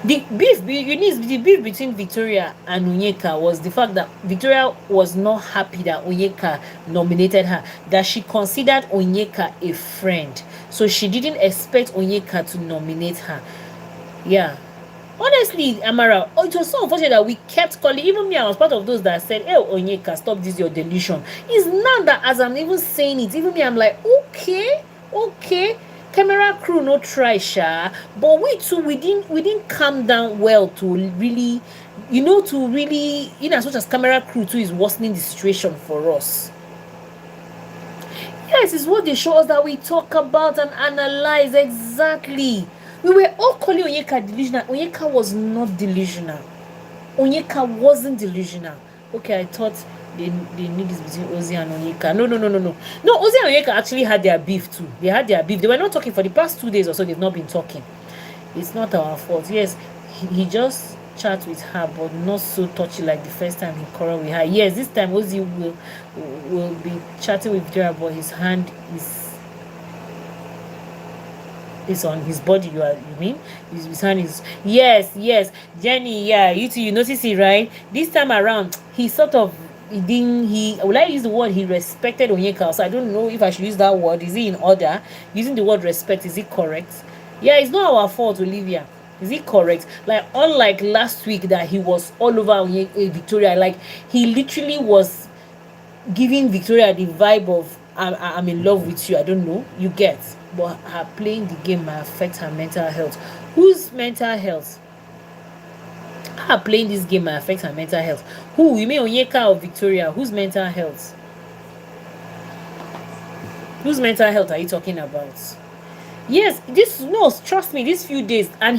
The beef between Victoria and Onyeka was the fact that Victoria was not happy that Onyeka nominated her, that she considered Onyeka a friend. So she didn't expect Onyeka to nominate her. Yeah. Honestly, Amara, oh, it was so unfortunate that we kept calling. Even me, I was part of those that said, "Hey, Onyeka, stop this your delusion." It's now that as I'm even saying it, even me, I'm like, okay, okay. Camera crew no try, sha. But we too, we didn't calm down well to really, to really, as much as camera crew too is worsening the situation for us. Yes, it's what they show us that we talk about and analyze exactly. We were all calling Onyeka delusional. Onyeka was not delusional. Onyeka wasn't delusional. Okay, I thought they need this between Ozzy and Onyeka. No, no, no, no, no. No, Ozzy and Onyeka actually had their beef too. They had their beef. They were not talking for the past 2 days or so. They've not been talking. It's not our fault. Yes, he just chat with her, but not so touchy like the first time he quarreled with her. Yes, this time Ozzy will be chatting with Victoria, but his hand is on his body. You mean his hand is, yes, yes, Jenny, yeah, you too, you notice it, right? This time around he sort of, he didn't he will I use the word, he respected Onyeka. So I don't know if I should use that word. Is it in order? Using the word respect, is it correct? Yeah, it's not our fault, Olivia. Is it correct? Like, unlike last week that he was all over Victoria, like he literally was giving Victoria the vibe of I'm in love with you. I don't know. You get. But her playing the game might affect her mental health. Whose mental health? Her playing this game might affect her mental health. Who? You mean Onyeka or Victoria? Whose mental health? Whose mental health are you talking about? Yes, this, no, trust me, these few days, and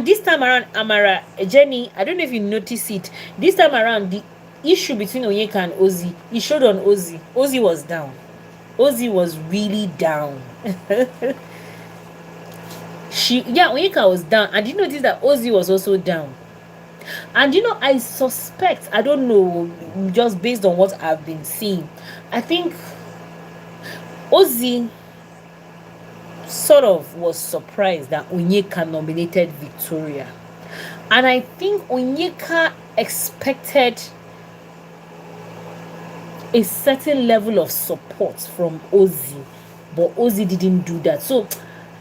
this time around, Amara, Jenny, I don't know if you notice it. This time around, the issue between Onyeka and Ozzy, it showed on Ozzy. Ozzy was down. Ozzy was really down. Onyeka was down, and you notice that Ozzy was also down. And I suspect, I don't know, just based on what I've been seeing, I think Ozzy sort of was surprised that Onyeka nominated Victoria. And I think Onyeka expected a certain level of support from Ozzy, but Ozzy didn't do that. So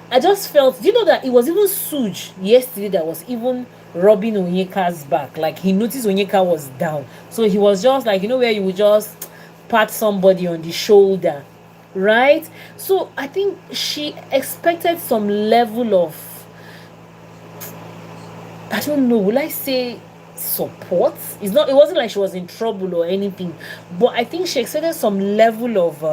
I just felt, that it was even Suj yesterday that was even rubbing Onyeka's back. Like, he noticed Onyeka was down. So he was just like, where you would just pat somebody on the shoulder, right? So I think she expected some level of, I don't know, will I say support? It wasn't like she was in trouble or anything, but I think she expected some level of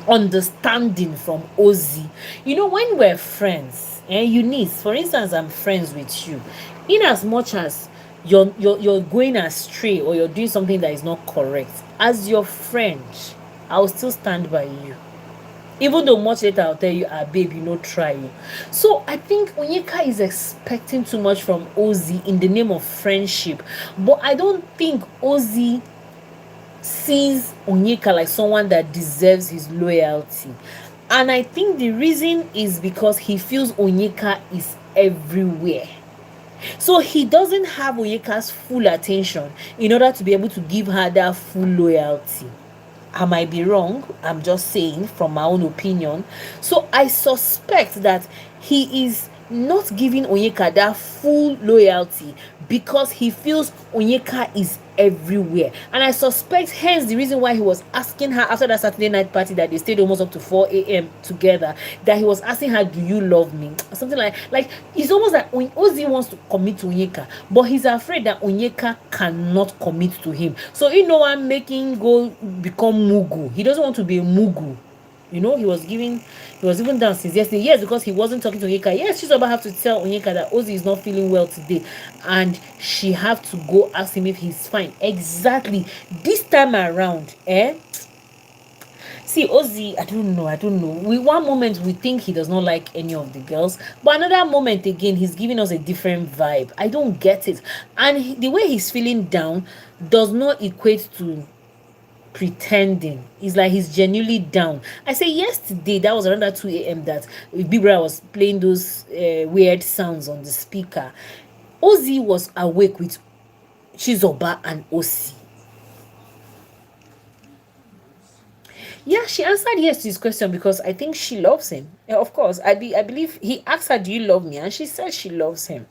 understanding from Ozzy. When we're friends, Eunice, for instance, I'm friends with you. In as much as you're going astray or you're doing something that is not correct, as your friend, I'll still stand by you. Even though much later I'll tell you, babe, try you. So I think Onyeka is expecting too much from Ozzy in the name of friendship. But I don't think Ozzy sees Onyeka like someone that deserves his loyalty. And I think the reason is because he feels Onyeka is everywhere. So he doesn't have Onyeka's full attention in order to be able to give her that full loyalty. I might be wrong. I'm just saying from my own opinion. So I suspect that he is not giving Onyeka that full loyalty because he feels Onyeka is everywhere. And I suspect hence the reason why he was asking her after that Saturday night party that they stayed almost up to 4 a.m. together, that he was asking her, do you love me? Something like it's almost like Ozzy wants to commit to Onyeka, but he's afraid that Onyeka cannot commit to him. So I'm making go become Mugu. He doesn't want to be a Mugu. He was even down since yesterday. Yes, because he wasn't talking to Onyeka. Yes, she's about have to tell Onyeka that Ozzy is not feeling well today, and she have to go ask him if he's fine. Exactly. This time around, see, Ozzy, I don't know. One moment we think he does not like any of the girls, but another moment again, he's giving us a different vibe. I don't get it. And the way he's feeling down does not equate to pretending. It's like he's genuinely down. I say yesterday, that was around 2 a.m. that Big Brother was playing those weird sounds on the speaker. Ozzy was awake with Chizoba and Osi. Yeah, she answered yes to his question because I think she loves him. Of course, I believe he asked her, "Do you love me?" and she said she loves him.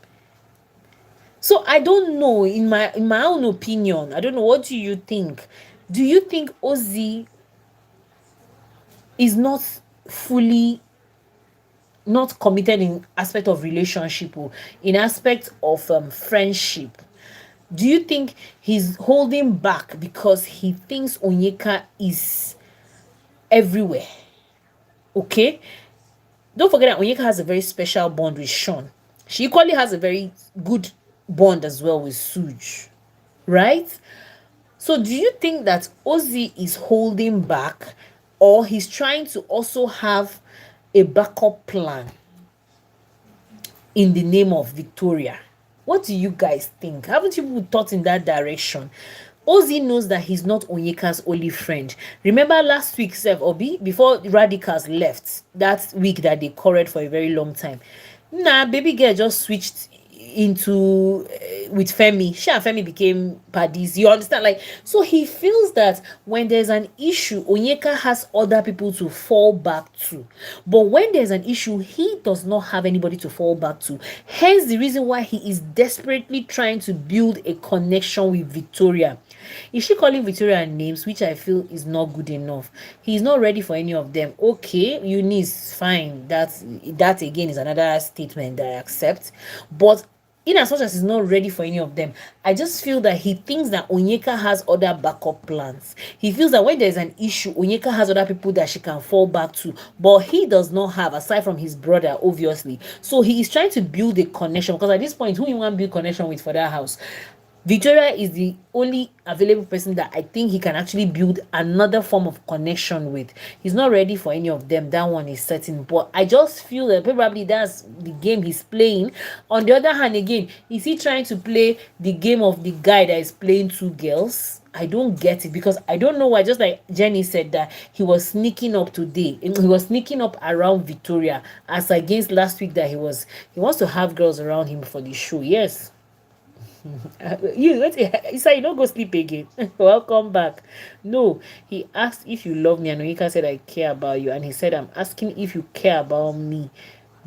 So I don't know. In my own opinion, I don't know. What do you think? Do you think Ozzy is fully not committed in aspect of relationship, or in aspect of friendship? Do you think he's holding back because he thinks Onyeka is everywhere? Okay, don't forget that Onyeka has a very special bond with Sean. She equally has a very good bond as well with Suj, right? So do you think that Ozzy is holding back, or he's trying to also have a backup plan in the name of Victoria? What do you guys think? Haven't you thought in that direction? Ozzy knows that he's not Onyeka's only friend. Remember last week, Sef Obi, before Radicals left, that week that they quarreled for a very long time. Nah, baby girl just switched into with Femi. She and Femi became paddies. You understand? Like, so he feels that when there's an issue, Onyeka has other people to fall back to. But when there's an issue, he does not have anybody to fall back to. Hence the reason why he is desperately trying to build a connection with Victoria. Is she calling Victoria names, which I feel is not good enough? He's not ready for any of them. Okay, Eunice, fine. That again is another statement that I accept. But in as much as he's not ready for any of them, I just feel that he thinks that Onyeka has other backup plans. He feels that when there's an issue, Onyeka has other people that she can fall back to, but he does not have, aside from his brother, obviously. So he is trying to build a connection, because at this point, who you want to build connection with for that house? Victoria is the only available person that I think he can actually build another form of connection with. He's not ready for any of them. That one is certain. But I just feel that probably that's the game he's playing. On the other hand, again, is he trying to play the game of the guy that is playing two girls? I don't get it, because I don't know why. Just like Jenny said, that he was sneaking up today. He was sneaking up around Victoria, as against last week that he wants to have girls around him for the show. Yes. You let's he said, you don't go sleep again. Welcome back. No, he asked if you love me, and Onika said, I care about you. And he said, I'm asking if you care about me,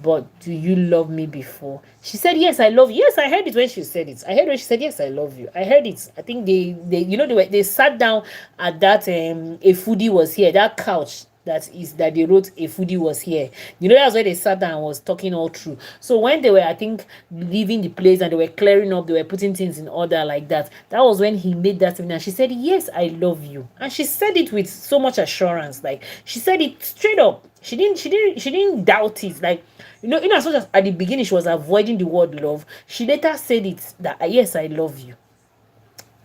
but do you love me before? She said, yes, I love you. Yes, I heard it when she said it. I heard when she said, yes, I love you. I heard it. I think they sat down at that a foodie was here, that couch that they wrote a foodie was here. That's where they sat down and was talking all through. So when they were, I think, leaving the place and they were clearing up, they were putting things in order like that. That was when he made that statement. And she said, yes, I love you. And she said it with so much assurance. Like, she said it straight up. She didn't doubt it. Like, in as much as at the beginning she was avoiding the word love, she later said it, that yes, I love you.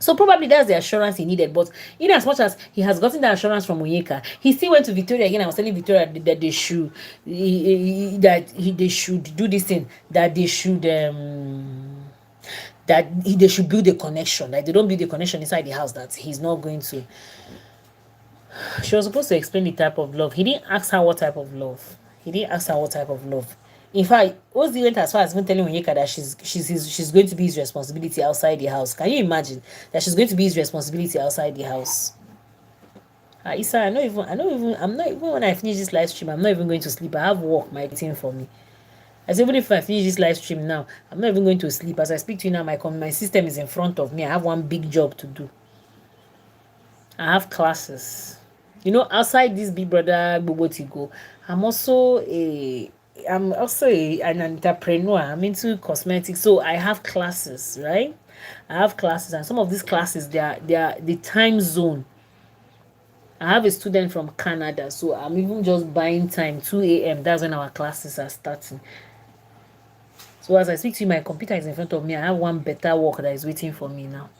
So probably that's the assurance he needed. But in as much as he has gotten the assurance from Onyeka, he still went to Victoria again. I was telling Victoria that they should they should do this thing, that they should they should build a connection. Like, they don't build a connection inside the house, that he's not going to. She was supposed to explain the type of love. He didn't ask her what type of love. In fact, Ozzy went as far as even telling Onyeka that she's going to be his responsibility outside the house. Can you imagine that she's going to be his responsibility outside the house? Issa, I'm not even when I finish this live stream, I'm not even going to sleep. I have work waiting for me. I said, even if I finish this live stream now, I'm not even going to sleep. As I speak to you now, my system is in front of me. I have one big job to do. I have classes. Outside this Big Brother Bobotigo, I'm also an entrepreneur. I'm into cosmetics, so I have classes, right? I have classes, and some of these classes, they are the time zone. I have a student from Canada, so I'm even just buying time. 2 a.m. That's when our classes are starting. So as I speak to you, my computer is in front of me. I have one better work that is waiting for me now.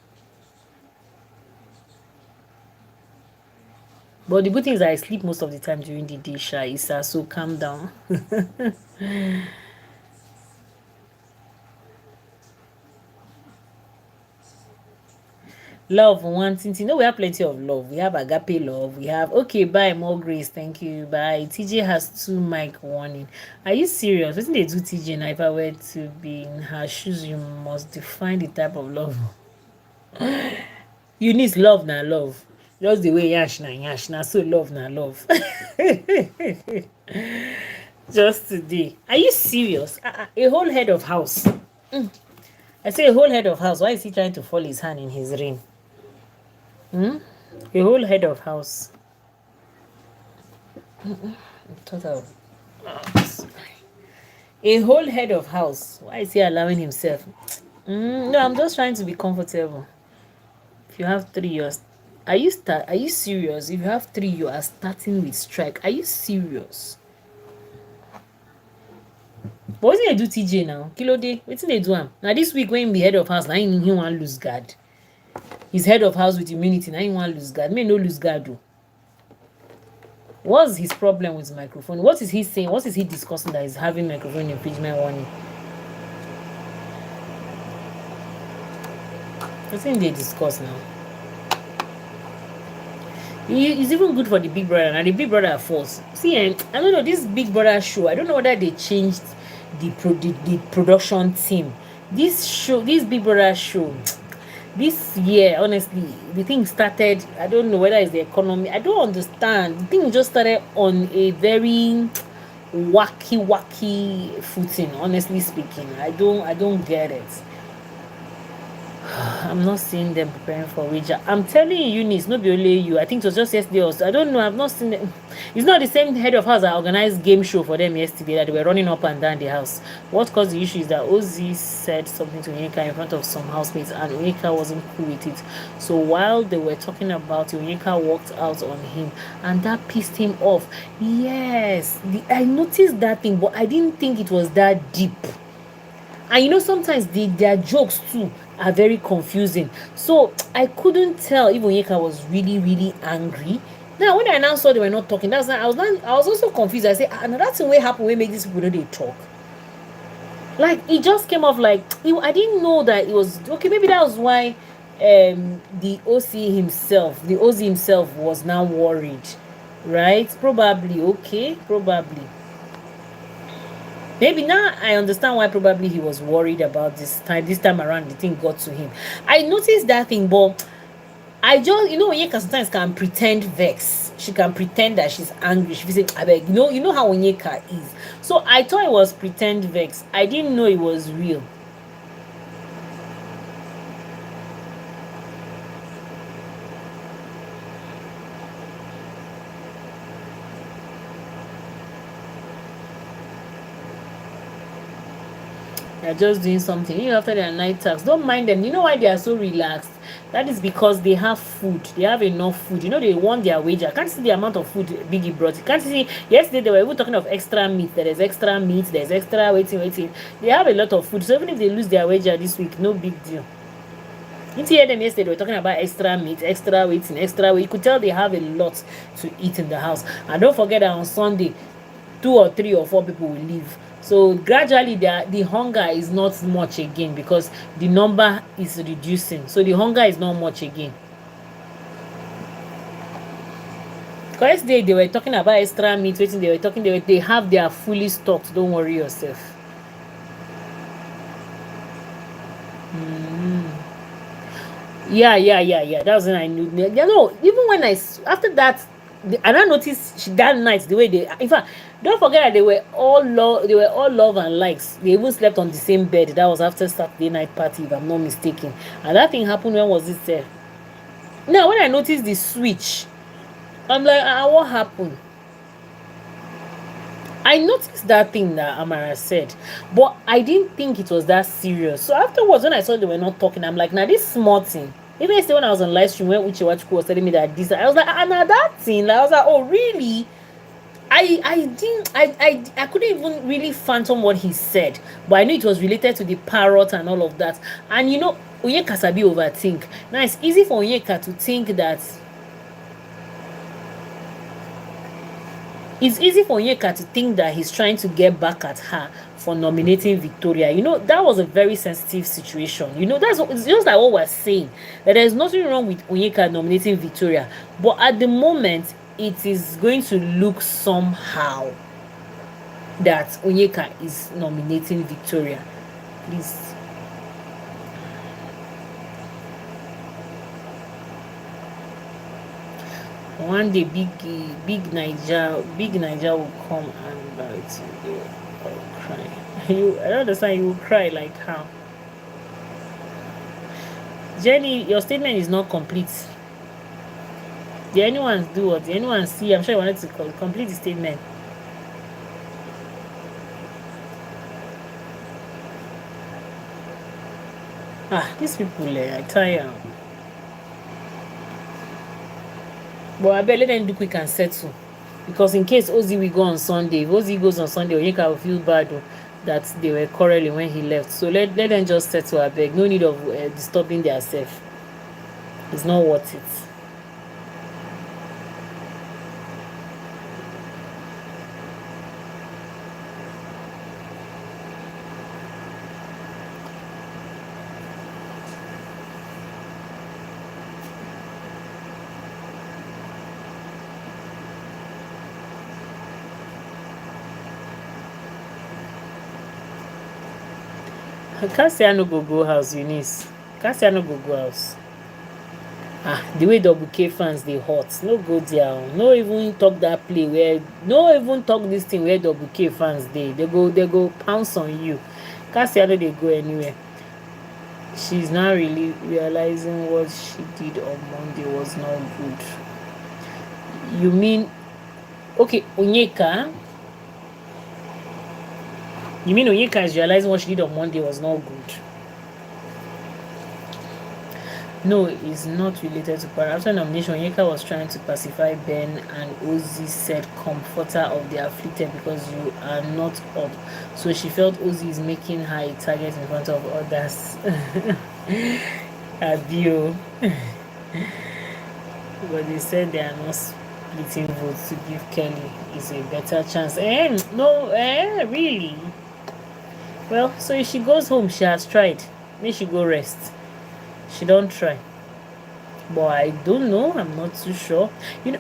But the good thing is I sleep most of the time during the day, Issa, so calm down. Love, wanting to we have plenty of love. We have agape love. We have, okay, bye, more grace, thank you, bye. TJ has 2 mic warning. Are you serious? What they do, TJ? Now, if I were to be in her shoes, you must define the type of love. You need love now, love. Just the way yash na so love na love. Just today. Are you serious? A whole head of house. I say a whole head of house. Why is he trying to fall his hand in his ring? A whole head of house. Total. A whole head of house. Why is he allowing himself? No, I'm just trying to be comfortable. If you have three, are you serious? If you have three, you are starting with strike. Are you serious? But wetin dey do TJ now? Kilo day. Wetin dey do am? Now this week when he be head of house, now he wan lose guard. He's head of house with immunity. Now he wan lose guard. May no lose guard though. What's his problem with microphone? What is he saying? What is he discussing that is having microphone infringement warning? Wetin they discuss now? It's even good for the big brother. Now the big brother force. See, I don't know this big brother show. I don't know whether they changed the production team. This big brother show, this year, honestly, the thing started. I don't know whether it's the economy. I don't understand. The thing just started on a very wacky footing. Honestly speaking, I don't get it. I'm not seeing them preparing for wager. I'm telling you, Eunice, not be only you. I think it was just yesterday also. I don't know. I've not seen them. It's not the same head of house that organized game show for them yesterday that they were running up and down the house. What caused the issue is that Ozzy said something to Onyeka in front of some housemates and Onyeka wasn't cool with it. So while they were talking about it, Onyeka walked out on him and that pissed him off. Yes, I noticed that thing, but I didn't think it was that deep. And you know, sometimes their jokes too are very confusing. So I couldn't tell if Onyeka was really angry. Now when I now saw they were not talking, that's I was also confused. I said, another thing will happen when make these people know they talk. Like it just came off like I didn't know that it was okay. Maybe that was why the OZ himself was now worried, right? Probably. Okay, probably. Maybe now I understand why probably he was worried about this time around the thing got to him. I noticed that thing, but I just, Onyeka sometimes can pretend vex. She can pretend that she's angry. She say, I beg, you know how Onyeka is. So I thought it was pretend vex. I didn't know it was real. They're just doing something. After their night task, don't mind them. You know why they are so relaxed? That is because they have food. They have enough food. They want their wager. I can't see the amount of food Biggie brought. You can't see. Yesterday they were even talking of extra meat. There is extra meat. There's extra waiting. They have a lot of food. So even if they lose their wager this week, no big deal. You hear them yesterday, they were talking about extra meat, extra waiting, extra weight. You could tell they have a lot to eat in the house. And don't forget that on Sunday, 2 or 3 or 4 people will leave. So gradually the hunger is not much again because the number is reducing. So the hunger is not much again. Because they were talking about extra meat, waiting, they have their fully stocked. Don't worry yourself. Yeah. That was when I knew. Even when after that, I now noticed that night the way in fact, don't forget that they were all love and likes. They even slept on the same bed. That was after Saturday night party, if I'm not mistaken. And that thing happened when was it? Now when I noticed the switch, I'm like, what happened? I noticed that thing that Amara said, but I didn't think it was that serious. So afterwards, when I saw they were not talking, I'm like, now this small thing. Even yesterday when I was on live stream, when Uchewachuku was telling me that this, I was like, now that thing. I was like, oh really? I couldn't even really phantom what he said, but I knew it was related to the parrot and all of that. And Onyeka sabi overthink. Now it's easy for Onyeka to think that. It's easy for Onyeka to think that he's trying to get back at her for nominating Victoria. That was a very sensitive situation. It's just like what we're saying, that there's nothing wrong with Onyeka nominating Victoria. But at the moment, it is going to look somehow that Onyeka is nominating Victoria. Please. One day, big Niger will come and bite you. Will cry. I don't understand. You will cry like how? Jenny, your statement is not complete. Did anyone do what? Did anyone see? I'm sure you wanted to complete the statement. These people, I tire. But I bet let them do quick and settle. Because in case Ozzy will go on Sunday, if Ozzy goes on Sunday, Onyeka will feel bad that they were quarreling when he left. So let them just settle, I beg. No need of disturbing themselves. It's not worth it. Cassia no go house, Eunice. Cassia no go house. The way double K fans they hot. No go there. No even talk that play where no even talk this thing where double K fans they go pounce on you. Cassia no they go anywhere. She's not really realizing what she did on Monday was not good. You mean okay, Onyeka? You mean Onyeka is realizing what she did on Monday was not good? No, it's not related to para. After nomination, Onyeka was trying to pacify Ben, and Ozzy said, "Comforter of the afflicted, because you are not up." So she felt Ozzy is making her a target in front of others. Adio. But they said they are not splitting votes to give Kelly is a better chance. Really? Well, so if she goes home, she has tried. Maybe she go rest. She don't try. But I don't know. I'm not too sure.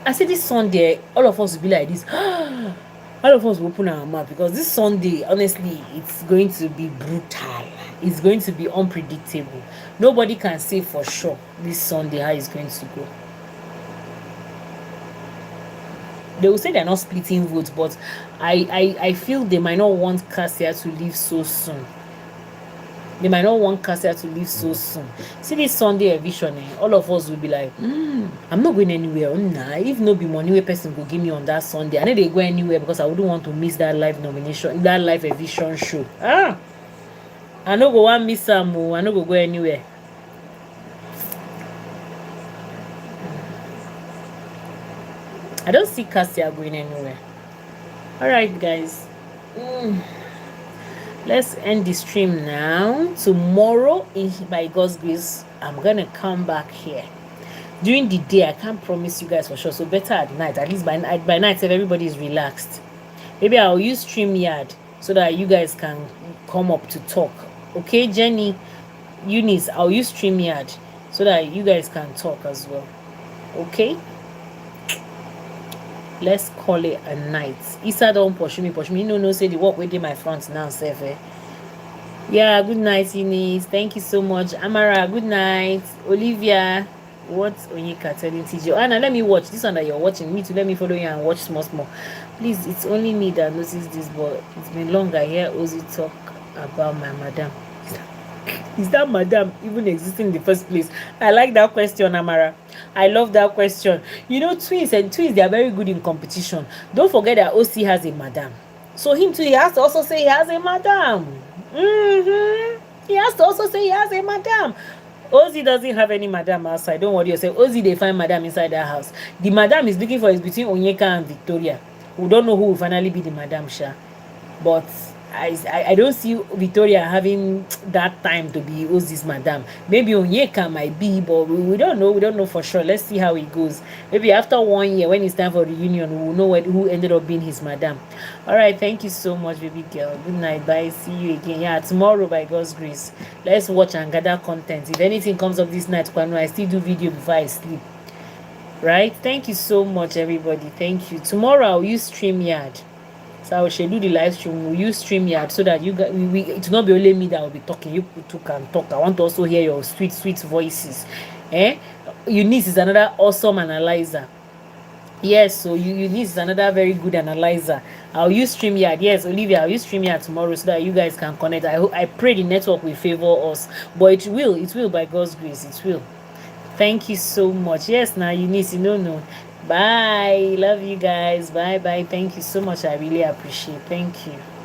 I say this Sunday, all of us will be like this. All of us will open our mouth because this Sunday, honestly, it's going to be brutal. It's going to be unpredictable. Nobody can say for sure this Sunday how it's going to go. They will say they're not splitting votes, but I feel they might not want Cassia to leave so soon. They might not want Cassia to leave so soon. See this Sunday eviction, all of us will be like, I'm not going anywhere. If no be money where person go give me on that Sunday, I know they go anywhere because I wouldn't want to miss that live nomination, that live eviction show. I no go want miss am. I no go anywhere. I don't see Cassia going anywhere. Alright, guys. Let's end the stream now. Tomorrow, by God's grace, I'm gonna come back here. During the day, I can't promise you guys for sure. So better at night. At least by night, if everybody is relaxed. Maybe I'll use StreamYard so that you guys can come up to talk. Okay, Jenny, Eunice, I'll use StreamYard so that you guys can talk as well. Okay? Let's call it a night. Issa don't push me. No, say the work within my front now, safe. Yeah, good night, Eunice. Thank you so much. Amara, good night. Olivia, what Onyeka telling TJ? Anna, let me watch this one that you're watching. Me too, let me follow you and watch small. Please, it's only me that noticed this, but it's been long I hear Ozzy talk about my madam. Is that madam even existing in the first place? I like that question, Amara. I love that question. Twins they are very good in competition. Don't forget that OC has a madam. So him too, he has to also say he has a madam. He has to also say he has a madam. Ozzy doesn't have any madam outside. Don't worry yourself. Ozzy, they find madam inside their house. The madam is looking for is between Onyeka and Victoria. We don't know who will finally be the madam, Sha. But I don't see Victoria having that time to be Ozzy's madam. Maybe Onyeka might be, but we don't know. We don't know for sure. Let's see how it goes. Maybe after 1 year, when it's time for reunion, we will know who ended up being his madam. All right, thank you so much, baby girl. Good night. Bye. See you again. Yeah, tomorrow by God's grace. Let's watch and gather content. If anything comes up this night, Kwanu, I still do video before I sleep. Right? Thank you so much, everybody. Thank you. Tomorrow I'll use StreamYard. So I will schedule the live stream. We'll use StreamYard so that you guys, it will not be only me that will be talking. You too can talk. I want to also hear your sweet voices. Eunice is another awesome analyzer. Yes, so you need is another very good analyzer. I'll use StreamYard. Yes, Olivia, I'll use StreamYard tomorrow so that you guys can connect. I pray the network will favor us, but it will by God's grace, it will. Thank you so much. Yes, now you need to know. No. Bye. Love you guys. Bye bye. Thank you so much. I really appreciate. Thank you.